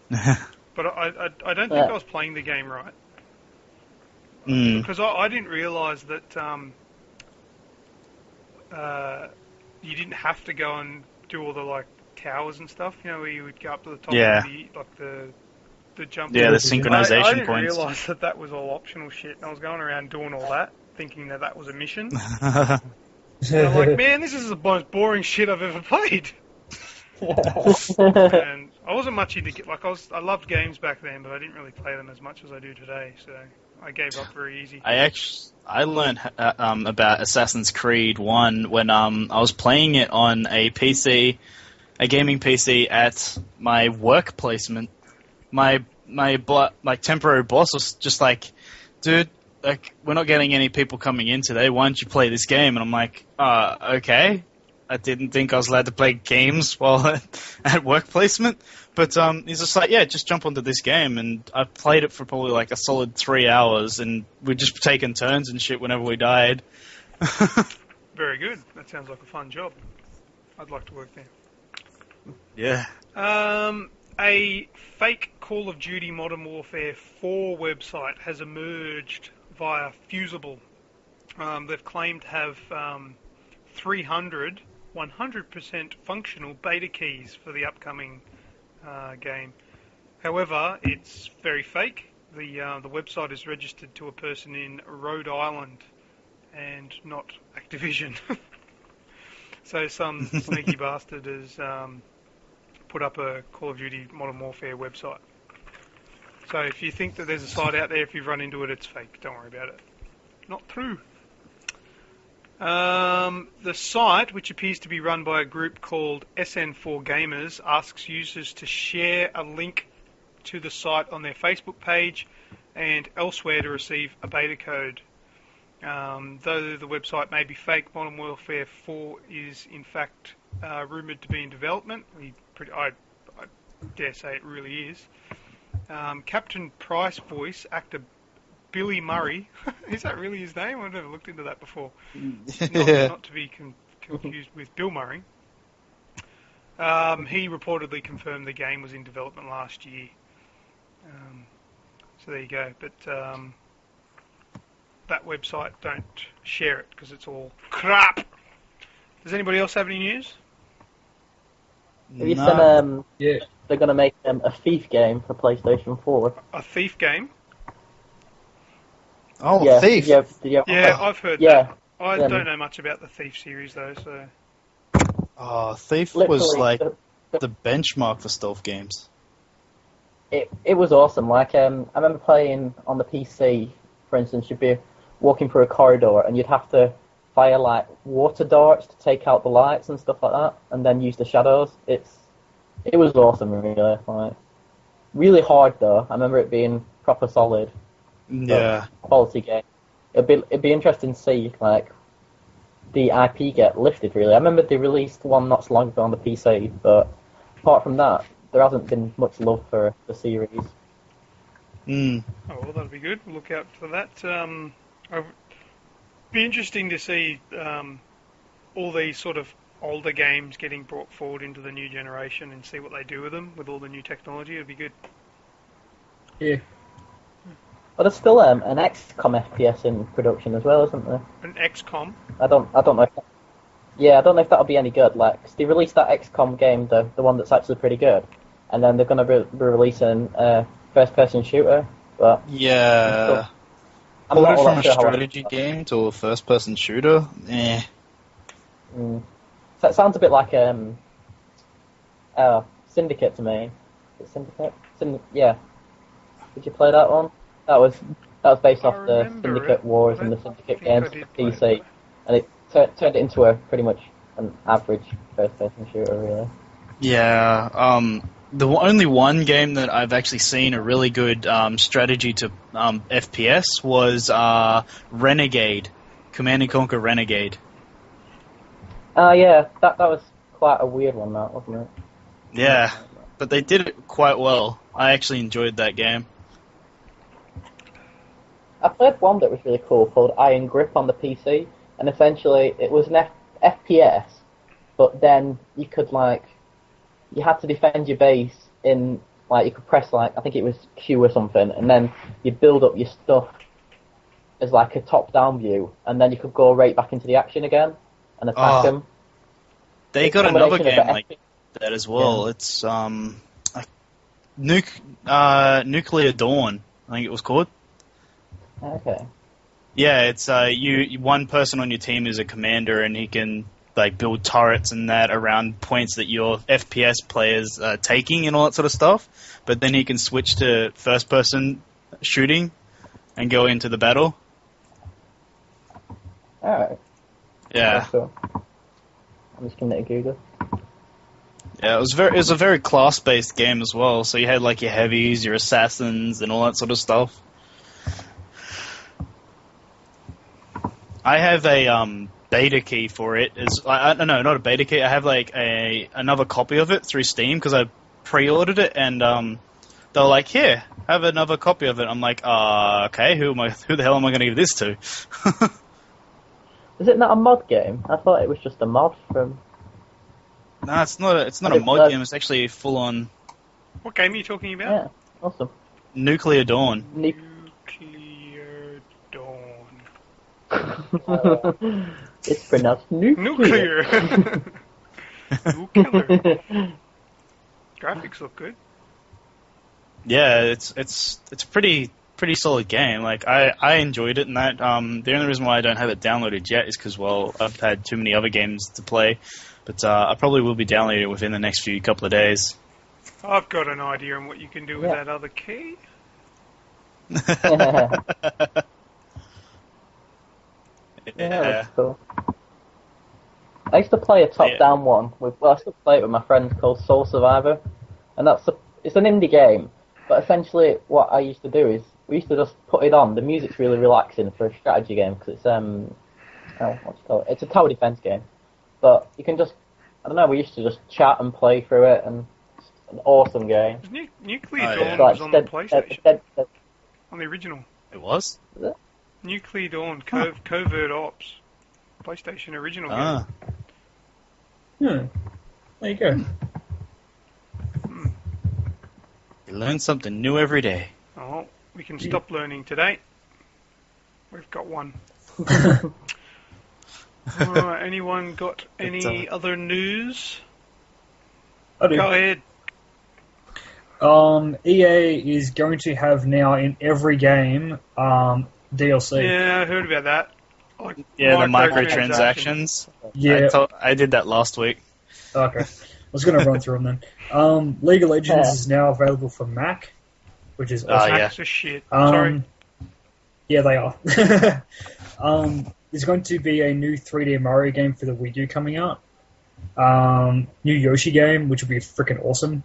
But I don't think I was playing the game right. Because I didn't realise that you didn't have to go and do all the like towers and stuff. You know, where you would go up to the top of the jump. Yeah, the synchronization I didn't points. realise that was all optional shit, and I was going around doing all that, thinking that was a mission. And I'm like, man, this is the most boring shit I've ever played. And I wasn't much into I loved games back then, but I didn't really play them as much as I do today. So I gave up very easy. I learned about Assassin's Creed 1 when I was playing it on a PC, a gaming PC at my work placement. My temporary boss was just like, dude, like, we're not getting any people coming in today. Why don't you play this game? And I'm like, okay. I didn't think I was allowed to play games while at work placement. But he's just like, yeah, just jump onto this game. And I played it for probably like a solid 3 hours, and we'd just taken turns and shit whenever we died. Very good. That sounds like a fun job. I'd like to work there. Yeah. A fake Call of Duty Modern Warfare 4 website has emerged via Fusible. They've claimed to have 300 100% functional beta keys for the upcoming game. However, it's very fake. The website is registered to a person in Rhode Island and not Activision. So some sneaky bastard has put up a Call of Duty Modern Warfare website. So if you think that there's a site out there, if you've run into it, it's fake. Don't worry about it. Not true. The site, which appears to be run by a group called SN4 Gamers, asks users to share a link to the site on their Facebook page and elsewhere to receive a beta code. Though the website may be fake, Modern Warfare 4 is in fact rumoured to be in development. I dare say it really is. Captain Price voice actor Billy Murray. Is that really his name? I've never looked into that before. Not to be confused with Bill Murray. He reportedly confirmed the game was in development last year. So there you go. But that website, don't share it because it's all crap. Does anybody else have any news? Have you seen, they're going to make a Thief game for PlayStation 4. A Thief game? Oh, yeah, Thief! Yeah, I've heard that. I don't know much about the Thief series, though, so... Oh, Thief Literally, was like the benchmark for stealth games. It was awesome. Like, I remember playing on the PC, for instance, you'd be walking through a corridor and you'd have to fire, like, water darts to take out the lights and stuff like that, and then use the shadows. It was awesome, really. Like, really hard, though. I remember it being proper solid. Yeah. Quality game. It'd be interesting to see, like, the IP get lifted, really. I remember they released one not so long ago on the PC, but apart from that, there hasn't been much love for the series. Oh, well, that'll be good. We'll look out for that. It'd be interesting to see all these sort of older games getting brought forward into the new generation and see what they do with them, with all the new technology. It'd be good. Yeah. But there's still an XCOM FPS in production as well, isn't there? An XCOM? I don't know. I don't know if that'll be any good. Like, 'cause they released that XCOM game, the one that's actually pretty good, and then they're going to be releasing a first-person shooter. But yeah, I'm not all from that a sure how strategy game to a first-person shooter. So it sounds a bit like Syndicate to me. Is it Syndicate? Yeah. Did you play that one? That was based I off the remember Syndicate it. Wars I and the don't Syndicate think I games did for play PC, that. and it turned it into a pretty much an average first-person shooter, really. Yeah. The only one game that I've actually seen a really good strategy to FPS was Renegade, Command and Conquer Renegade. Yeah, that was quite a weird one, that wasn't it? Yeah, but they did it quite well. I actually enjoyed that game. I played one that was really cool called Iron Grip on the PC, and essentially it was an FPS, but then you could you had to defend your base in you could press I think it was Q or something, and then you'd build up your stuff as a top-down view, and then you could go right back into the action again and attack them. They It's got a another combination game of like that as well. It's Nuclear Dawn, I think it was called. Okay. Yeah, it's you one person on your team is a commander, and he can build turrets and that around points that your FPS players are taking and all that sort of stuff. But then he can switch to first person shooting and go into the battle. Alright. Yeah. That's cool. I'm just giving it a Google. Yeah, it was a very class based game as well. So you had your heavies, your assassins, and all that sort of stuff. I have a beta key for it. No, not a beta key. I have another copy of it through Steam because I pre-ordered it, and they were like, "Here, have another copy of it." I'm like, okay. Who the hell am I going to give this to? Is it not a mod game? I thought it was just a mod from... No, it's not. It's not a mod game. It's actually full on. What game are you talking about? Yeah, awesome. Nuclear Dawn. Nuclear Dawn. It's pronounced nuclear. Nuclear. Graphics look good. Yeah, it's a pretty solid game. I enjoyed it, and that the only reason why I don't have it downloaded yet is because I've had too many other games to play. But I probably will be downloading it within the next couple of days. I've got an idea on what you can do with that other key. Yeah, that's cool. I used to play a top-down one. I still play it with my friends called Soul Survivor, and it's an indie game. But essentially, what I used to do is we used to just put it on. The music's really relaxing for a strategy game because it's what do you call it? It's a tower defense game. But you can just, I don't know, we used to just chat and play through it, and it's an awesome game. Nuclear Dawn was on the PlayStation. On the original. It was? Was it? Nuclear Dawn, Covert Ops. PlayStation original game. There you go. You learn something new every day. Oh, we can stop learning today. We've got one. Alright, anyone got any other news? I do. Go ahead. EA is going to have now in every game DLC. Yeah, I heard about that. The microtransactions. Yeah. I did that last week. Okay. I was going to run through them then. League of Legends is now available for Mac, which is awesome. Macs are shit. Sorry. Yeah, they are. There's going to be a new 3D Mario game for the Wii U coming out. New Yoshi game, which will be freaking awesome.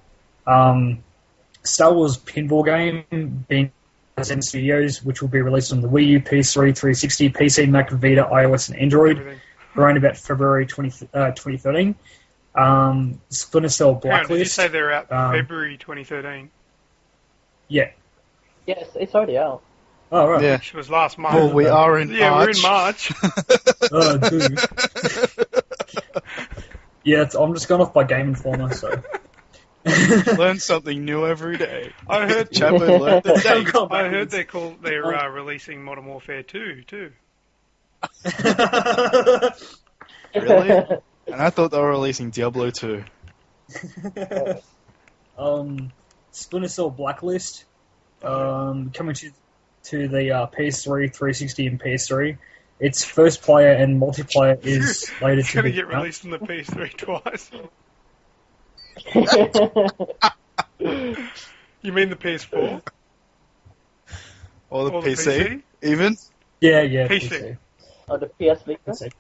Star Wars pinball game being in studios, which will be released on the Wii U, PS3, 360, PC, Mac, Vita, iOS, and Android around about February 2013. Splinter Cell Blacklist. Did you say they're out February 2013? Yeah. Yes, it's already out. Oh, right. Yeah. Which was last month. Well, we are in March. Yeah, we're in March. Oh, dude. Yeah, I'm just going off by Game Informer, so... Learn something new every day. I heard Chappo learned the day. I heard they're releasing Modern Warfare 2 too. Really? And I thought they were releasing Diablo 2. Splinter Cell Blacklist coming to the PS3, 360, and PS3. Its first player and multiplayer is slated It's to going be to get released on the PS3 twice. You mean the PS4? Or the Or the PC, PC? even. Yeah, PC. PC. Or the PS Vita.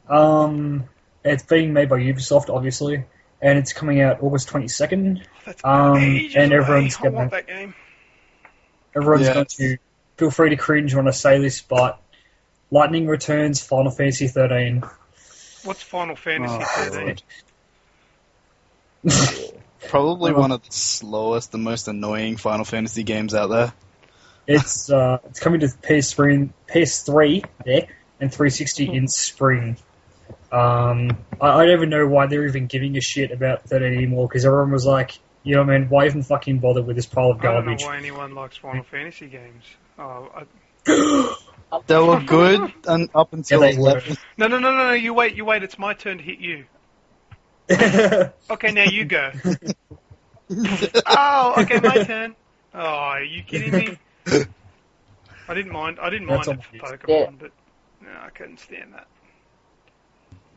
PC. It's being made by Ubisoft, obviously, and it's coming out August 22nd. That's And ages away. everyone's I want gonna, that game. everyone's Yeah. going to feel free to cringe when I say this, but Lightning Returns Final Fantasy 13. What's Final Fantasy Oh, 13? God. Probably one of the slowest and most annoying Final Fantasy games out there. It's coming to PS3 and 360 in spring. I don't even know why they're even giving a shit about 13 anymore, because everyone was like, you know what I mean, why even fucking bother with this pile of I don't garbage? know why anyone likes Final Fantasy games. Oh, They were good and up until Yeah, they were. 11. no, you wait, it's my turn to hit you. Okay, now you go. Oh, okay, my turn. Oh, are you kidding me? I didn't mind That's it all for it is. Pokemon, Yeah. but no, I couldn't stand that.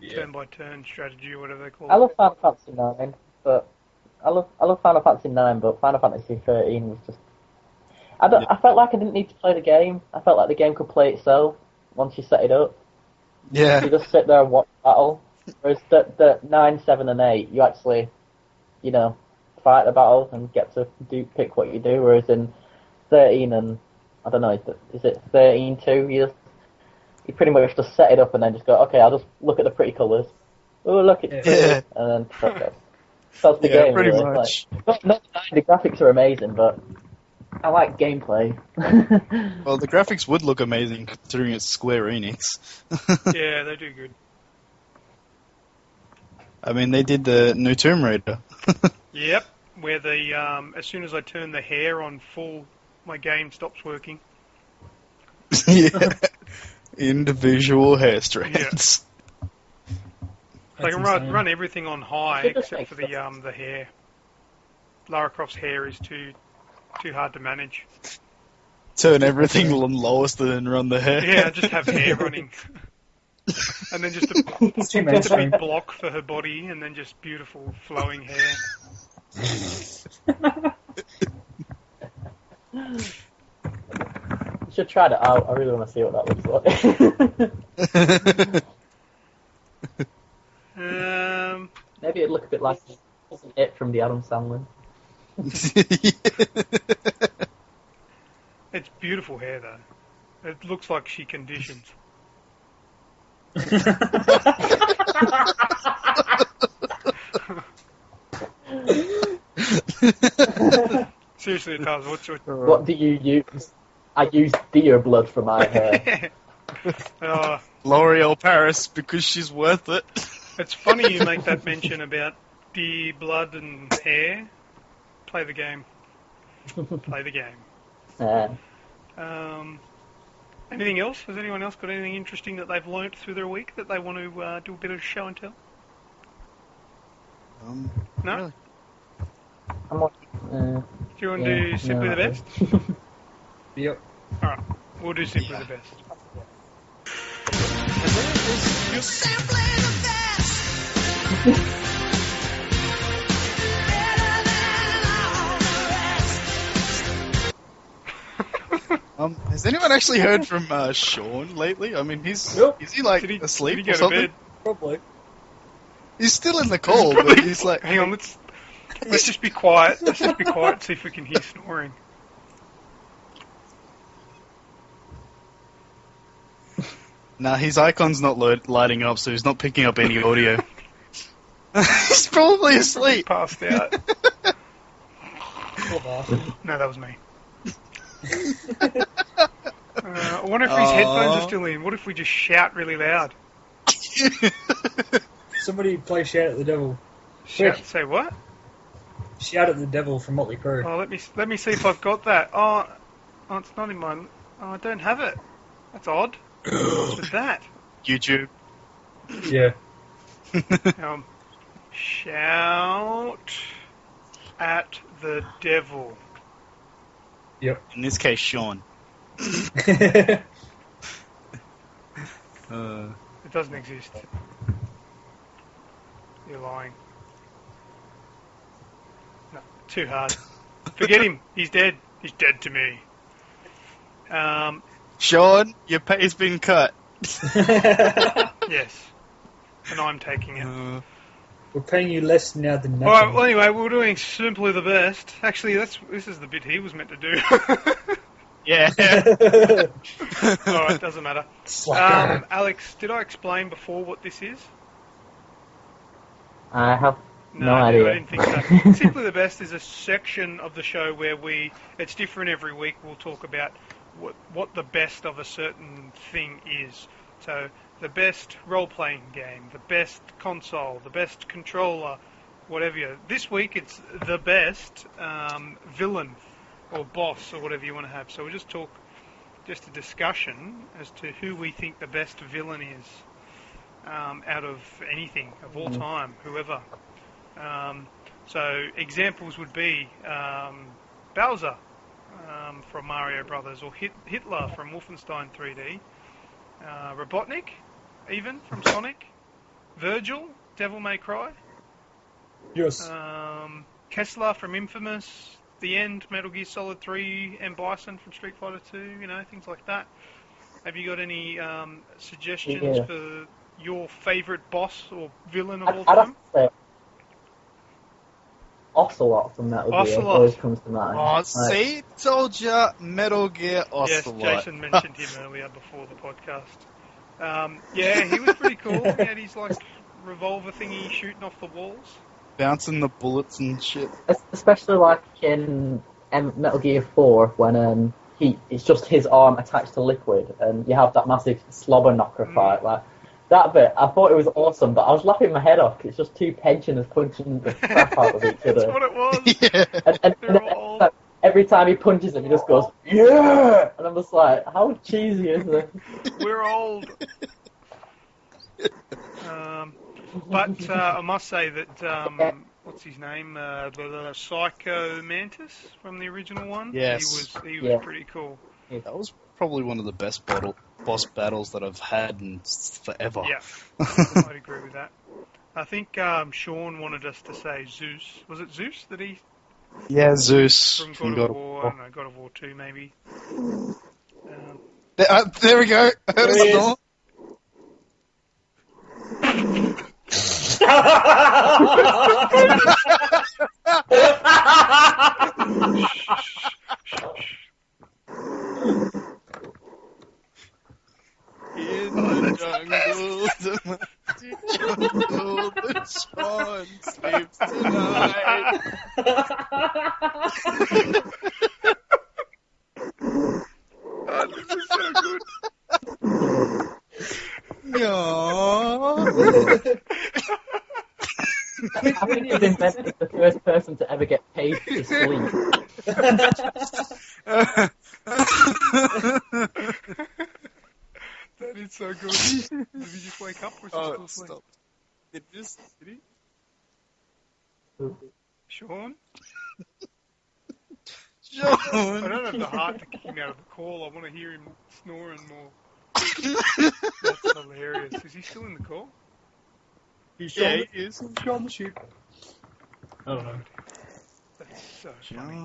Yeah. Turn by turn strategy or whatever they call I it. love Final Fantasy 9, but I love Final Fantasy 9, but Final Fantasy 13 was just. I felt like I didn't need to play the game. I felt like the game could play itself once you set it up. You Yeah. just sit there and watch battle. Whereas the 9, 7, and 8, you actually, fight the battles and get to pick what you do. Whereas in 13 and I don't know, is it 13 too? You pretty much just set it up and then just go, okay, I'll just look at the pretty colours. Oh, look, it's pretty, Yeah. and then that's the Yeah, game. pretty really. much. Like, not the graphics are amazing, but I like gameplay. Well, the graphics would look amazing considering it's Square Enix. Yeah, they do good. I mean, they did the new Tomb Raider. Yep, where the as soon as I turn the hair on full, my game stops working. Yeah. Individual hair strands. I can insane. run everything on high It just except for makes the hair. Lara Croft's hair is too hard to manage. Turn everything on lowest and then run the hair. Yeah, just have hair running. And then just a It's too big mainstream. block for her body, and then just beautiful flowing hair. You should try that out. I really want to see what that looks like. Maybe it'd look a bit like it from the Adam Sandler. It's beautiful hair, though. It looks like she conditions. Seriously, it does. What's your... What do you use? I use deer blood for my hair. L'Oreal Paris, because she's worth it. It's funny you make that mention about deer blood and hair. Play the game. Play the game. Anything else? Has anyone else got anything interesting that they've learnt through their week that they want to do a bit of show and tell? No? Really? I'm on, Do you want to do Simply the Best? Yep. Alright, we'll do Simply the Best. You're simply the best. Better than all the rest. Has anyone actually heard from Sean lately? I mean, is he like Did he asleep go or to something? bed? Probably. He's still in the call, but he's like, Hang on, let's just be quiet. Let's just be quiet, see if we can hear snoring. nah, his icon's not lighting up, so he's not picking up any audio. He's probably asleep. Passed out. Poor bastard. No, that was me. I wonder if his headphones are still in. What if we just shout really loud? Somebody play Shout at the Devil. Shout, say what? Shout at the Devil from Motley Crue. Oh, let me see if I've got that. Oh, it's not in my. Oh, I don't have it. That's odd. What's with that? YouTube. Yeah. Shout at the devil. Yep. In this case, Sean. It doesn't exist. You're lying. No, too hard. Forget him. He's dead. He's dead to me. Sean, your pay's been cut. Yes, and I'm taking it. We're paying you less now than nothing. Alright, well anyway, we're doing Simply the Best. Actually, this is the bit he was meant to do. Yeah. Alright, doesn't matter. Slacker. Alex, did I explain before what this is? I have no I idea. didn't think so. Simply the Best is a section of the show where it's different every week. We'll talk about what the best of a certain thing is. So, the best role-playing game, the best console, the best controller, whatever. This week it's the best villain or boss or whatever you want to have. So we'll just a discussion as to who we think the best villain is out of anything, of all time, whoever. So examples would be Bowser from Mario Brothers, or Hitler from Wolfenstein 3D, Robotnik, even from Sonic, Virgil, Devil May Cry, Yes. Kessler from Infamous, The End, Metal Gear Solid 3, M. Bison from Street Fighter 2, things like that. Have you got any suggestions for your favourite boss or villain of all I'd have time? to say Ocelot from Metal Gear Ocelot. always comes to mind. Oh, see? Told ya, Metal Gear Ocelot. Yes, Jason mentioned him earlier before the podcast. Yeah, he was pretty cool. He had his revolver thingy shooting off the walls. Bouncing the bullets and shit. Especially like in Metal Gear 4 when it's just his arm attached to liquid and you have that massive slobber knocker fight. Like that bit, I thought it was awesome, but I was laughing my head off 'cause it's just two pensioners punching the crap out of each That's other. what it was. Yeah. And They're all old. every time he punches him, he just goes, yeah! And I'm just like, how cheesy is this? We're old. But I must say that what's his name? The Psycho Mantis from the original one. Yes. He was pretty cool. That was probably one of the best boss battles that I've had in forever. Yeah, I'd agree with that. I think Sean wanted us to say Zeus. Was it Zeus that he? Yeah, Zeus From God of War. I don't know, God of War 2 maybe. There we go. I heard a snore. In the jungle, the swan sleeps tonight. Oh, this is so good. Aww. I think he's invented the first person to ever get paid to sleep. That is so good. Did he just wake up or is he still asleep? Stop. Did he? Sean? Sean. I don't have the heart to kick him out of the call. I want to hear him snoring more. That's hilarious. Is he still in the call? Yeah, he is. He's on the ship. I don't know. That's so funny.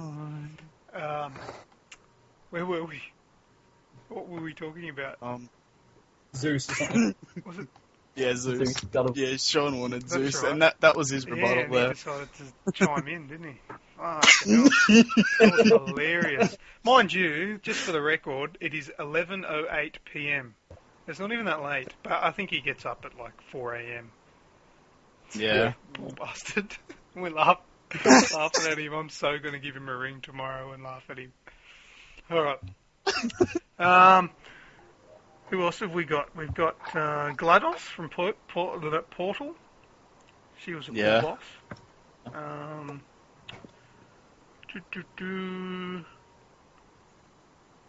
Where were we? What were we talking about? Zeus or something. Was it? Yeah, Zeus. Yeah, Sean wanted That's Zeus, right. and that was his Yeah, rebuttal and he there. decided to chime in, didn't he? Oh, that was hilarious. Mind you, just for the record, it is 11:08 p.m. It's not even that late, but I think he gets up at like 4 a.m. Yeah. Poor bastard. We're laughing at him. I'm so going to give him a ring tomorrow and laugh at him. Alright. Who else have we got? We've got GLaDOS from Portal. She was a cool boss.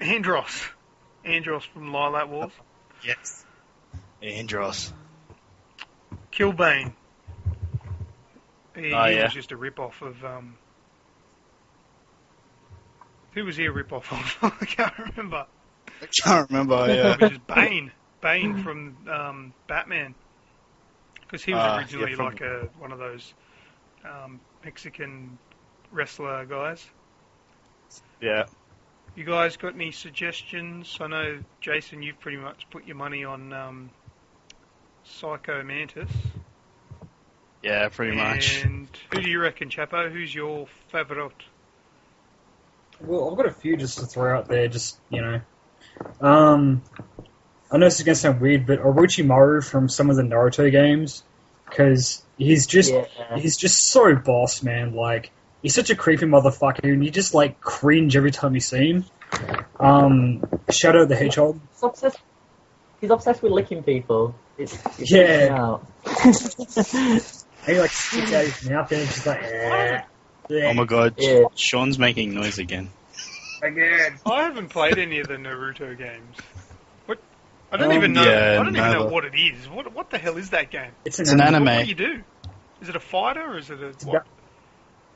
Andros. Andros from Lilac Wars. Yes. Andros. Killbane. He yeah. was just a rip-off of... Who was he a rip-off of? I can't remember. I can't remember, yeah. It was just Bane. Bane from Batman. Because he was originally like one of those Mexican wrestler guys. Yeah. You guys got any suggestions? I know, Jason, you've pretty much put your money on Psycho Mantis. Yeah, pretty much. And who do you reckon, Chappo? Who's your favourite? Well, I've got a few just to throw out there, just, you know. I know this is going to sound weird, but Orochimaru from some of the Naruto games, because he's just so boss, man. Like, he's such a creepy motherfucker, and you just, like, cringe every time you see him. Shadow the Hedgehog. He's obsessed with licking people. It's Yeah. And he, like, sticks out his mouth, and it's just like, Oh my god, Yeah. Sean's making noise again. Again. I haven't played any of the Naruto games. What? I don't even know. yeah, I don't even know neither. what it is. What the hell is that game? It's It's an anime. What do you do? Is it a fighter or is it a what?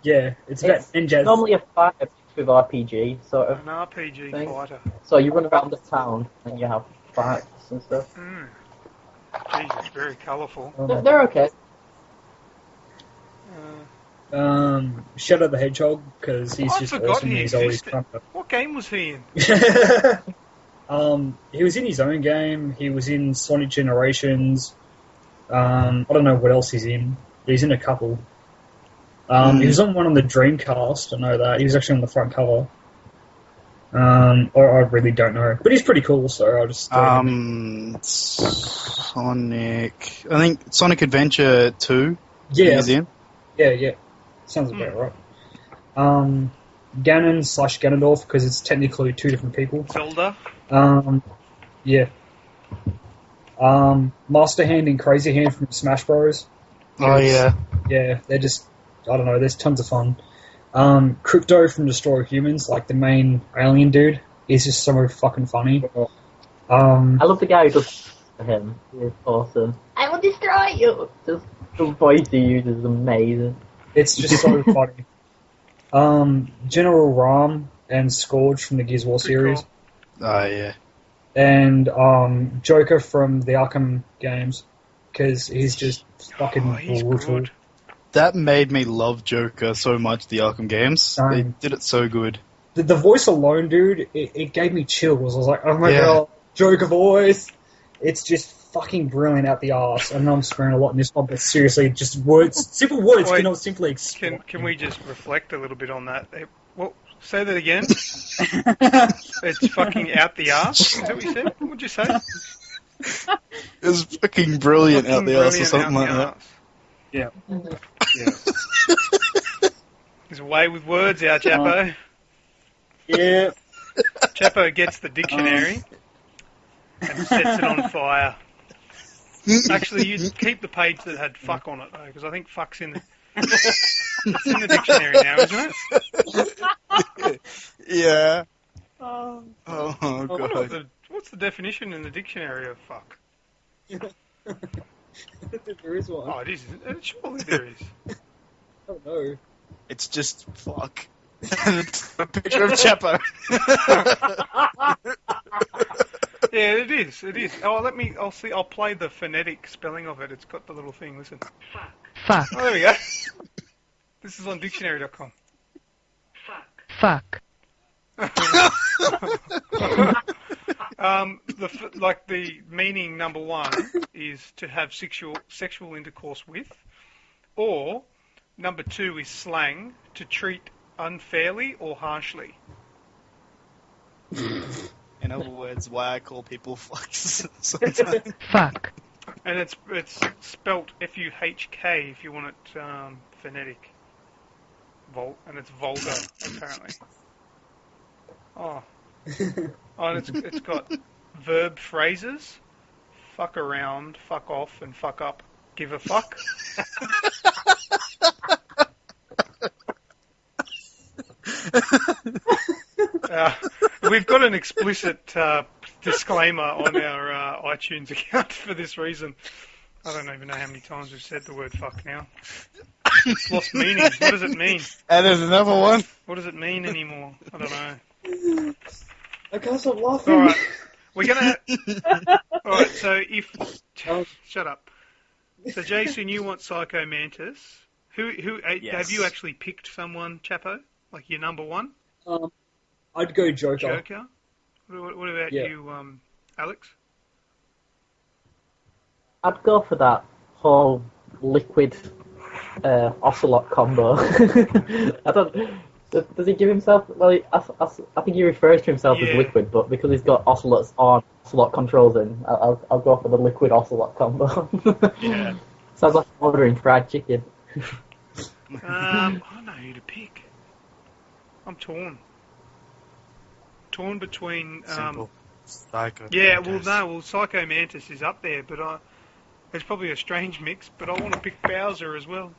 Yeah, it's about It's ninjas. normally a fighter mixed with RPG, sort of. An RPG Thing. fighter. So you run around the town and you have fights and stuff. Jesus, very colourful. They're okay. Shadow the Hedgehog, because he's I just forgot awesome. he He's always existed. pumped up. What game was he in? He was in his own game. He was in Sonic Generations. I don't know what else he's in. He's in a couple. He was on one on the Dreamcast. I know that. He was actually on the front cover. Or I really don't know. But he's pretty cool, so I'll just... Sonic... I think Sonic Adventure 2 yeah, he's in. yeah. Sounds about right. Ganon/Ganondorf, because it's technically two different people. Zelda. Yeah. Master Hand and Crazy Hand from Smash Bros. Oh, yeah. Yeah, they're just, I don't know, there's tons of fun. Crypto from Destroy Humans, like the main alien dude, he's just so fucking funny. I love the guy who does him. He's awesome. I will destroy you! Just the voice he uses is amazing. It's just so funny. General Ram and Scourge from the Gears of War Pretty series. cool. Oh, yeah. And Joker from the Arkham games, because he's just fucking He's brutal. good. That made me love Joker so much, the Arkham games. They did it so good. The voice alone, dude, it gave me chills. I was like, oh my Yeah. god, Joker voice! It's just fucking brilliant out the arse. I know I'm swearing a lot in this one, but seriously, just words, simple words Wait, cannot simply explain. Can we just reflect a little bit on that? Well, say that again. It's fucking out the arse. Is that what you said? What'd you say? It was fucking brilliant out Fucking the arse or brilliant something out like the that. arse. Yeah. There's a way with words out, Chappo. Yeah. Chappo gets the dictionary and sets it on fire. Actually, you keep the page that had fuck on it, though, because I think fuck's in the... It's in the dictionary now, isn't it? Yeah. Oh, I wonder God. what's the definition in the dictionary of fuck? There is one. Oh, it is. Surely there is. I don't know. It's just fuck. And it's a picture of Chappo. Yeah, it is. It is. Oh, I'll see. I'll play the phonetic spelling of it. It's got the little thing. Listen. Fuck. Oh, there we go. This is on dictionary.com. Fuck. The meaning number one is to have sexual intercourse with, or number two is slang, to treat unfairly or harshly. In other words, why I call people fucks sometimes. Fuck. And it's spelt F-U-H-K if you want it phonetic. And it's vulgar, apparently. Oh. Oh, and it's got verb phrases: fuck around, fuck off, and fuck up. Give a fuck. We've got an explicit disclaimer on our iTunes account for this reason. I don't even know how many times we've said the word fuck now. It's lost meaning. What does it mean? And there's another one. What does it mean anymore? I don't know. I can't stop laughing. All right, we're gonna. All right, so shut up. So Jason, you want Psycho Mantis? Who Yes. Have you actually picked someone, Chappo? Like your number one? I'd go Joker. Joker. What about Yeah. you, Alex? I'd go for that whole liquid ocelot combo. I don't. Does he give himself? Well, I think he refers to himself Yeah. as liquid, but because he's got ocelots on ocelot controls in, I'll go for the liquid ocelot combo. Yeah. Sounds like I'm ordering fried chicken. I don't know who to pick. I'm torn. Torn between. Simple. Psycho. Yeah, Mantis. Psycho Mantis is up there, but it's probably a strange mix. But I want to pick Bowser as well.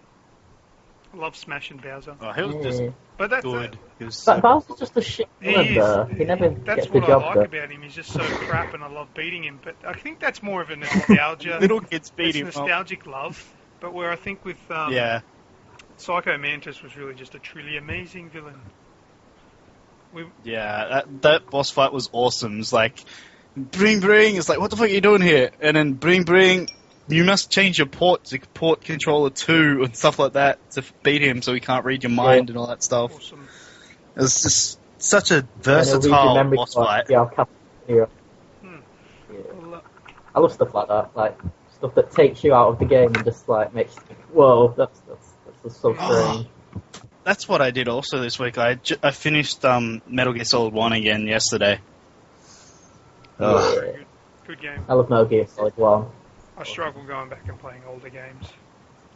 I love smashing Bowser, Oh, he was just but that's good. He was But so Bowser's just a shit He villain, is. though. He never That's gets the what I job like done. about him. He's just so crap, and I love beating him. But I think that's more of a nostalgia. little kids beat It's him up. nostalgic love. But where I think with Yeah. Psycho Mantis was really just a truly amazing villain. Yeah, that boss fight was awesome. It's like, bring, it's like, what the fuck are you doing here? And then bring, you must change your port to port controller 2 and stuff like that to beat him so he can't read your mind and all that stuff. Awesome. It's just such a And he'll read your versatile memory boss card. fight. Yeah, I'll cap here. Hmm. Yeah. Well, I love stuff like that, like stuff that takes you out of the game and just like makes you think, whoa, that's just so strange. That's what I did also this week. I finished Metal Gear Solid 1 again yesterday. Yeah. good game. I love Metal Gear Solid 1. I struggle going back and playing older games.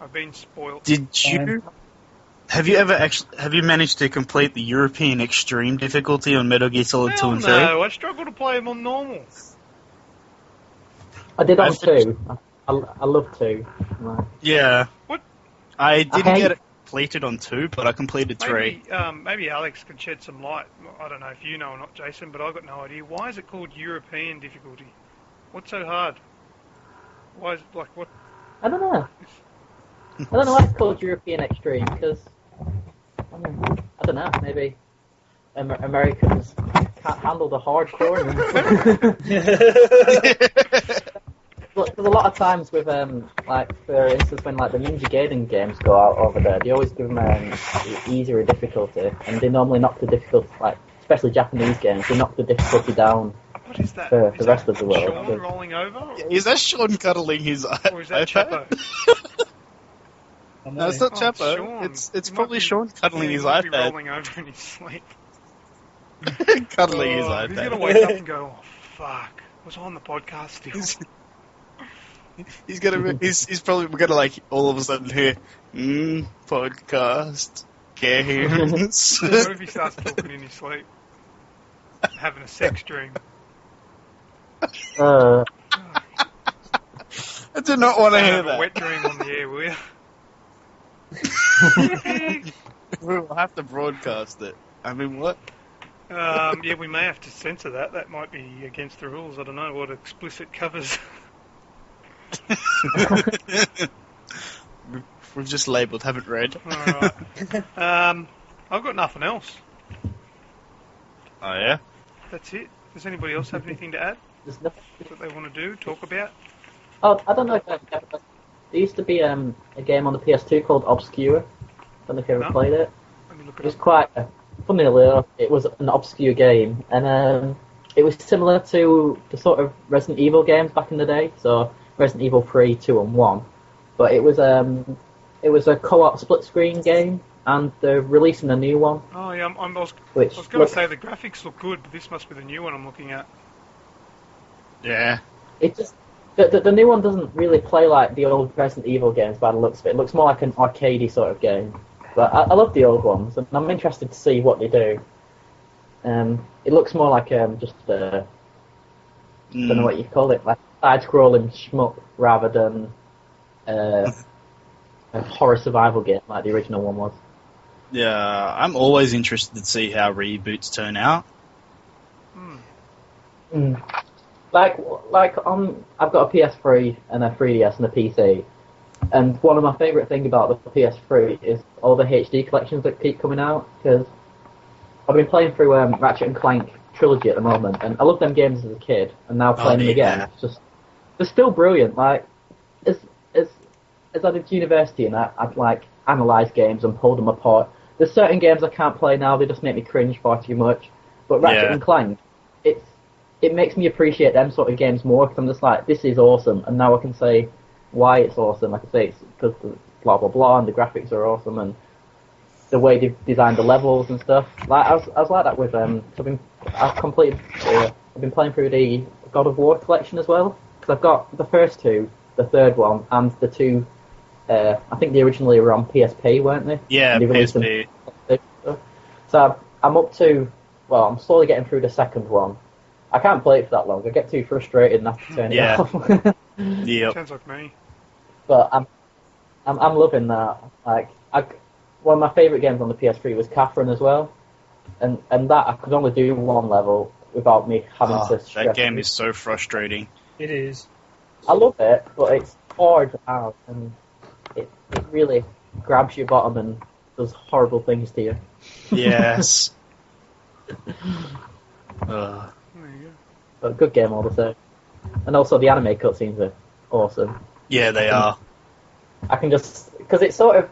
I've been spoilt. Did you... Have you managed to complete the European Extreme difficulty on Metal Gear Solid 2 Hell and 3? no, I struggle to play them on normal. I did on I finished- 2. I love 2. Like, Yeah. What? I didn't hate- get it completed on 2, but I completed 3. Maybe Alex can shed some light. I don't know if you know or not, Jason, but I've got no idea. Why is it called European difficulty? What's so hard? Why is it like what? I don't know. I don't know why it's called European Extreme, because, I don't know, maybe Americans can't handle the hardcore. Look, there's a lot of times with, like, for instance, when, like, the Ninja Gaiden games go out over there, they always give them easier difficulty, and they normally knock the difficulty, like, especially Japanese games, they knock the difficulty down What is that? for Is the that rest of the world. Sean rolling over? Is that Sean cuddling his Or is that iPad? Chappo? No, it's not Oh, Chappo. Sean. It's He probably might be- Sean cuddling he his might be iPad. rolling over in his sleep. Cuddling his Oh, He's gonna iPad. wake up and go, "Oh fuck, was I on the podcast still?" He's probably gonna like all of a sudden hear podcast games. What if he starts talking in his sleep, having a sex dream? Uh, I do not want to Don't hear have a that. wet dream on the air, will you? We'll have to broadcast it. I mean, what? Yeah, we may have to censor that. That might be against the rules. I don't know what explicit covers. We've just labelled, haven't read. Alright. I've got nothing else. Oh yeah. That's it. Does anybody else have anything to add there's nothing. that they want to do, talk about? Oh, I don't know if there used to be a game on the PS2 called Obscure. I don't know if you ever No. played it. Let me look It it was up. quite, funnily enough, it was an obscure game, and it was similar to the sort of Resident Evil games back in the day, so Resident Evil 3, 2, and 1. But it was a co-op split-screen game, and they're releasing a new one, Oh yeah, I was which going to looks, say the graphics look good, but this must be the new one I'm looking at. Yeah. it just the new one doesn't really play like the old Resident Evil games by the looks of it. It looks more like an arcadey sort of game. But I love the old ones, and I'm interested to see what they do. It looks more like just I don't know what you call it, like side-scrolling shmup rather than a horror survival game like the original one was. Yeah, I'm always interested to see how reboots turn out. Like I've got a PS3 and a 3DS and a PC, and one of my favourite things about the PS3 is all the HD collections that keep coming out, because I've been playing through Ratchet and Clank Trilogy at the moment, and I loved them games as a kid, and now playing them again, yeah. it's just, they're still brilliant. Like, as I did to university, and I'd like analyse games and pull them apart. There's certain games I can't play now; they just make me cringe far too much. But Ratchet Yeah. and Clank, it makes me appreciate them sort of games more because I'm just like, this is awesome, and now I can say why it's awesome. I can say it's because blah blah blah, and the graphics are awesome, and the way they've designed the levels and stuff. Like I was like that with I've been playing through the God of War collection as well because I've got the first two, the third one, and the two. I think they originally were on PSP, weren't they? Yeah, And they released PSP. them. So I'm up to. Well, I'm slowly getting through the second one. I can't play it for that long. I get too frustrated and have to turn it Yeah. off. Yep. Sounds like me. But I'm loving that. Like, one of my favourite games on the PS3 was Catherine as well, and that I could only do one level without me having to stress. That game is so frustrating. It is. I love it, but it's hard out, and it really grabs your bottom and does horrible things to you. Yes. There you But good game all the same. And also the anime cutscenes are awesome. Yeah, they are. I can just... Because it's sort of...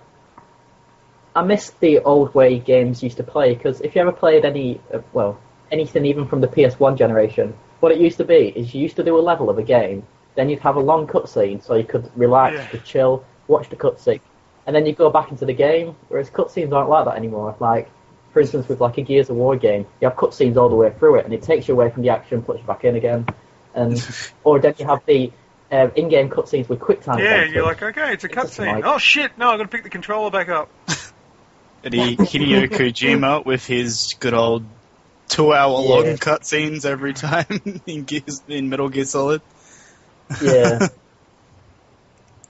I miss the old way games used to play, because if you ever played anything even from the PS1 generation, what it used to be is you used to do a level of a game, then you'd have a long cutscene so you could relax, Yeah. you could chill, watch the cutscene, and then you go back into the game, whereas cutscenes aren't like that anymore. Like, for instance, with like a Gears of War game, you have cutscenes all the way through it, and it takes you away from the action, puts you back in again, and or then you have the in-game cutscenes with quick time. Yeah, events, you're which- like, okay, it's a it's just cutscene. like- Oh shit! No, I've got to pick the controller back up. Hideo Kojima with his good old 2-hour-long Yeah. cutscenes every time in Metal Gear Solid. Yeah.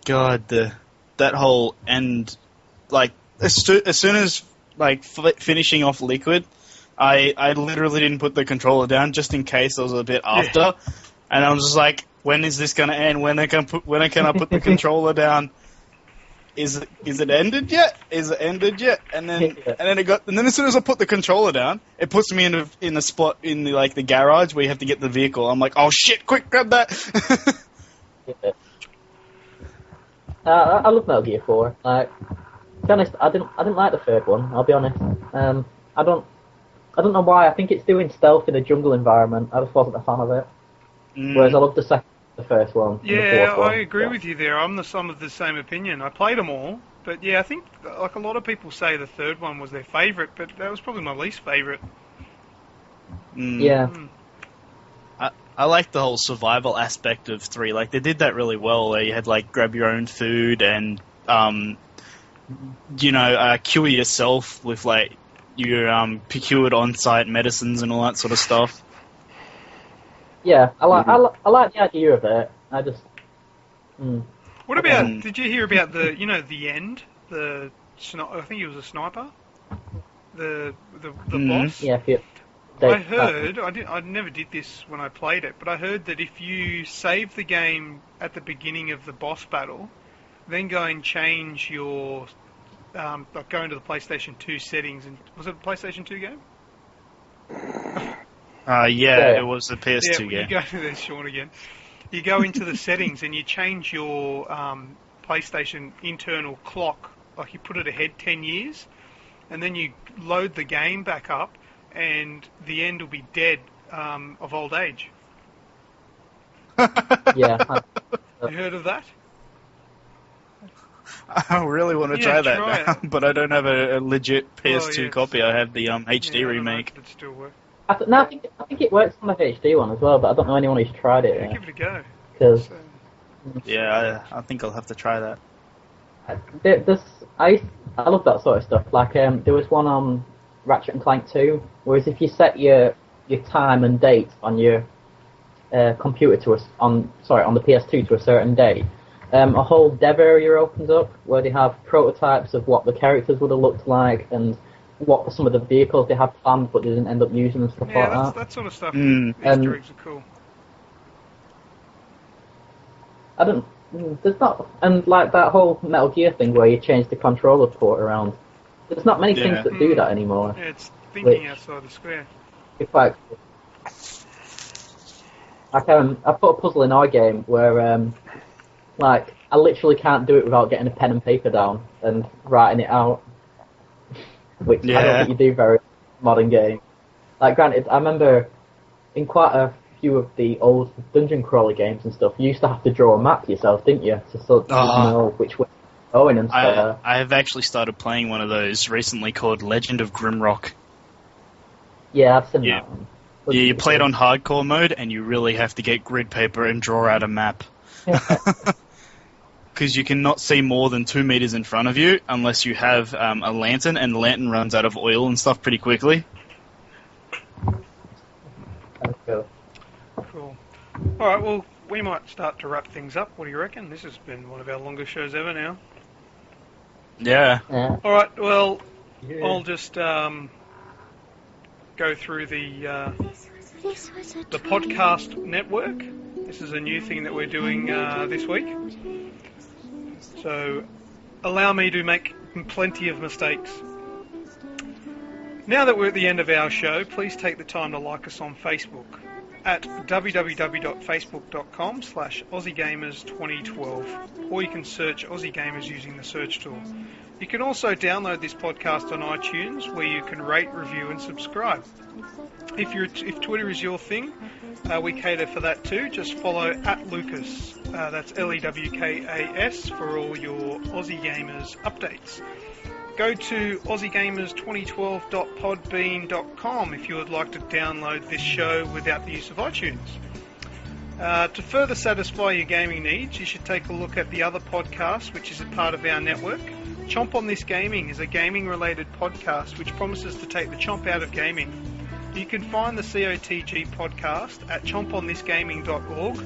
God, that whole end, like as soon as like finishing off Liquid, I literally didn't put the controller down just in case I was a bit after, and I was just like, when is this gonna end? When can I put the controller down? Is it ended yet? Is it ended yet? And then as soon as I put the controller down, it puts me in a spot in the garage where you have to get the vehicle. I'm like, oh shit! Quick, grab that. Yeah. I love Metal Gear 4. Like, to be honest, I didn't like the third one. I'll be honest. I don't know why. I think it's doing stealth in a jungle environment. I just wasn't a fan of it. Whereas I love the first one. and the Yeah, fourth one. I agree Yeah. with you there. I'm of the same opinion. I played them all, but yeah, I think like a lot of people say the third one was their favourite, but that was probably my least favourite. Yeah. I like the whole survival aspect of 3. Like, they did that really well, where you had, like, grab your own food and, cure yourself with, like, your procured on-site medicines and all that sort of stuff. Yeah, I like the idea of it. I just... What about? Did you hear about the end? I think he was a sniper. The boss. Yeah, I heard, I never did this when I played it, but I heard that if you save the game at the beginning of the boss battle, then go and change your, like go into the PlayStation 2 settings, and was it a PlayStation 2 game? Yeah, it was a PS2 You game. go, there's Sean again. You go into the settings and you change your PlayStation internal clock, like you put it ahead 10 years, and then you load the game back up, and the end will be dead of old age. Yeah. You heard of that? I really want to Yeah, try that try now, but I don't have a legit PS2 yeah. copy. I have the HD Yeah, I don't know remake. if it still works. I think it works on the HD one as well, but I don't know anyone who's tried it. Yeah, give it a go. Because So, Yeah, I think I'll have to try that. I love that sort of stuff. Like there was one on Ratchet and Clank 2, whereas if you set your time and date on your computer on the PS2 to a certain date, a whole dev area opens up where they have prototypes of what the characters would have looked like and what some of the vehicles they had planned but they didn't end up using and stuff yeah, like that sort of stuff. Mm. Easter eggs are cool. There's not, and like that whole Metal Gear thing where you change the controller port around. There's not many Yeah. things that do that anymore. Yeah, it's thinking Which- outside the square. In fact, I put a puzzle in our game where, like, I literally can't do it without getting a pen and paper down and writing it out, which I Yeah. don't think you do very modern game. Like, granted, I remember in quite a few of the old dungeon crawler games and stuff, you used to have to draw a map yourself, didn't you? To sort of know which way you're going and stuff. I have actually started playing one of those recently called Legend of Grimrock. Yeah, I've seen Yeah. that one. Yeah, you play it on hardcore mode, and you really have to get grid paper and draw out a map. Because you cannot see more than 2 meters in front of you unless you have a lantern, and the lantern runs out of oil and stuff pretty quickly. That's cool. Cool. All right, well, we might start to wrap things up. What do you reckon? This has been one of our longest shows ever now. Yeah. Yeah. All right, well, Yeah. I'll just go through the podcast network. This is a new thing that we're doing this week. So allow me to make plenty of mistakes. Now that we're at the end of our show, please take the time to like us on Facebook at www.facebook.com/AussieGamers2012, or you can search Aussie Gamers using the search tool. You can also download this podcast on iTunes, where you can rate, review, and subscribe. If Twitter is your thing, we cater for that too. Just follow at Lucas. That's LEWKAS for all your Aussie Gamers updates. Go to AussieGamers2012.podbean.com if you would like to download this show without the use of iTunes. To further satisfy your gaming needs, you should take a look at the other podcast, which is a part of our network. Chomp on This Gaming is a gaming-related podcast which promises to take the chomp out of gaming. You can find the COTG podcast at chomponthisgaming.org,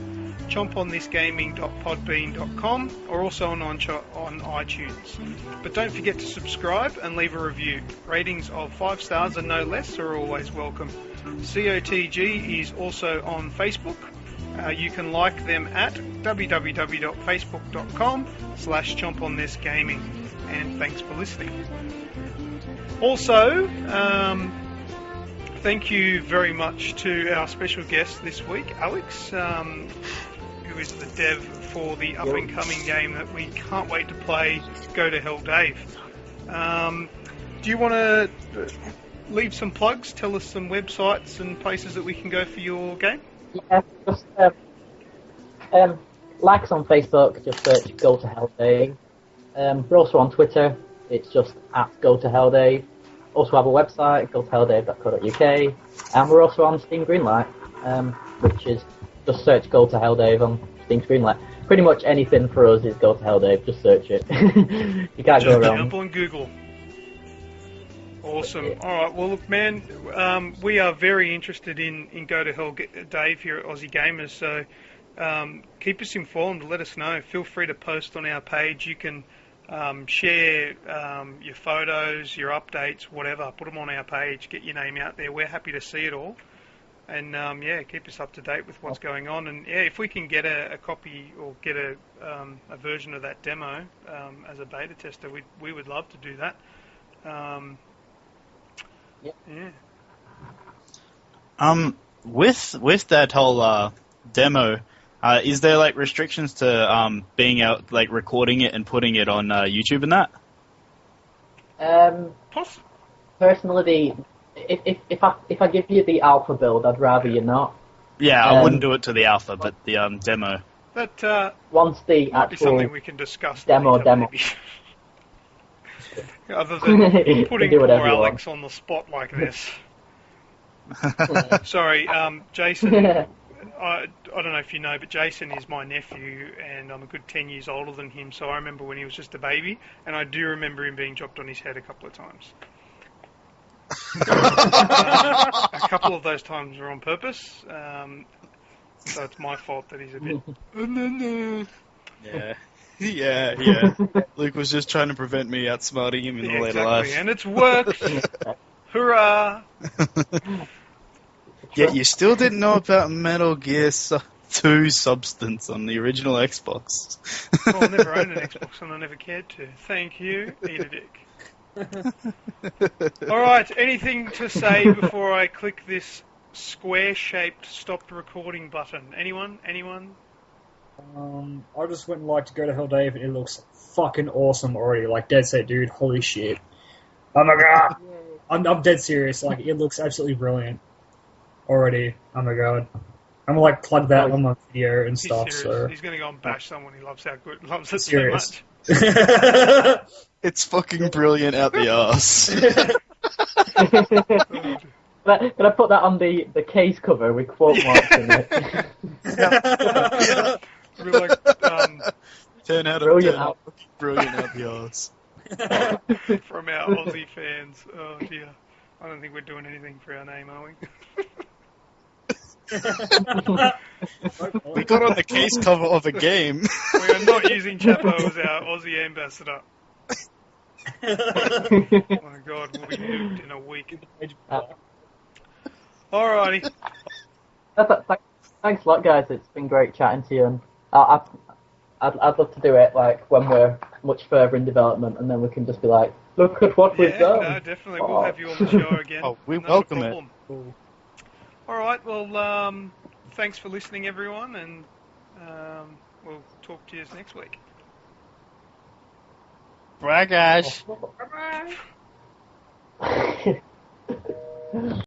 chomponthisgaming.podbean.com, or also on iTunes. But don't forget to subscribe and leave a review. Ratings of 5 stars and no less are always welcome. COTG is also on Facebook. You can like them at www.facebook.com/chomponthisgaming. And thanks for listening. Also, thank you very much to our special guest this week, Alex, who is the dev for the up-and-coming game that we can't wait to play, Go to Hell Dave. Do you want to leave some plugs, tell us some websites and places that we can go for your game? Yeah, just like us on Facebook, just search Go to Hell Dave. We're also on Twitter, it's just at Go to Hell Dave. Also have a website, gotohelldave.co.uk, and we're also on Steam Greenlight, which is just search Go to Hell Dave on Steam Greenlight. Pretty much anything for us is Go to Hell Dave, just search it. You can't go wrong. Jump on Google. Awesome. Alright, well look man, we are very interested in Go to Hell Dave here at Aussie Gamers, so keep us informed, let us know. Feel free to post on our page. You can share your photos, your updates, whatever. Put them on our page, get your name out there. We're happy to see it all. And keep us up to date with what's going on. And if we can get a copy or get a version of that demo as a beta tester, we would love to do that. With that whole demo, is there like restrictions to being out, like recording it and putting it on YouTube and that? Personally, if I give you the alpha build, I'd rather you not. Yeah, I wouldn't do it to the alpha, but the demo. That once the might be actual something we can discuss demo. later, maybe. Other than putting do poor whatever you Alex on the spot like this. Sorry, Jason. I don't know if you know, but Jason is my nephew, and I'm a good 10 years older than him, so I remember when he was just a baby, and I do remember him being dropped on his head a couple of times. A couple of those times were on purpose, so it's my fault that he's a bit... Yeah. Luke was just trying to prevent me outsmarting him in the later life. And it's worked! Hurrah! Yet you still didn't know about Metal Gear 2 Substance on the original Xbox. Well, I never owned an Xbox and I never cared to. Thank you. Eat a dick. Alright, anything to say before I click this square-shaped stop recording button? Anyone? I just went and liked Go to Hell Dave, and it looks fucking awesome already. Like, dead set, dude. Holy shit. Oh my god. I'm dead serious. Like, it looks absolutely brilliant. already. Oh my god. I'm gonna like plug that on my video and He's stuff. serious. So He's going to go and bash someone he loves it Serious. so much. It's fucking brilliant out the arse. Can I put that on the case cover with quote marks in it? We're like, 10 out of Brilliant 10. out. Brilliant out the arse. from our Aussie fans. Oh dear. I don't think we're doing anything for our name, are we? We got on the case cover of a game. We are not using Chappo as our Aussie ambassador. Oh my god, we'll be nuked in a week. Alrighty. Thanks a lot, guys. It's been great chatting to you. And I'd love to do it like when we're much further in development, and then we can just be like, look at what we've done. No, definitely. We'll have you on the show again. Oh, we Not a welcome it. problem. Alright, well, thanks for listening, everyone, and we'll talk to you next week. Bye, guys. Bye-bye.